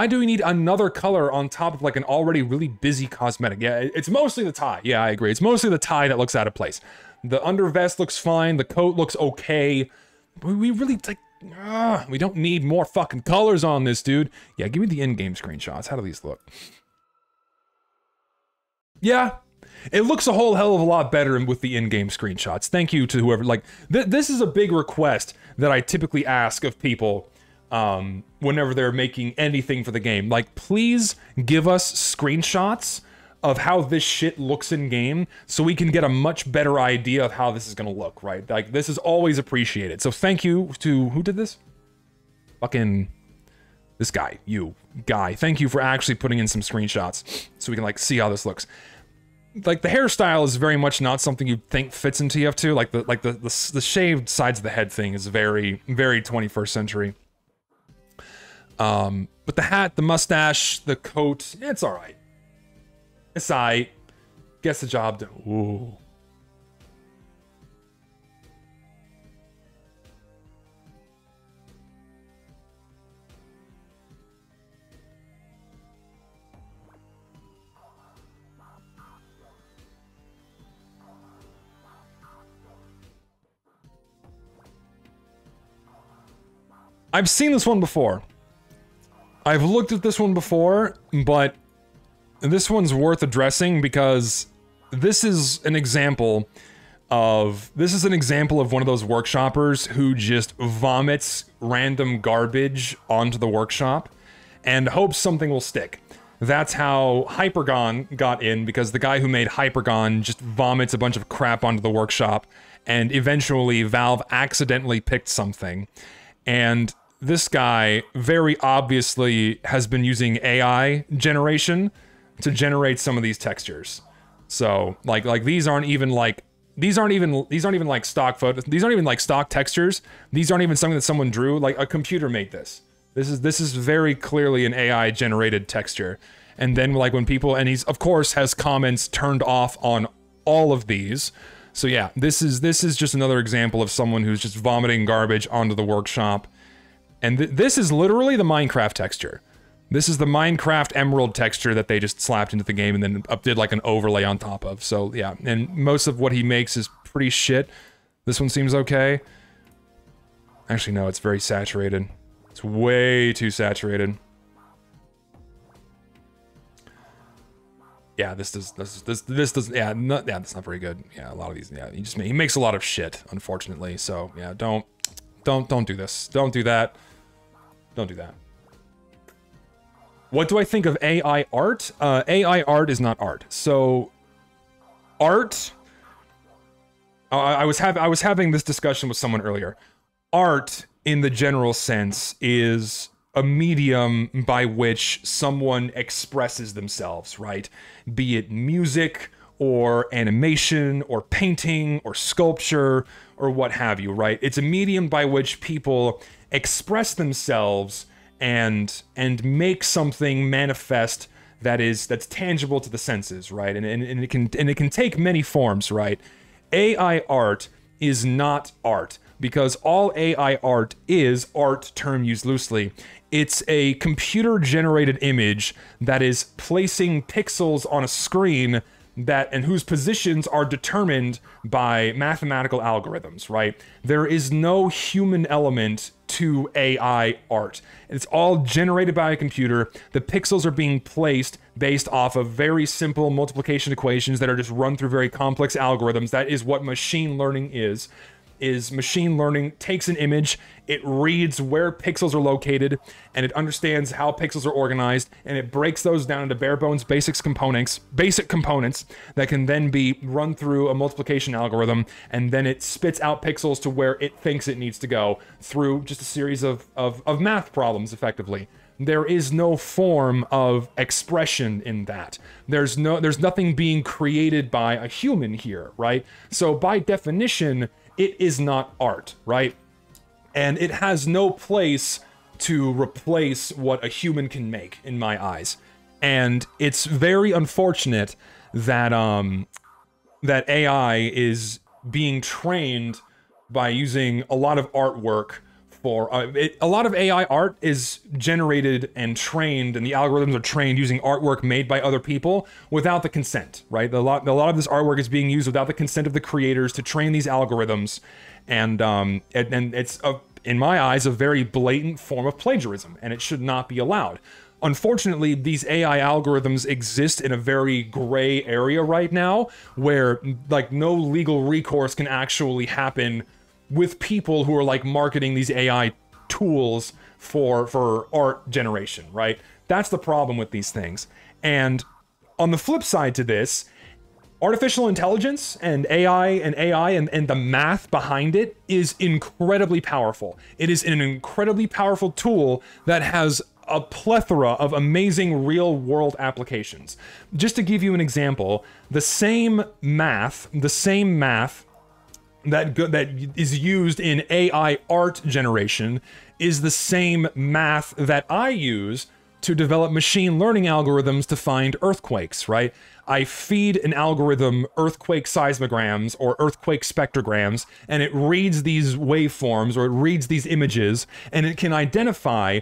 do we need another color on top of, like, an already really busy cosmetic? Yeah, it's mostly the tie. Yeah, I agree. It's mostly the tie that looks out of place. The undervest looks fine. The coat looks okay. But we really, like... we don't need more fucking colors on this, dude. Yeah, give me the in-game screenshots. How do these look? Yeah. It looks a whole hell of a lot better with the in-game screenshots. Thank you to whoever, like, this is a big request that I typically ask of people whenever they're making anything for the game. Like, please give us screenshots of how this shit looks in-game so we can get a much better idea of how this is gonna look, right? Like, this is always appreciated. So thank you to, who did this? Fucking, this guy, guy. Thank you for actually putting in some screenshots so we can, like, see how this looks. Like, the hairstyle is very much not something you'd think fits in TF2. Like the shaved sides of the head thing is very, very 21st century. But the hat, the mustache, the coat, it's alright. It's alright. Gets the job done. Ooh. I've seen this one before. I've looked at this one before, but this one's worth addressing because this is an example of one of those workshoppers who just vomits random garbage onto the workshop and hopes something will stick. That's how Hypergon got in, because the guy who made Hypergon just vomits a bunch of crap onto the workshop, and eventually Valve accidentally picked something. And this guy very obviously has been using AI generation to generate some of these textures. So, like these aren't even like stock photos. These aren't even like stock textures. These aren't even something that someone drew. Like, a computer made this. This is very clearly an AI generated texture. And then, like, when people, and he's of course has comments turned off on all of these. So yeah, this is just another example of someone who's just vomiting garbage onto the workshop. And this is literally the Minecraft texture. This is the Minecraft Emerald texture that they just slapped into the game and then did like an overlay on top of. So yeah, and most of what he makes is pretty shit. This one seems okay. Actually, no, it's very saturated. It's way too saturated. Yeah, this does, yeah, that's not very good. Yeah, a lot of these, yeah, he makes a lot of shit, unfortunately. So yeah, don't do this. Don't do that. Don't do that. What do I think of AI art? AI art is not art. So, art I was having this discussion with someone earlier. Art, in the general sense, is a medium by which someone expresses themselves, right? Be it music or animation or painting or sculpture or what have you, right? It's a medium by which people express themselves and make something manifest that's tangible to the senses, right? And it can take many forms, right? AI art is not art, because all AI art is, art term used loosely, it's a computer-generated image that is placing pixels on a screen and whose positions are determined by mathematical algorithms, right? There is no human element to AI art. It's all generated by a computer. The pixels are being placed based off of very simple multiplication equations that are just run through very complex algorithms. That is what machine learning is machine learning takes an image, it reads where pixels are located, and it understands how pixels are organized, and it breaks those down into bare bones basic components that can then be run through a multiplication algorithm, and then it spits out pixels to where it thinks it needs to go through just a series of math problems, effectively. There is no form of expression in that. There's nothing being created by a human here, right? So by definition, it is not art, right? And it has no place to replace what a human can make, in my eyes. And it's very unfortunate that that AI is being trained by using a lot of artwork for a lot of AI art is generated and trained, and the algorithms are trained using artwork made by other people without the consent, right? A lot of this artwork is being used without the consent of the creators to train these algorithms, and it's in my eyes a very blatant form of plagiarism, and it should not be allowed. Unfortunately, these AI algorithms exist in a very gray area right now, where like no legal recourse can actually happen with people who are like marketing these AI tools for art generation, right? That's the problem with these things. And on the flip side to this, artificial intelligence and AI and the math behind it is incredibly powerful. It is an incredibly powerful tool that has a plethora of amazing real-world applications. Just to give you an example, the same math that is used in AI art generation is the same math that I use to develop machine learning algorithms to find earthquakes, right? I feed an algorithm earthquake seismograms or earthquake spectrograms, and it reads these waveforms or it reads these images, and it can identify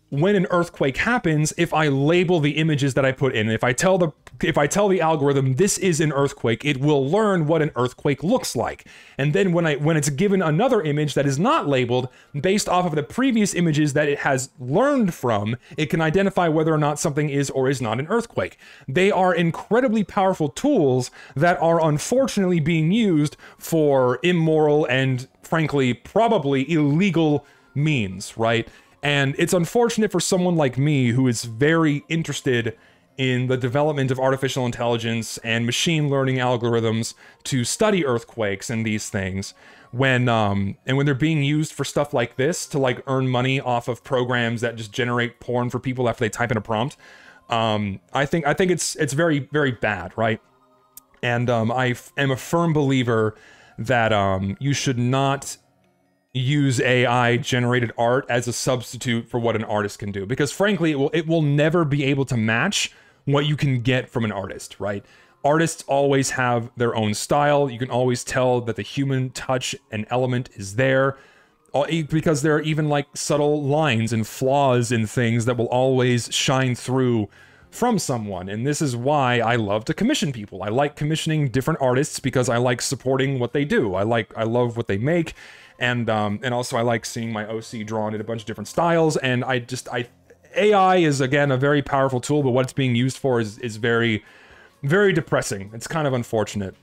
when an earthquake happens if I label the images that I put in. If I tell the algorithm this is an earthquake, it will learn what an earthquake looks like. And then when it's given another image that is not labeled, based off of the previous images that it has learned from, it can identify whether or not something is or is not an earthquake. They are incredibly powerful tools that are unfortunately being used for immoral and, frankly, probably illegal means, right? And it's unfortunate for someone like me who is very interested in the development of artificial intelligence and machine learning algorithms to study earthquakes and these things when they're being used for stuff like this to like earn money off of programs that just generate porn for people after they type in a prompt. I think it's very, very bad, right? And I am a firm believer that you should not use AI generated art as a substitute for what an artist can do, because frankly it will never be able to match what you can get from an artist, right? Artists always have their own style. You can always tell that the human touch and element is there, because there are even like subtle lines and flaws in things that will always shine through from someone. And this is why I love to commission people. I like commissioning different artists because I like supporting what they do. I love what they make. And also I like seeing my OC drawn in a bunch of different styles, and AI is, again, a very powerful tool, but what it's being used for is very, very depressing. It's kind of unfortunate.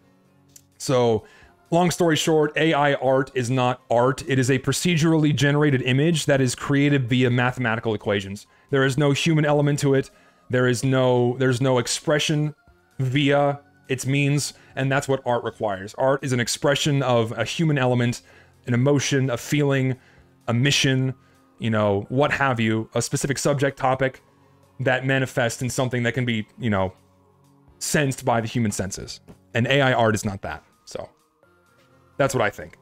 So, long story short, AI art is not art. It is a procedurally generated image that is created via mathematical equations. There is no human element to it. There's no expression via its means, and that's what art requires. Art is an expression of a human element, an emotion, a feeling, a mission, you know, what have you, a specific subject topic that manifests in something that can be, you know, sensed by the human senses. And AI art is not that. So that's what I think.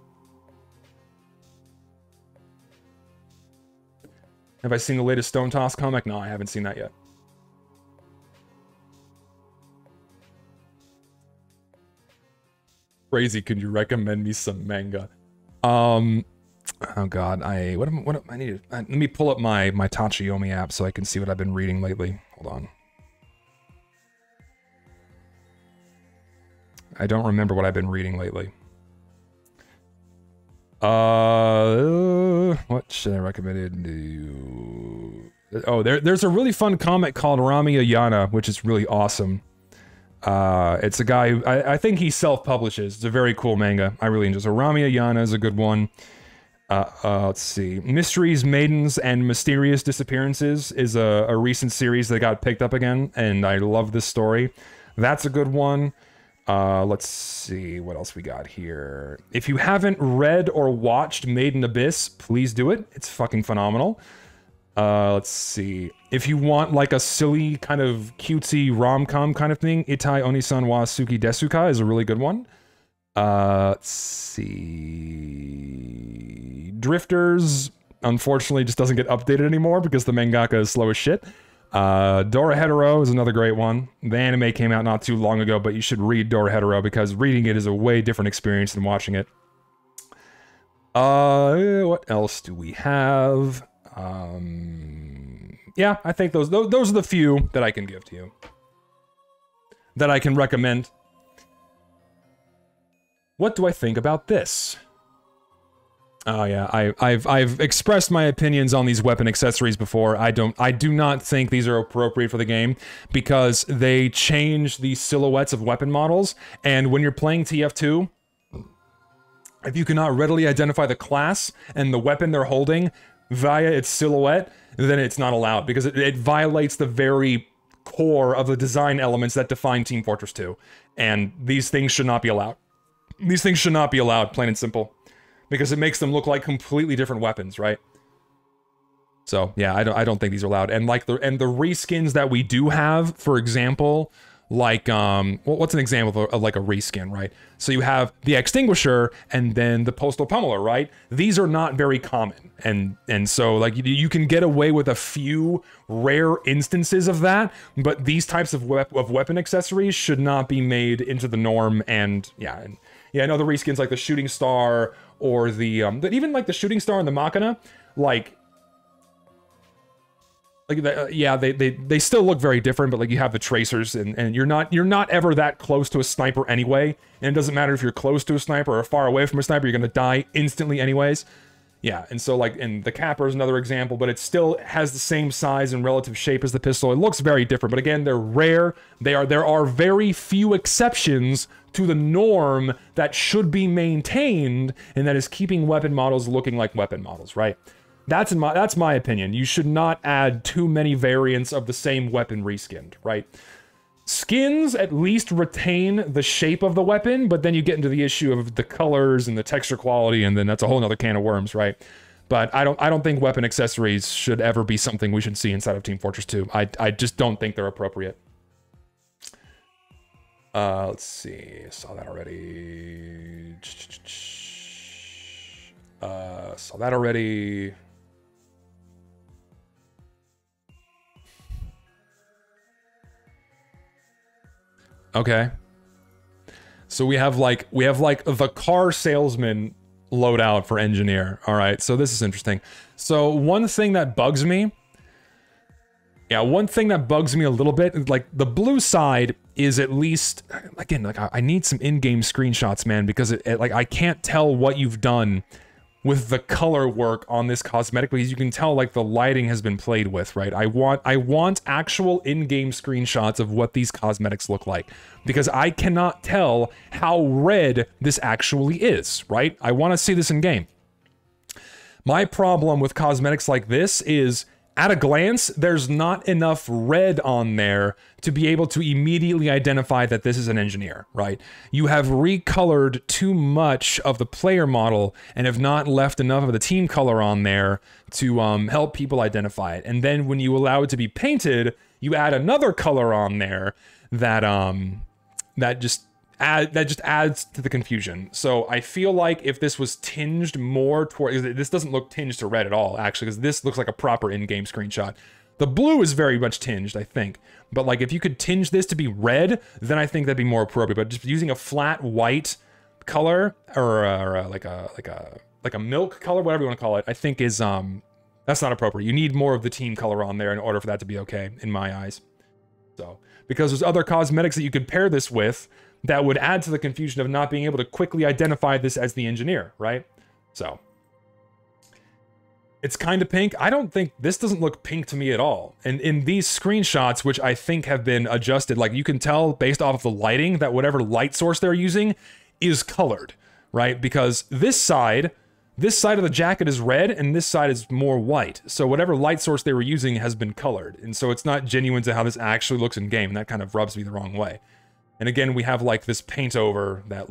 Have I seen the latest Stone Toss comic? No, I haven't seen that yet. Crazy, could you recommend me some manga? Oh god, I need to, let me pull up my Tachiyomi app so I can see what I've been reading lately. Hold on. I don't remember what I've been reading lately. What should I recommend to you? Oh, there's a really fun comic called Ramiya Yana, which is really awesome. It's a guy who, I think he self-publishes. It's a very cool manga. I really enjoy it. So Ramiya Yana is a good one. Let's see. Mysteries, Maidens, and Mysterious Disappearances is a recent series that got picked up again, and I love this story. That's a good one. Let's see what else we got here. If you haven't read or watched Made in Abyss, please do it. It's fucking phenomenal. Let's see. If you want like a silly kind of cutesy rom-com kind of thing, Itai Onisan wa Suki Desuka is a really good one. Let's see. Drifters, unfortunately, just doesn't get updated anymore because the mangaka is slow as shit. Dorohedoro is another great one. The anime came out not too long ago, but you should read Dorohedoro because reading it is a way different experience than watching it. What else do we have? Yeah, I think those are the few that I can give to you. That I can recommend. What do I think about this? Oh yeah, I've expressed my opinions on these weapon accessories before. I do not think these are appropriate for the game because they change the silhouettes of weapon models, and when you're playing TF2, if you cannot readily identify the class and the weapon they're holding via its silhouette, then it's not allowed because it violates the very core of the design elements that define Team Fortress 2, and these things should not be allowed. These things should not be allowed, plain and simple. Because it makes them look like completely different weapons, right? So yeah, I don't think these are allowed. And like the reskins that we do have, for example, like what's an example of like a reskin, right? So you have the Extinguisher and then the Postal Pummeler, right? These are not very common, and so like you can get away with a few rare instances of that, but these types of weapon accessories should not be made into the norm. And yeah, I know the reskins like the Shooting Star. Or the even like the Shooting Star and the Machina, yeah, they still look very different, but like you have the tracers, and you're not ever that close to a sniper anyway, and it doesn't matter if you're close to a sniper or far away from a sniper, you're gonna die instantly anyways. Yeah, and so like, and the Capper is another example, but it still has the same size and relative shape as the pistol. It looks very different, but again, they're rare. There are very few exceptions to the norm that should be maintained, and that is keeping weapon models looking like weapon models, right? That's my opinion. You should not add too many variants of the same weapon reskinned, right? Skins at least retain the shape of the weapon, but then you get into the issue of the colors and the texture quality, and then that's a whole nother can of worms, right? But I don't think weapon accessories should ever be something we should see inside of Team Fortress 2. I just don't think they're appropriate. Let's see. Saw that already. Saw that already. Okay. So we have like the car salesman loadout for engineer. All right. So this is interesting. So one thing that bugs me. Yeah, one thing that bugs me a little bit, like the blue side is at least, again, like I need some in-game screenshots, man, because like I can't tell what you've done with the color work on this cosmetic, because you can tell like the lighting has been played with, right? I want actual in-game screenshots of what these cosmetics look like, because I cannot tell how red this actually is, right? I want to see this in game. My problem with cosmetics like this is at a glance, there's not enough red on there to be able to immediately identify that this is an engineer, right? You have recolored too much of the player model and have not left enough of the team color on there to help people identify it. And then when you allow it to be painted, you add another color on there that that just adds to the confusion. So I feel like if this was tinged more toward, this doesn't look tinged to red at all, actually, because this looks like a proper in-game screenshot. The blue is very much tinged, I think. But like, if you could tinge this to be red, then I think that'd be more appropriate. But just using a flat white color or like a milk color, whatever you want to call it, I think is that's not appropriate. You need more of the team color on there in order for that to be okay, in my eyes. So because there's other cosmetics that you could pair this with that would add to the confusion of not being able to quickly identify this as the engineer, right? So it's kind of pink. I don't think this doesn't look pink to me at all. And in these screenshots, which I think have been adjusted, like you can tell based off of the lighting that whatever light source they're using is colored, right? Because this side of the jacket is red and this side is more white. So whatever light source they were using has been colored. And so it's not genuine to how this actually looks in game. And that kind of rubs me the wrong way. And again, we have like this paint over that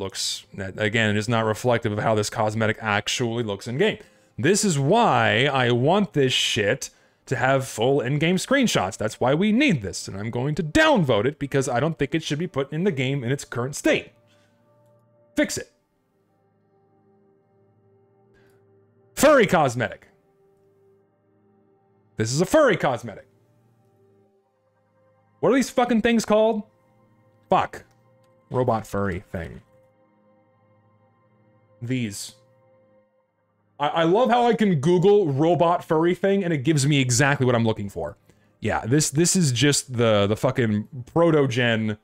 again is not reflective of how this cosmetic actually looks in game. This is why I want this shit to have full in-game screenshots. That's why we need this. And I'm going to downvote it because I don't think it should be put in the game in its current state. Fix it. Furry cosmetic. This is a furry cosmetic. What are these fucking things called? Fuck. Robot furry thing. These. I love how I can Google robot furry thing and it gives me exactly what I'm looking for. Yeah, this is just the fucking proto-gen.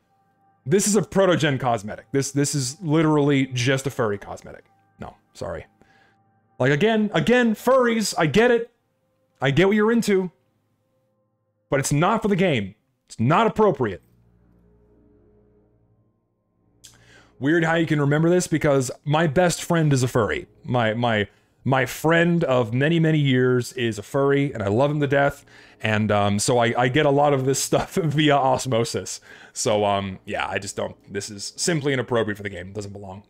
This is a proto-gen cosmetic. This is literally just a furry cosmetic. No, sorry. Like again, furries, I get it. I get what you're into. But it's not for the game. It's not appropriate. Weird how you can remember this because my best friend is a furry. My friend of many, many years is a furry and I love him to death. And so I get a lot of this stuff via osmosis. So yeah, I just don't, this is simply inappropriate for the game. It doesn't belong.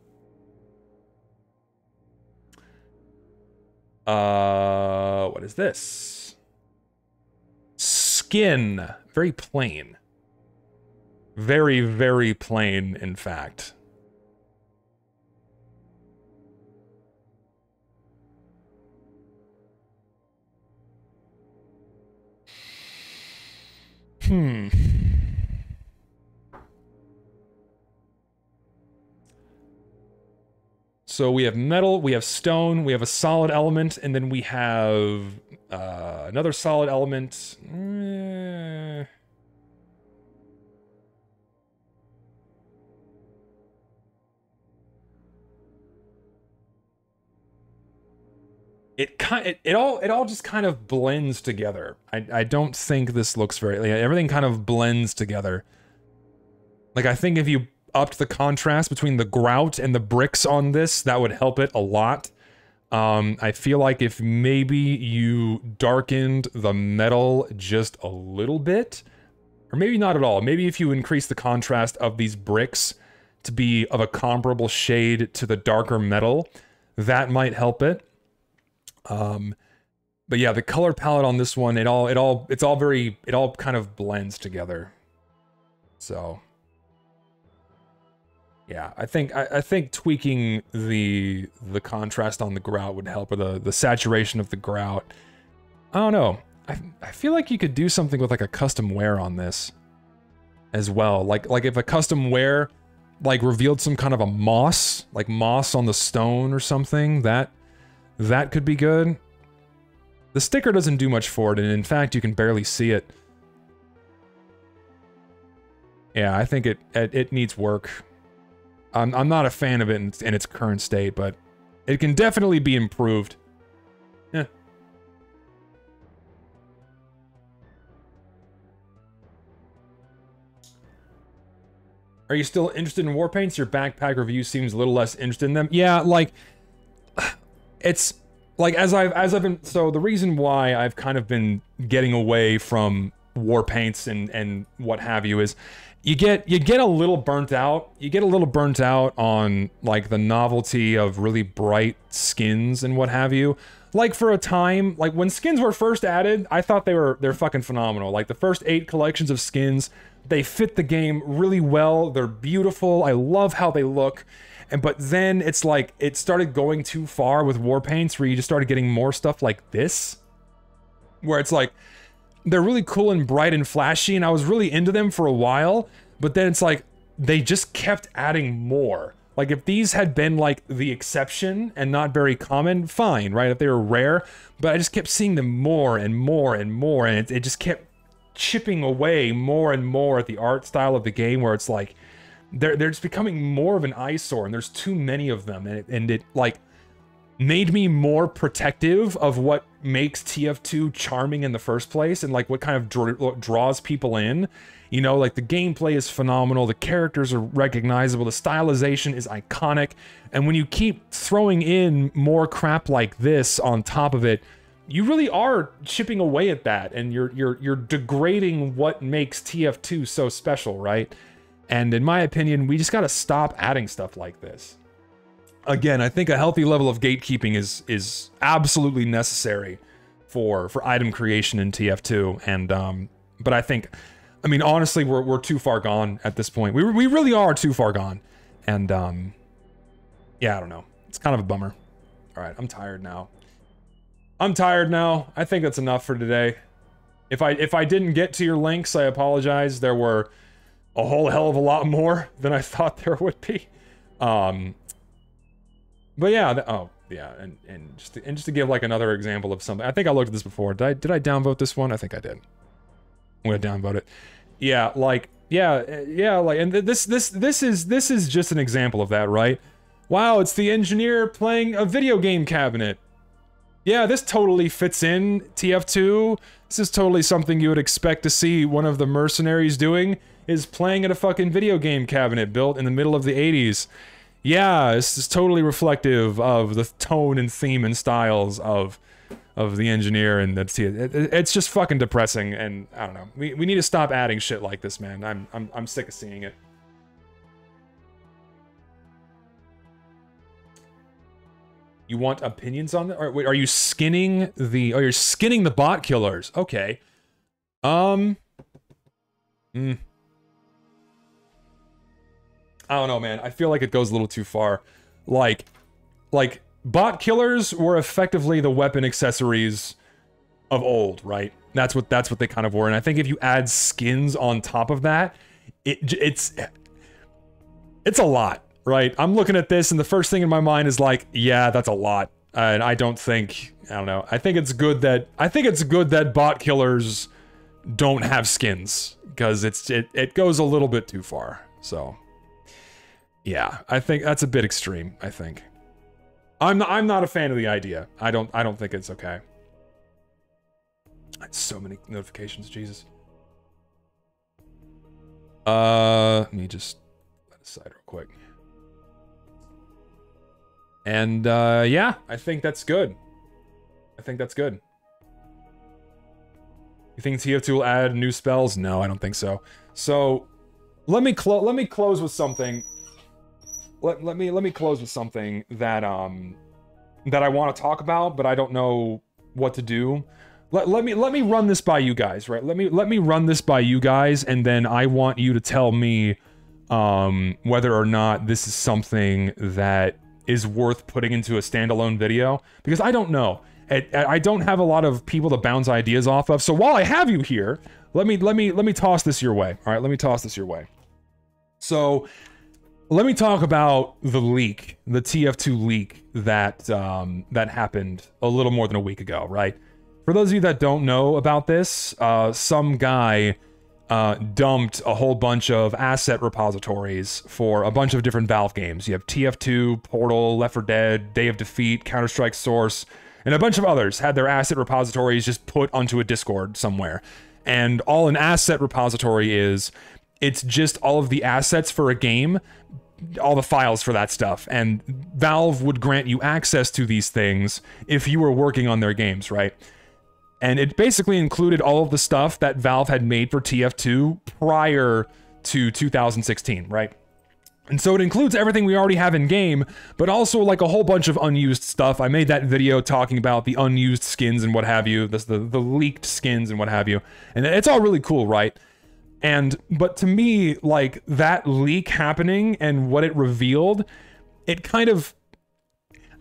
What is this? Skin. Very plain. Very, very plain, in fact. So we have metal, we have stone, we have a solid element, and then we have another solid element. It all just kind of blends together. I don't think this looks very, like, everything kind of blends together. Like I think if you upped the contrast between the grout and the bricks on this, that would help it a lot. I feel like if maybe you darkened the metal just a little bit, or maybe not at all, maybe if you increase the contrast of these bricks to be of a comparable shade to the darker metal, that might help it. But yeah, the color palette on this one, it all kind of blends together. So yeah, I think tweaking the contrast on the grout would help, or the saturation of the grout. I don't know. I feel like you could do something with like a custom wear on this as well. Like if a custom wear like revealed some kind of a moss, like moss on the stone or something, that could be good. The sticker doesn't do much for it, and in fact, you can barely see it. Yeah, I think it needs work. I'm not a fan of it in its current state, but it can definitely be improved. Yeah. Are you still interested in Warpaints? Your backpack review seems a little less interested in them. Yeah, like, it's like as I've been, so the reason why I've kind of been getting away from war paints and what have you is you get a little burnt out. You get a little burnt out on like the novelty of really bright skins and what have you. Like for a time, like when skins were first added, I thought they're fucking phenomenal. Like the first 8 collections of skins, they fit the game really well. They're beautiful. I love how they look. But then it's like, it started going too far with war paints where you just started getting more stuff like this. Where it's like, they're really cool and bright and flashy, and I was really into them for a while, but then it's like, they just kept adding more. Like, if these had been, like, the exception and not very common, fine, right? If they were rare, but I just kept seeing them more and more and more, and it just kept chipping away more and more at the art style of the game, where it's like, they're just becoming more of an eyesore, and there's too many of them, and it like, made me more protective of what makes TF2 charming in the first place, and like what kind of draws people in. You know, like the gameplay is phenomenal, the characters are recognizable, the stylization is iconic, and when you keep throwing in more crap like this on top of it, you really are chipping away at that, and you're degrading what makes TF2 so special, right? And in my opinion, we just gotta stop adding stuff like this. Again, I think a healthy level of gatekeeping is absolutely necessary for item creation in TF2, and but I mean, honestly, we're too far gone at this point. We really are too far gone, and yeah, I don't know. It's kind of a bummer. All right, I'm tired now. I think that's enough for today. If I didn't get to your links, I apologize. There were a whole hell of a lot more than I thought there would be. But yeah, oh yeah, and just to give like another example of something, I think I looked at this before. Did I downvote this one? I think I did. I'm gonna downvote it. Yeah, like like, and this is just an example of that, right? Wow, it's the engineer playing a video game cabinet. Yeah, this totally fits in TF2. This is totally something you would expect to see one of the mercenaries doing, is playing at a fucking video game cabinet built in the middle of the 80s. Yeah, this is totally reflective of the tone and theme and styles of the engineer, and it's just fucking depressing, and I don't know. We need to stop adding shit like this, man. I'm sick of seeing it. You want opinions on that? Or wait, are you skinning the? Oh, you're skinning the bot killers. Okay. I don't know, man. I feel like it goes a little too far. Like bot killers were effectively the weapon accessories of old, right? That's what they kind of were. And I think if you add skins on top of that, it's a lot, right? I'm looking at this, and the first thing in my mind is like, yeah, that's a lot. And I don't know. I think it's good that bot killers don't have skins, because it goes a little bit too far. So yeah, I think that's a bit extreme, I think. I'm not a fan of the idea. I don't think it's okay. So many notifications, Jesus. Let me just let it aside real quick. And yeah, I think that's good. You think TF2 will add new spells? No, I don't think so. So let me close with something. Let me close with something that that I want to talk about, but I don't know what to do. Let me run this by you guys, right? Let me run this by you guys, and then I want you to tell me whether or not this is something that is worth putting into a standalone video, because I don't know. I don't have a lot of people to bounce ideas off of. So while I have you here, let me toss this your way. All right, let me toss this your way. So let me talk about the leak, the TF2 leak that that happened a little more than a week ago, right? For those of you that don't know about this, some guy dumped a whole bunch of asset repositories for a bunch of different Valve games. You have TF2, Portal, Left 4 Dead, Day of Defeat, Counter-Strike Source, and a bunch of others had their asset repositories just put onto a Discord somewhere. And all an asset repository is, it's just all of the assets for a game, all the files for that stuff, and Valve would grant you access to these things if you were working on their games, right? And it basically included all of the stuff that Valve had made for TF2 prior to 2016, right? And so it includes everything we already have in game, but also like a whole bunch of unused stuff. I made that video talking about the unused skins and what have you, the leaked skins and what have you. And it's all really cool, right? But to me, like, that leak happening and what it revealed, it kind of,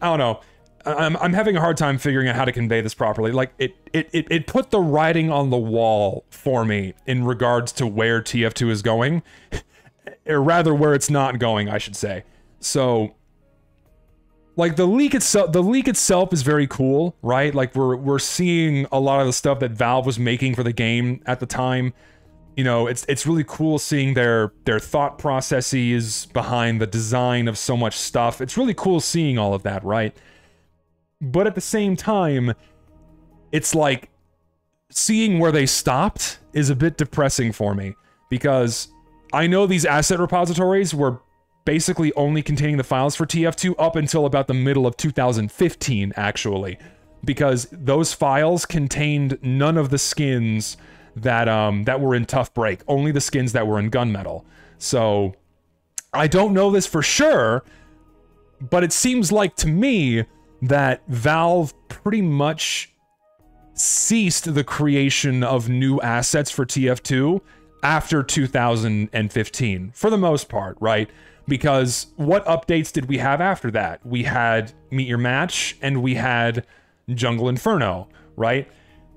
I don't know. I'm having a hard time figuring out how to convey this properly. Like, it put the writing on the wall for me in regards to where TF2 is going. Or rather, where it's not going, I should say. So, like, the leak itself is very cool, right? Like, we're seeing a lot of the stuff that Valve was making for the game at the time. You know, it's really cool seeing their thought processes behind the design of so much stuff. It's really cool seeing all of that, right? But at the same time, it's like seeing where they stopped is a bit depressing for me, because I know these asset repositories were basically only containing the files for TF2 up until about the middle of 2015, actually, because those files contained none of the skins that were in Tough Break, only the skins that were in Gunmetal. So I don't know this for sure, but it seems like to me that Valve pretty much ceased the creation of new assets for TF2 after 2015, for the most part, right? Because what updates did we have after that? We had Meet Your Match, and we had Jungle Inferno, right?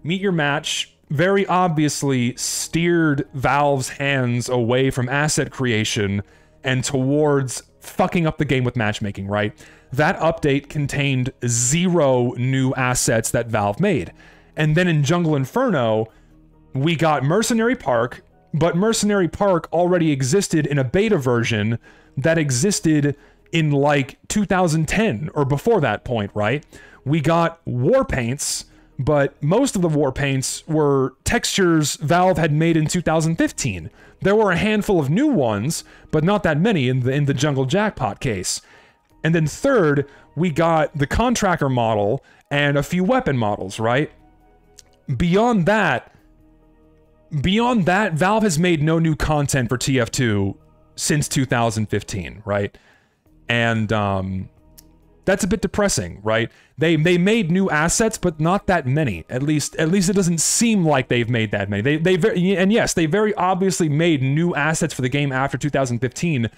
Meet Your Match very obviously steered Valve's hands away from asset creation and towards fucking up the game with matchmaking, right? That update contained 0 new assets that Valve made. And then in Jungle Inferno, we got Mercenary Park, but Mercenary Park already existed in a beta version that existed in like 2010 or before that point, right? We got War Paints, but most of the War Paints were textures Valve had made in 2015. There were a handful of new ones, but not that many in the Jungle Jackpot case. And then third, we got the Contractor model and a few weapon models, right? Beyond that, Valve has made no new content for TF2 since 2015, right? And that's a bit depressing, right? They made new assets, but not that many. At least it doesn't seem like they've made that many. And yes, they very obviously made new assets for the game after 2015,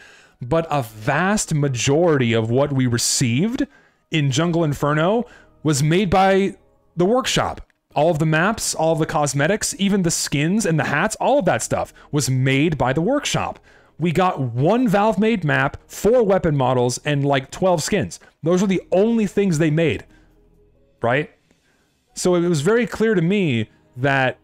but a vast majority of what we received in Jungle Inferno was made by the workshop. All of the maps, all of the cosmetics, even the skins and the hats, all of that stuff was made by the workshop. We got 1 Valve-made map, 4 weapon models, and like 12 skins. Those were the only things they made, right? So it was very clear to me that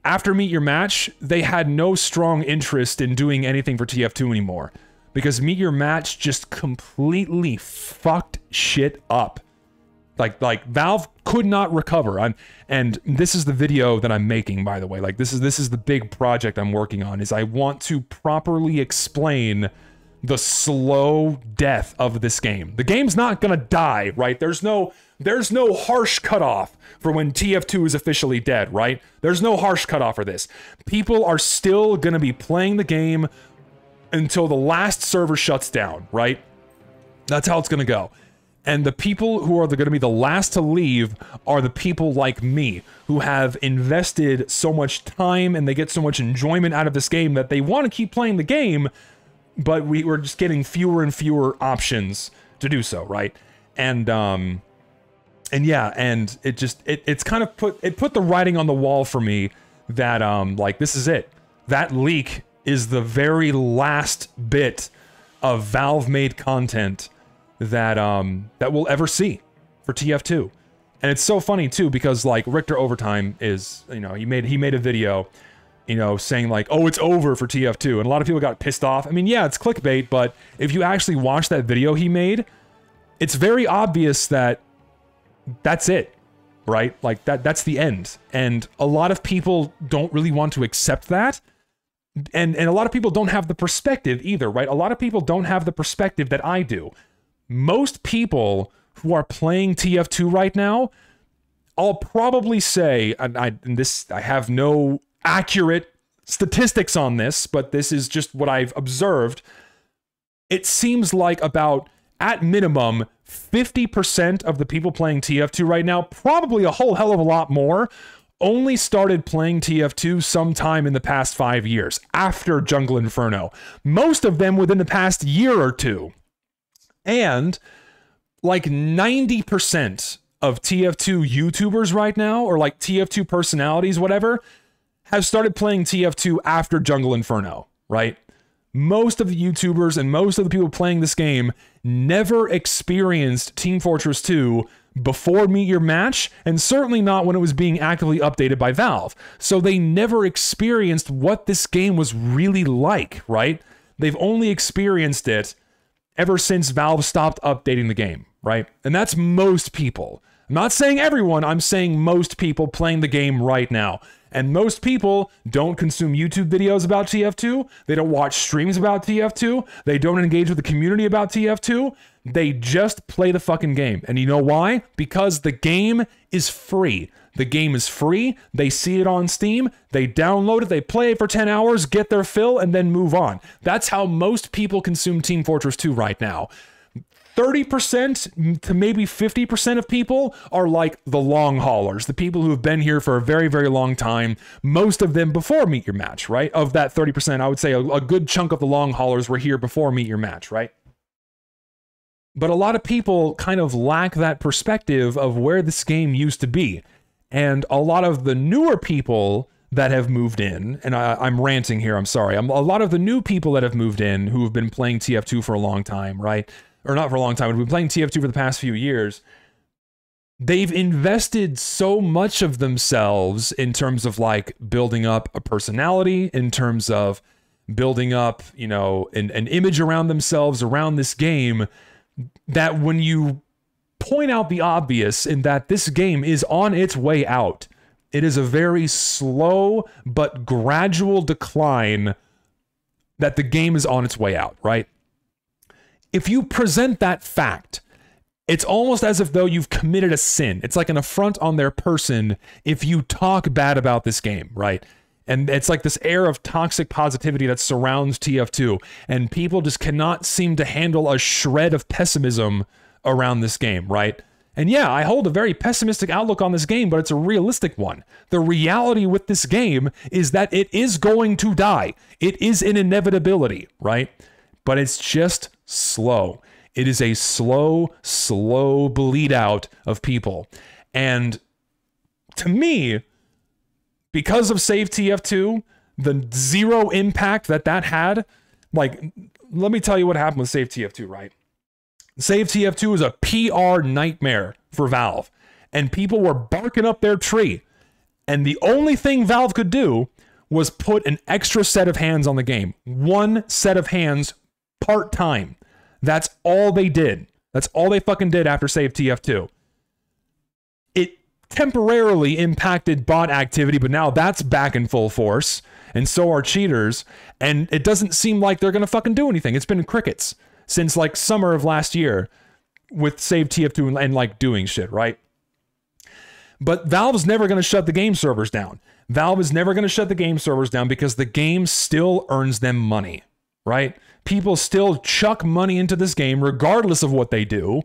after Meet Your Match, they had no strong interest in doing anything for TF2 anymore, because Meet Your Match just completely fucked shit up. Like Valve could not recover. And this is the video that I'm making, by the way. Like, this is the big project I'm working on, is I want to properly explain the slow death of this game. The game's not gonna die, right? There's no harsh cutoff for when TF2 is officially dead, right? There's no harsh cutoff for this. People are still gonna be playing the game until the last server shuts down, right? That's how it's gonna go. And the people who are going to be the last to leave are the people like me, who have invested so much time and they get so much enjoyment out of this game that they want to keep playing the game, but we're just getting fewer and fewer options to do so, right? And yeah, and it's kind of put the writing on the wall for me that like, this is it. That leak is the very last bit of Valve-made content that we'll ever see for TF2. And it's so funny too, because like Richter Overtime is, you know, he made a video, you know, saying like, oh, it's over for TF2, and a lot of people got pissed off. I mean, yeah, it's clickbait, but if you actually watch that video he made, it's very obvious that that's it, right? Like that's the end. And a lot of people don't really want to accept that, And a lot of people don't have the perspective either, right? A lot of people don't have the perspective that I do. Most people who are playing TF2 right now, I'll probably say, and I have no accurate statistics on this, but this is just what I've observed. It seems like about, at minimum, 50% of the people playing TF2 right now, probably a whole hell of a lot more, only started playing TF2 sometime in the past 5 years, after Jungle Inferno. Most of them within the past year or two. And like 90% of TF2 YouTubers right now, or like TF2 personalities, whatever, have started playing TF2 after Jungle Inferno, right? Most of the YouTubers and most of the people playing this game never experienced Team Fortress 2 before Meet Your Match, and certainly not when it was being actively updated by Valve. So they never experienced what this game was really like, right? They've only experienced it ever since Valve stopped updating the game, right? And that's most people. I'm not saying everyone, I'm saying most people playing the game right now. And most people don't consume YouTube videos about TF2. They don't watch streams about TF2. They don't engage with the community about TF2. They just play the fucking game. And you know why? Because the game is free. The game is free. They see it on Steam. They download it. They play it for 10 hours, get their fill, and then move on. That's how most people consume Team Fortress 2 right now. 30% to maybe 50% of people are like the long haulers, the people who have been here for a very, very long time, most of them before Meet Your Match, right? Of that 30%, I would say a good chunk of the long haulers were here before Meet Your Match, right? But a lot of people kind of lack that perspective of where this game used to be. And a lot of the newer people that have moved in, and I'm ranting here, I'm sorry. A lot of the new people that have moved in who have been playing TF2 for a long time, right? Or not for a long time, but we've been playing TF2 for the past few years. They've invested so much of themselves in terms of like building up a personality, in terms of building up, you know, an image around themselves, around this game, that when you point out the obvious in that this game is on its way out, it is a very slow but gradual decline that the game is on its way out, right? If you present that fact, it's almost as if though you've committed a sin. It's like an affront on their person if you talk bad about this game, right? And it's like this air of toxic positivity that surrounds TF2, and people just cannot seem to handle a shred of pessimism around this game, right? And yeah, I hold a very pessimistic outlook on this game, but it's a realistic one. The reality with this game is that it is going to die. It is an inevitability, right? But it's just slow. It is a slow bleed out of people. And to me, because of Save TF2, the zero impact that had, like, let me tell you what happened with Save TF2, right? Save TF2 was a PR nightmare for Valve, and people were barking up their tree. And the only thing Valve could do was put an extra set of hands on the game. One set of hands part-time. That's all they did. That's all they fucking did after Save TF2. It temporarily impacted bot activity, but now that's back in full force, and so are cheaters, and it doesn't seem like they're gonna fucking do anything. It's been crickets since like summer of last year with Save TF2 and like doing shit, right? But Valve's never gonna shut the game servers down. Valve is never gonna shut the game servers down because the game still earns them money, right? People still chuck money into this game regardless of what they do.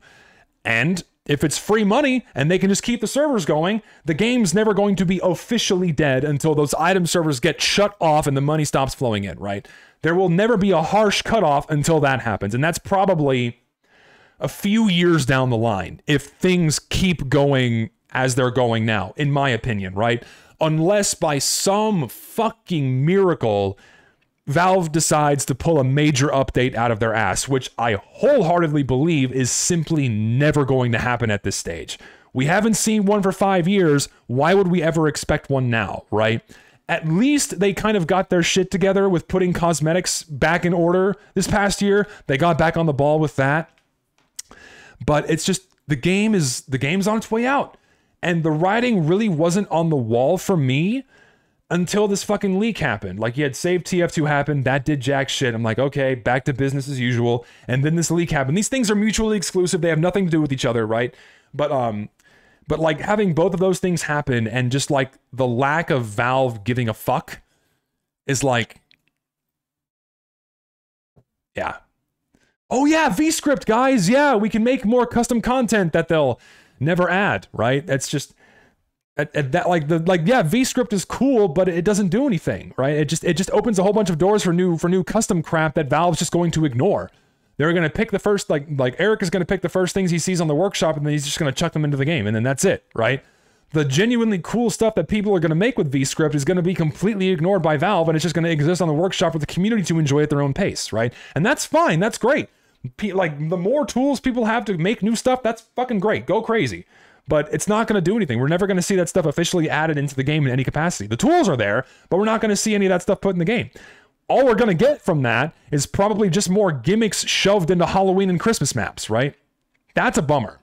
And if it's free money and they can just keep the servers going, the game's never going to be officially dead until those item servers get shut off and the money stops flowing in, right? There will never be a harsh cutoff until that happens. And that's probably a few years down the line if things keep going as they're going now, in my opinion, right? Unless by some fucking miracle, Valve decides to pull a major update out of their ass, which I wholeheartedly believe is simply never going to happen at this stage. We haven't seen one for 5 years. Why would we ever expect one now, right? At least they kind of got their shit together with putting cosmetics back in order this past year. They got back on the ball with that. But it's just, the game's on its way out. And the writing really wasn't on the wall for me until this fucking leak happened. Like, you had Save TF2 happen, that did jack shit. I'm like, okay, back to business as usual. And then this leak happened. These things are mutually exclusive. They have nothing to do with each other, right? But like having both of those things happen and just like the lack of Valve giving a fuck is like, yeah. Oh yeah, VScript, guys. Yeah, we can make more custom content that they'll never add, right? That's just that yeah, VScript is cool, but it doesn't do anything, right? It just opens a whole bunch of doors for new custom crap that Valve's just going to ignore. They're going to pick the first, like Eric is going to pick the first things he sees on the workshop, and then he's just going to chuck them into the game, and then that's it, right? The genuinely cool stuff that people are going to make with VScript is going to be completely ignored by Valve, and it's just going to exist on the workshop for the community to enjoy at their own pace, right? And that's fine, that's great. Like, the more tools people have to make new stuff, that's fucking great. Go crazy. But it's not going to do anything. We're never going to see that stuff officially added into the game in any capacity. The tools are there, but we're not going to see any of that stuff put in the game. All we're going to get from that is probably just more gimmicks shoved into Halloween and Christmas maps, right? That's a bummer.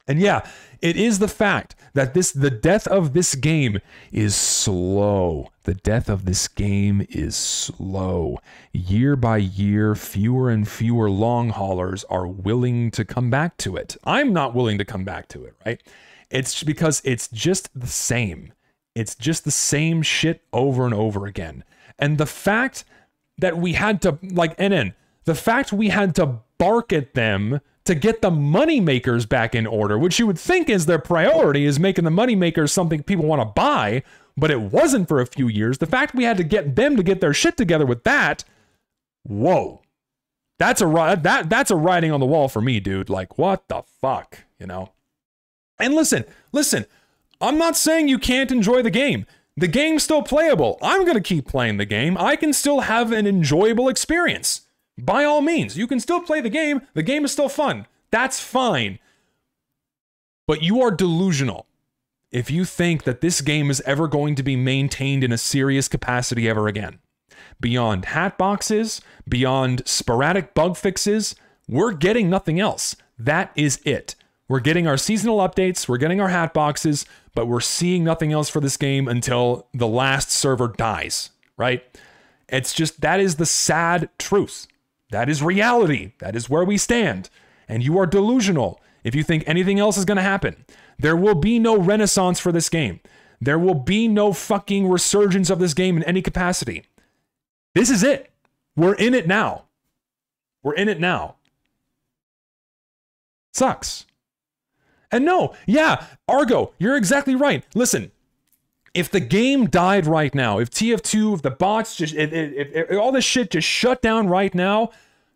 And yeah, it is the fact that the death of this game is slow. The death of this game is slow. Year by year, fewer and fewer long haulers are willing to come back to it. I'm not willing to come back to it, right? It's because it's just the same. It's just the same shit over and over again. And the fact that we had to, like, the fact we had to bark at them to get the money makers back in order, which you would think is their priority, is making the money makers something people want to buy, but it wasn't for a few years. The fact we had to get them to get their shit together with that, whoa. That's a writing on the wall for me, dude. Like, what the fuck, you know? And listen, I'm not saying you can't enjoy the game. The game's still playable. I'm going to keep playing the game. I can still have an enjoyable experience. By all means, you can still play the game. The game is still fun. That's fine. But you are delusional if you think that this game is ever going to be maintained in a serious capacity ever again. Beyond hat boxes, beyond sporadic bug fixes, we're getting nothing else. That is it. We're getting our seasonal updates, we're getting our hat boxes, but we're seeing nothing else for this game until the last server dies, right? It's just, that is the sad truth. That is reality. That is where we stand. And you are delusional if you think anything else is going to happen. There will be no renaissance for this game. There will be no fucking resurgence of this game in any capacity. This is it. We're in it now. We're in it now. Sucks. And no, yeah, Argo, you're exactly right. Listen, if the game died right now, if TF2, if the bots just, if all this shit just shut down right now,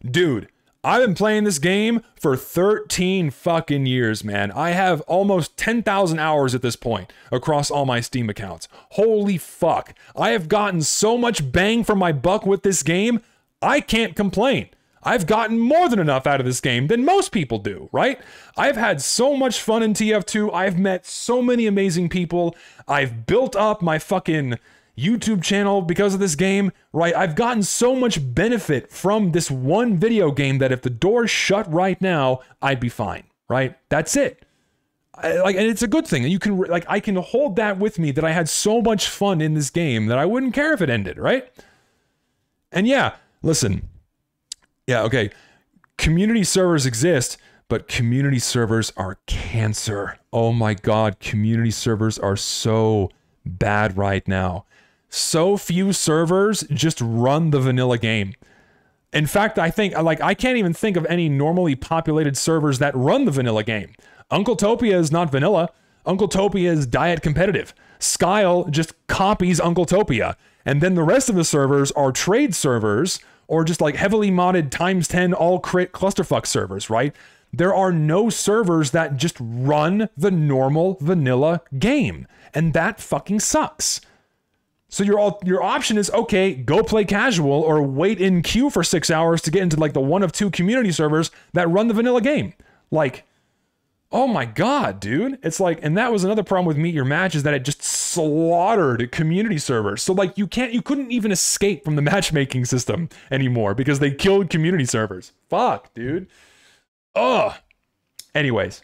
dude, I've been playing this game for 13 fucking years, man. I have almost 10,000 hours at this point across all my Steam accounts. Holy fuck. I have gotten so much bang for my buck with this game, I can't complain. I've gotten more than enough out of this game than most people do, right? I've had so much fun in TF2. I've met so many amazing people. I've built up my fucking YouTube channel because of this game, right? I've gotten so much benefit from this one video game that if the doors shut right now, I'd be fine, right? That's it. And it's a good thing. You can, like, I can hold that with me, that I had so much fun in this game that I wouldn't care if it ended, right? And yeah, listen. Yeah, okay. Community servers exist, but community servers are cancer. Oh my God, community servers are so bad right now. So few servers just run the vanilla game. In fact, I think, like, I can't even think of any normally populated servers that run the vanilla game. Uncletopia is not vanilla. Uncletopia is diet competitive. Skyle just copies Uncletopia. And then the rest of the servers are trade servers, or just like heavily modded ×10 all crit clusterfuck servers, right? There are no servers that just run the normal vanilla game, and that fucking sucks. So your option is, okay, go play casual or wait in queue for 6 hours to get into like the one of two community servers that run the vanilla game. Like, oh my God, dude. It's like, and that was another problem with Meet Your Match, is that it just slaughtered community servers. So like you couldn't even escape from the matchmaking system anymore because they killed community servers. Fuck, dude. Ugh. Anyways.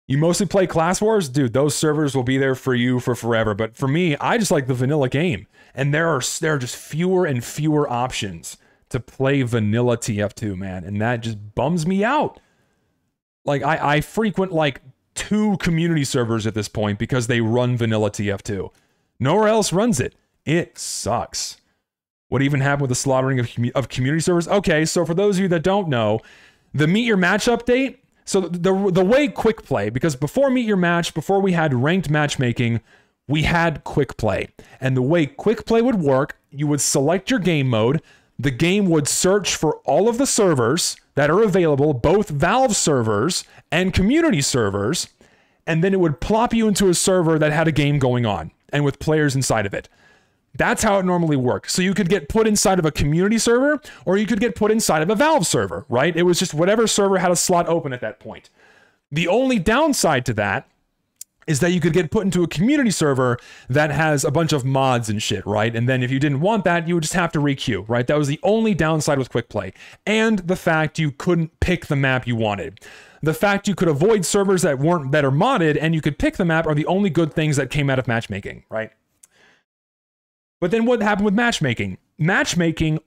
You mostly play Class Wars? Dude, those servers will be there for you for forever. But for me, I just like the vanilla game. And there are just fewer and fewer options to play vanilla TF2, man. And that just bums me out. Like, I frequent, like, 2 community servers at this point because they run vanilla TF2. Nowhere else runs it. It sucks. What even happened with the slaughtering of community servers? Okay, so for those of you that don't know, the Meet Your Match update, so the way quick play, because before Meet Your Match, before we had ranked matchmaking, we had quick play. And the way quick play would work, you would select your game mode, the game would search for all of the servers that are available, both Valve servers and community servers, and then it would plop you into a server that had a game going on and with players inside of it. That's how it normally worked. So you could get put inside of a community server or you could get put inside of a Valve server, right? It was just whatever server had a slot open at that point. The only downside to that is that you could get put into a community server that has a bunch of mods and shit, right? And then if you didn't want that, you would just have to requeue, right? That was the only downside with quick play. And the fact you couldn't pick the map you wanted. The fact you could avoid servers that are modded and you could pick the map are the only good things that came out of matchmaking, right? But then what happened with matchmaking? Matchmaking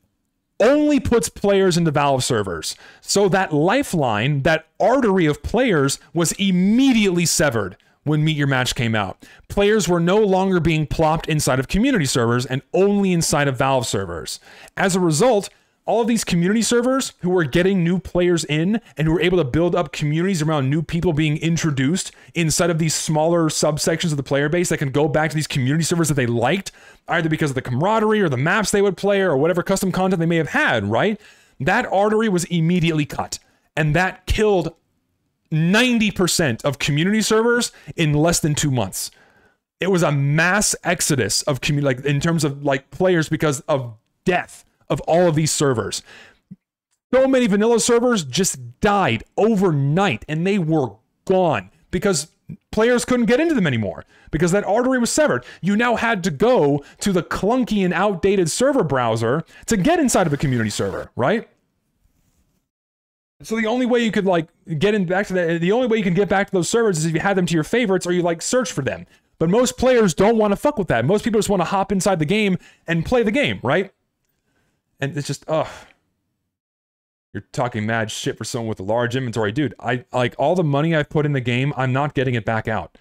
only puts players into Valve servers. So that lifeline, that artery of players was immediately severed when Meet Your Match came out. Players were no longer being plopped inside of community servers and only inside of Valve servers. As a result, all of these community servers who were getting new players in and who were able to build up communities around new people being introduced inside of these smaller subsections of the player base that can go back to these community servers that they liked, either because of the camaraderie or the maps they would play or whatever custom content they may have had, right? That artery was immediately cut. And that killed 90% of community servers in less than 2 months. It was a mass exodus of like in terms of like players because of death of all of these servers. So many vanilla servers just died overnight and they were gone because players couldn't get into them anymore because that artery was severed. You now had to go to the clunky and outdated server browser to get inside of a community server, right? So the only way you could like get in back to that, the only way you can get back to those servers is if you had them to your favorites or you like search for them. But most players don't want to fuck with that. Most people just want to hop inside the game and play the game, right? And it's just, ugh. You're talking mad shit for someone with a large inventory. Dude, I like all the money I've put in the game, I'm not getting it back out.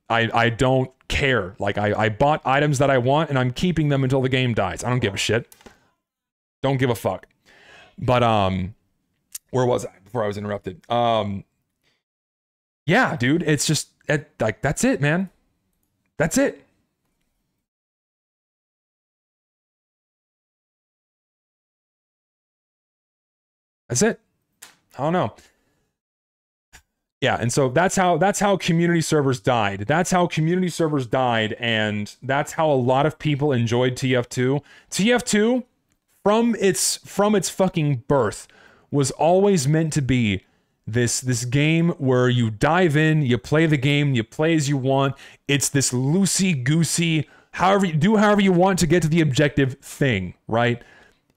I don't care. Like I bought items that I want and I'm keeping them until the game dies. I don't give a shit. Don't give a fuck. But where was I before I was interrupted? Yeah, dude, it's just like that's it, man. That's it. That's it. I don't know. Yeah, and so that's how community servers died. That's how community servers died, and that's how a lot of people enjoyed TF2. TF2, from its fucking birth, was always meant to be this game where you dive in, you play the game, you play as you want. It's this loosey-goosey, however you want to get to the objective thing, right?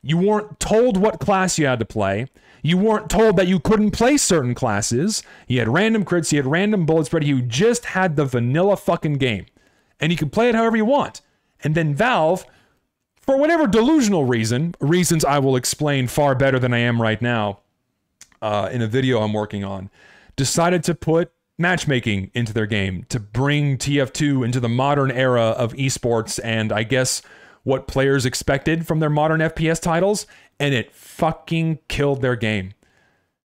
You weren't told what class you had to play. You weren't told that you couldn't play certain classes. You had random crits, you had random bullet spread. You just had the vanilla fucking game. And you could play it however you want. And then Valve, for whatever delusional reasons I will explain far better than I am right now in a video I'm working on, decided to put matchmaking into their game to bring TF2 into the modern era of esports and I guess what players expected from their modern FPS titles, and it fucking killed their game.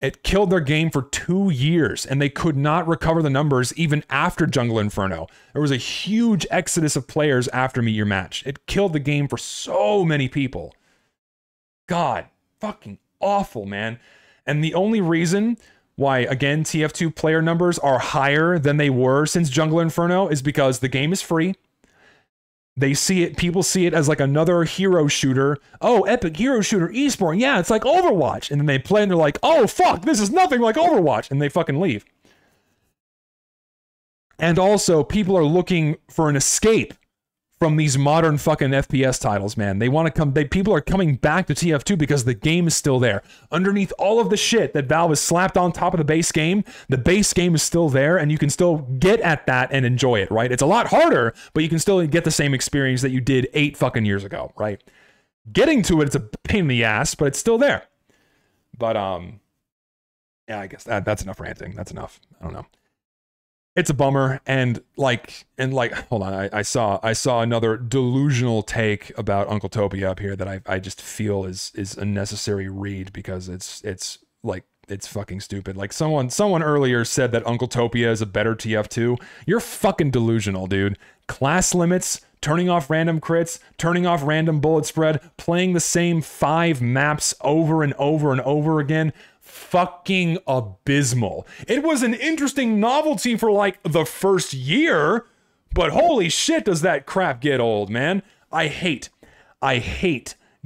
It killed their game for 2 years, and they could not recover the numbers even after Jungle Inferno. There was a huge exodus of players after Meet Your Match. It killed the game for so many people. God, fucking awful, man. And the only reason why, again, TF2 player numbers are higher than they were since Jungle Inferno is because the game is free. They see it, people see it as like another hero shooter. Oh, epic hero shooter, esport. Yeah, it's like Overwatch. And then they play and they're like, oh, fuck, this is nothing like Overwatch. And they fucking leave. And also, people are looking for an escape from these modern fucking FPS titles, man. They want to come, people are coming back to TF2 because the game is still there. Underneath all of the shit that Valve has slapped on top of the base game is still there, and you can still get at that and enjoy it, right? It's a lot harder, but you can still get the same experience that you did 8 fucking years ago, right? Getting to it's a pain in the ass, but it's still there. But, yeah, I guess that's enough ranting. That's enough. I don't know. It's a bummer, and like, hold on, I saw another delusional take about Uncletopia up here that I just feel is a necessary read because it's fucking stupid. Like someone earlier said that Uncletopia is a better TF2. You're fucking delusional, dude. Class limits, turning off random crits, turning off random bullet spread, playing the same 5 maps over and over and over again. Fucking abysmal. It was an interesting novelty for like the first year, but holy shit does that crap get old, man. I hate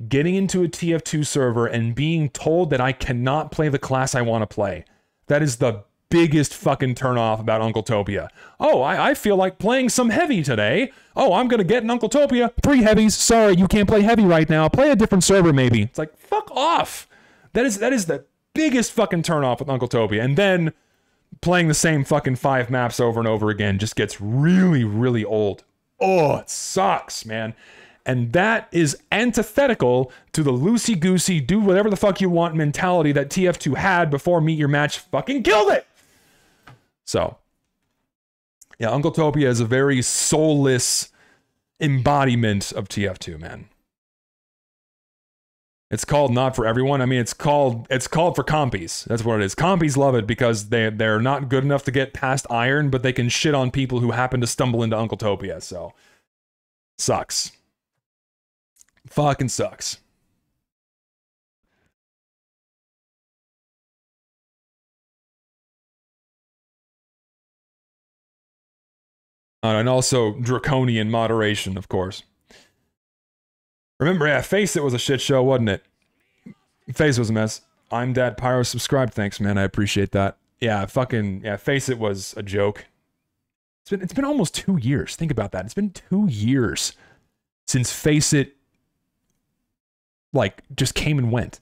getting into a TF2 server and being told that I cannot play the class I want to play. That is the biggest fucking turnoff about Uncletopia. Oh, I feel like playing some heavy today. Oh, I'm gonna get an Uncletopia. 3 heavies. Sorry, you can't play heavy right now. Play a different server maybe. It's like, fuck off. That is the biggest fucking turnoff with Uncletopia. And then playing the same fucking 5 maps over and over again just gets really, really old. Oh, it sucks, man. And that is antithetical to the loosey-goosey, do whatever the fuck you want mentality that TF2 had before Meet Your Match fucking killed it. So, yeah, Uncletopia is a very soulless embodiment of TF2, man. It's called not for everyone. I mean, it's called for compies. That's what it is. Compies love it because they're not good enough to get past Iron, but they can shit on people who happen to stumble into Uncletopia. So, sucks. Fucking sucks. And also draconian moderation, of course. Remember, yeah, Face It was a shit show, wasn't it? Face was a mess. I'm Dad Pyro subscribed. Thanks, man. I appreciate that. Yeah, Face It was a joke. It's been almost 2 years. Think about that. It's been 2 years since Face It like just came and went.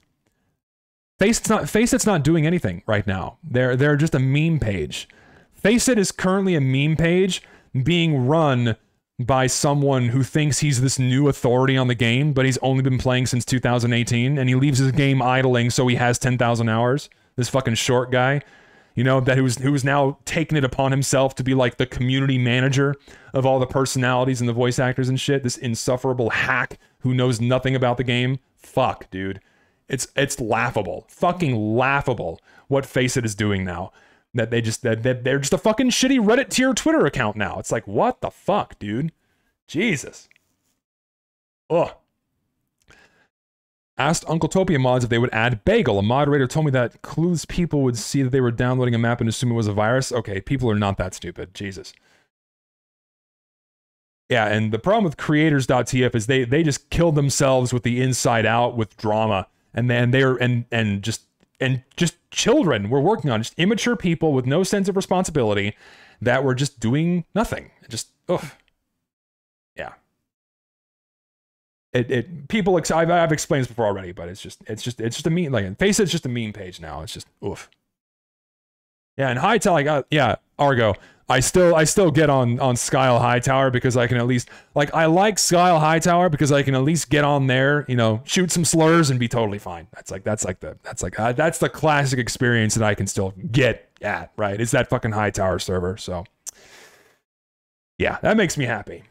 Face It's not doing anything right now. They're just a meme page. Face It is currently a meme page being run by someone who thinks he's this new authority on the game, but he's only been playing since 2018, and he leaves his game idling so he has 10,000 hours. This fucking short guy, you know, that who's now taken it upon himself to be like the community manager of all the personalities and the voice actors and shit. This insufferable hack who knows nothing about the game. Fuck, dude. It's laughable. Fucking laughable what Face It is doing now. That they're just a fucking shitty Reddit tier Twitter account now. It's like, what the fuck, dude? Jesus. Ugh. Asked Uncletopia mods if they would add Bagel. A moderator told me that clueless people would see that they were downloading a map and assume it was a virus. Okay, people are not that stupid. Jesus. Yeah, and the problem with creators.tf is they just killed themselves with the inside out with drama. And then just children we're working on, just immature people with no sense of responsibility that were just doing nothing. Just, ugh. Yeah. I've explained this before already, but it's just a meme, like, Face It's just a meme page now. It's just, oof. Yeah, and Hightower, yeah, Argo. I still get on Skyle Hightower because I can at least, like, I like Skyle Hightower because I can at least get on there, you know, shoot some slurs and be totally fine. That's the classic experience that I can still get at, right? It's that fucking Hightower server. So yeah, that makes me happy.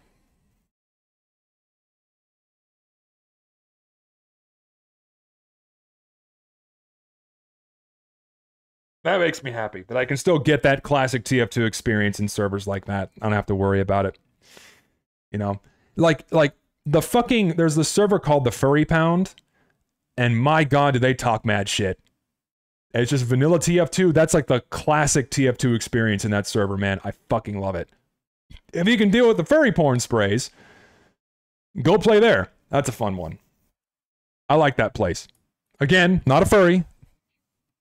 That makes me happy that I can still get that classic TF2 experience in servers like that. I don't have to worry about it. You know, like the fucking, there's the server called the Furry Pound, and my God, do they talk mad shit. It's just vanilla TF2. That's like the classic TF2 experience in that server, man. I fucking love it. If you can deal with the furry porn sprays, go play there. That's a fun one. I like that place. Again, not a furry,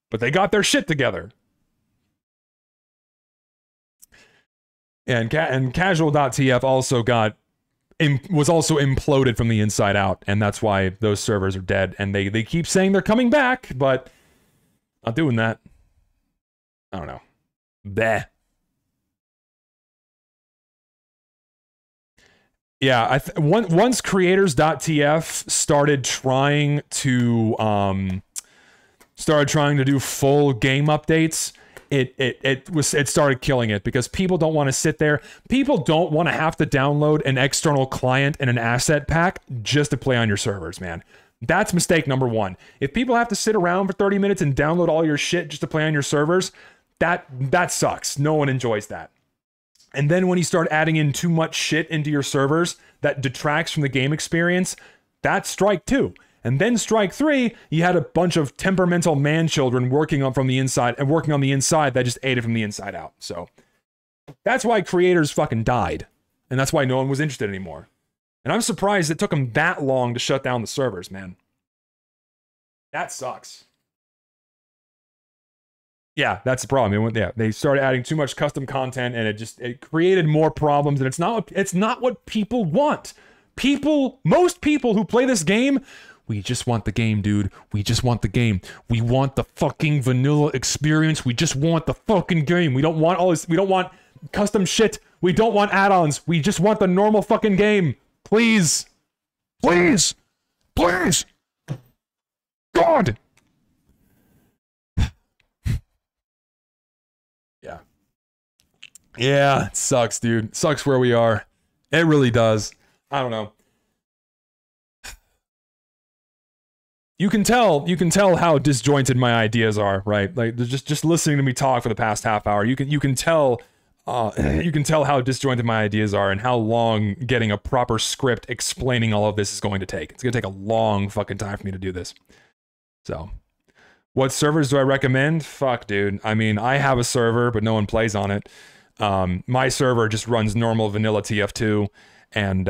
but they got their shit together. And Casual.tf also got was also imploded from the inside out, and that's why those servers are dead. And they keep saying they're coming back, but not doing that. I don't know. Bleh. Yeah, once creators.tf started trying to do full game updates, it started killing it, because people don't want to sit there. People don't want to have to download an external client and an asset pack just to play on your servers, man. That's mistake number one. If people have to sit around for 30 minutes and download all your shit just to play on your servers, that sucks. No one enjoys that. And then when you start adding in too much shit into your servers that detracts from the game experience, that's strike two. And then strike three, you had a bunch of temperamental man-children working on the inside that just ate it from the inside out. So that's why creators fucking died. And that's why no one was interested anymore. And I'm surprised it took them that long to shut down the servers, man. That sucks. Yeah, that's the problem. They started adding too much custom content, and it created more problems, and it's not what people want. Most people who play this game, we just want the game, dude. We just want the game. We want the fucking vanilla experience. We just want the fucking game. We don't want all this. We don't want custom shit. We don't want add-ons. We just want the normal fucking game. Please. Please. Please. God. Yeah, it sucks, dude. It sucks where we are. It really does. I don't know. You can tell how disjointed my ideas are, right? Like just listening to me talk for the past half hour, you can tell how disjointed my ideas are, and how long getting a proper script explaining all of this is going to take. It's going to take a long fucking time for me to do this. So, what servers do I recommend? Fuck, dude. I mean, I have a server, but no one plays on it. My server just runs normal vanilla TF2, and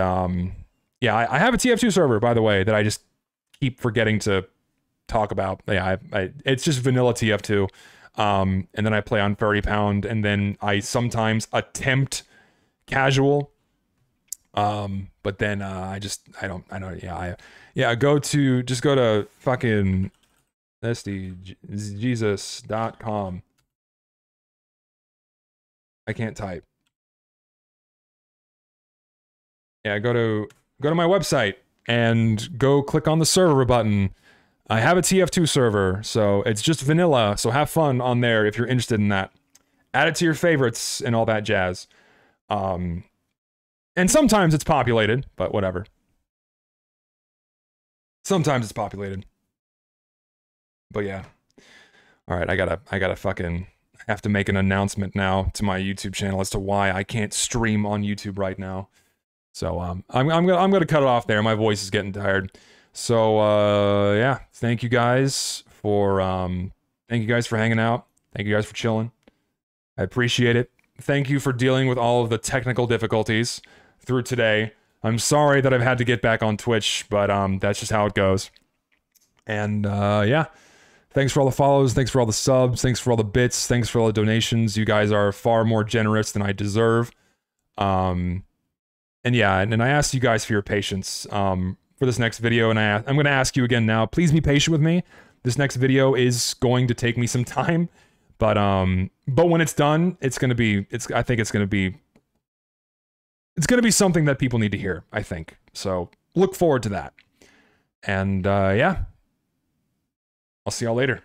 yeah, I have a TF2 server, by the way, that I just keep forgetting to talk about. Yeah, it's just vanilla TF2, and then I play on Furry Pound, and then I sometimes attempt casual, but then go to fucking SDJesus.com. I can't type. Yeah, go to my website and go click on the server button. I have a TF2 server, so it's just vanilla, so have fun on there if you're interested in that. Add it to your favorites and all that jazz. And sometimes it's populated, but whatever. Sometimes it's populated. But yeah. Alright, I gotta fucking have to make an announcement now to my YouTube channel as to why I can't stream on YouTube right now. So I'm gonna cut it off there. My voice is getting tired. So yeah, thank you guys for hanging out. Thank you guys for chilling. I appreciate it. Thank you for dealing with all of the technical difficulties through today. I'm sorry that I've had to get back on Twitch, but that's just how it goes. And yeah. Thanks for all the follows, thanks for all the subs, thanks for all the bits, thanks for all the donations. You guys are far more generous than I deserve. And yeah, and I asked you guys for your patience for this next video, and I'm going to ask you again now. Please be patient with me. This next video is going to take me some time, but when it's done, I think it's going to be something that people need to hear, I think. So, look forward to that. And yeah. I'll see y'all later.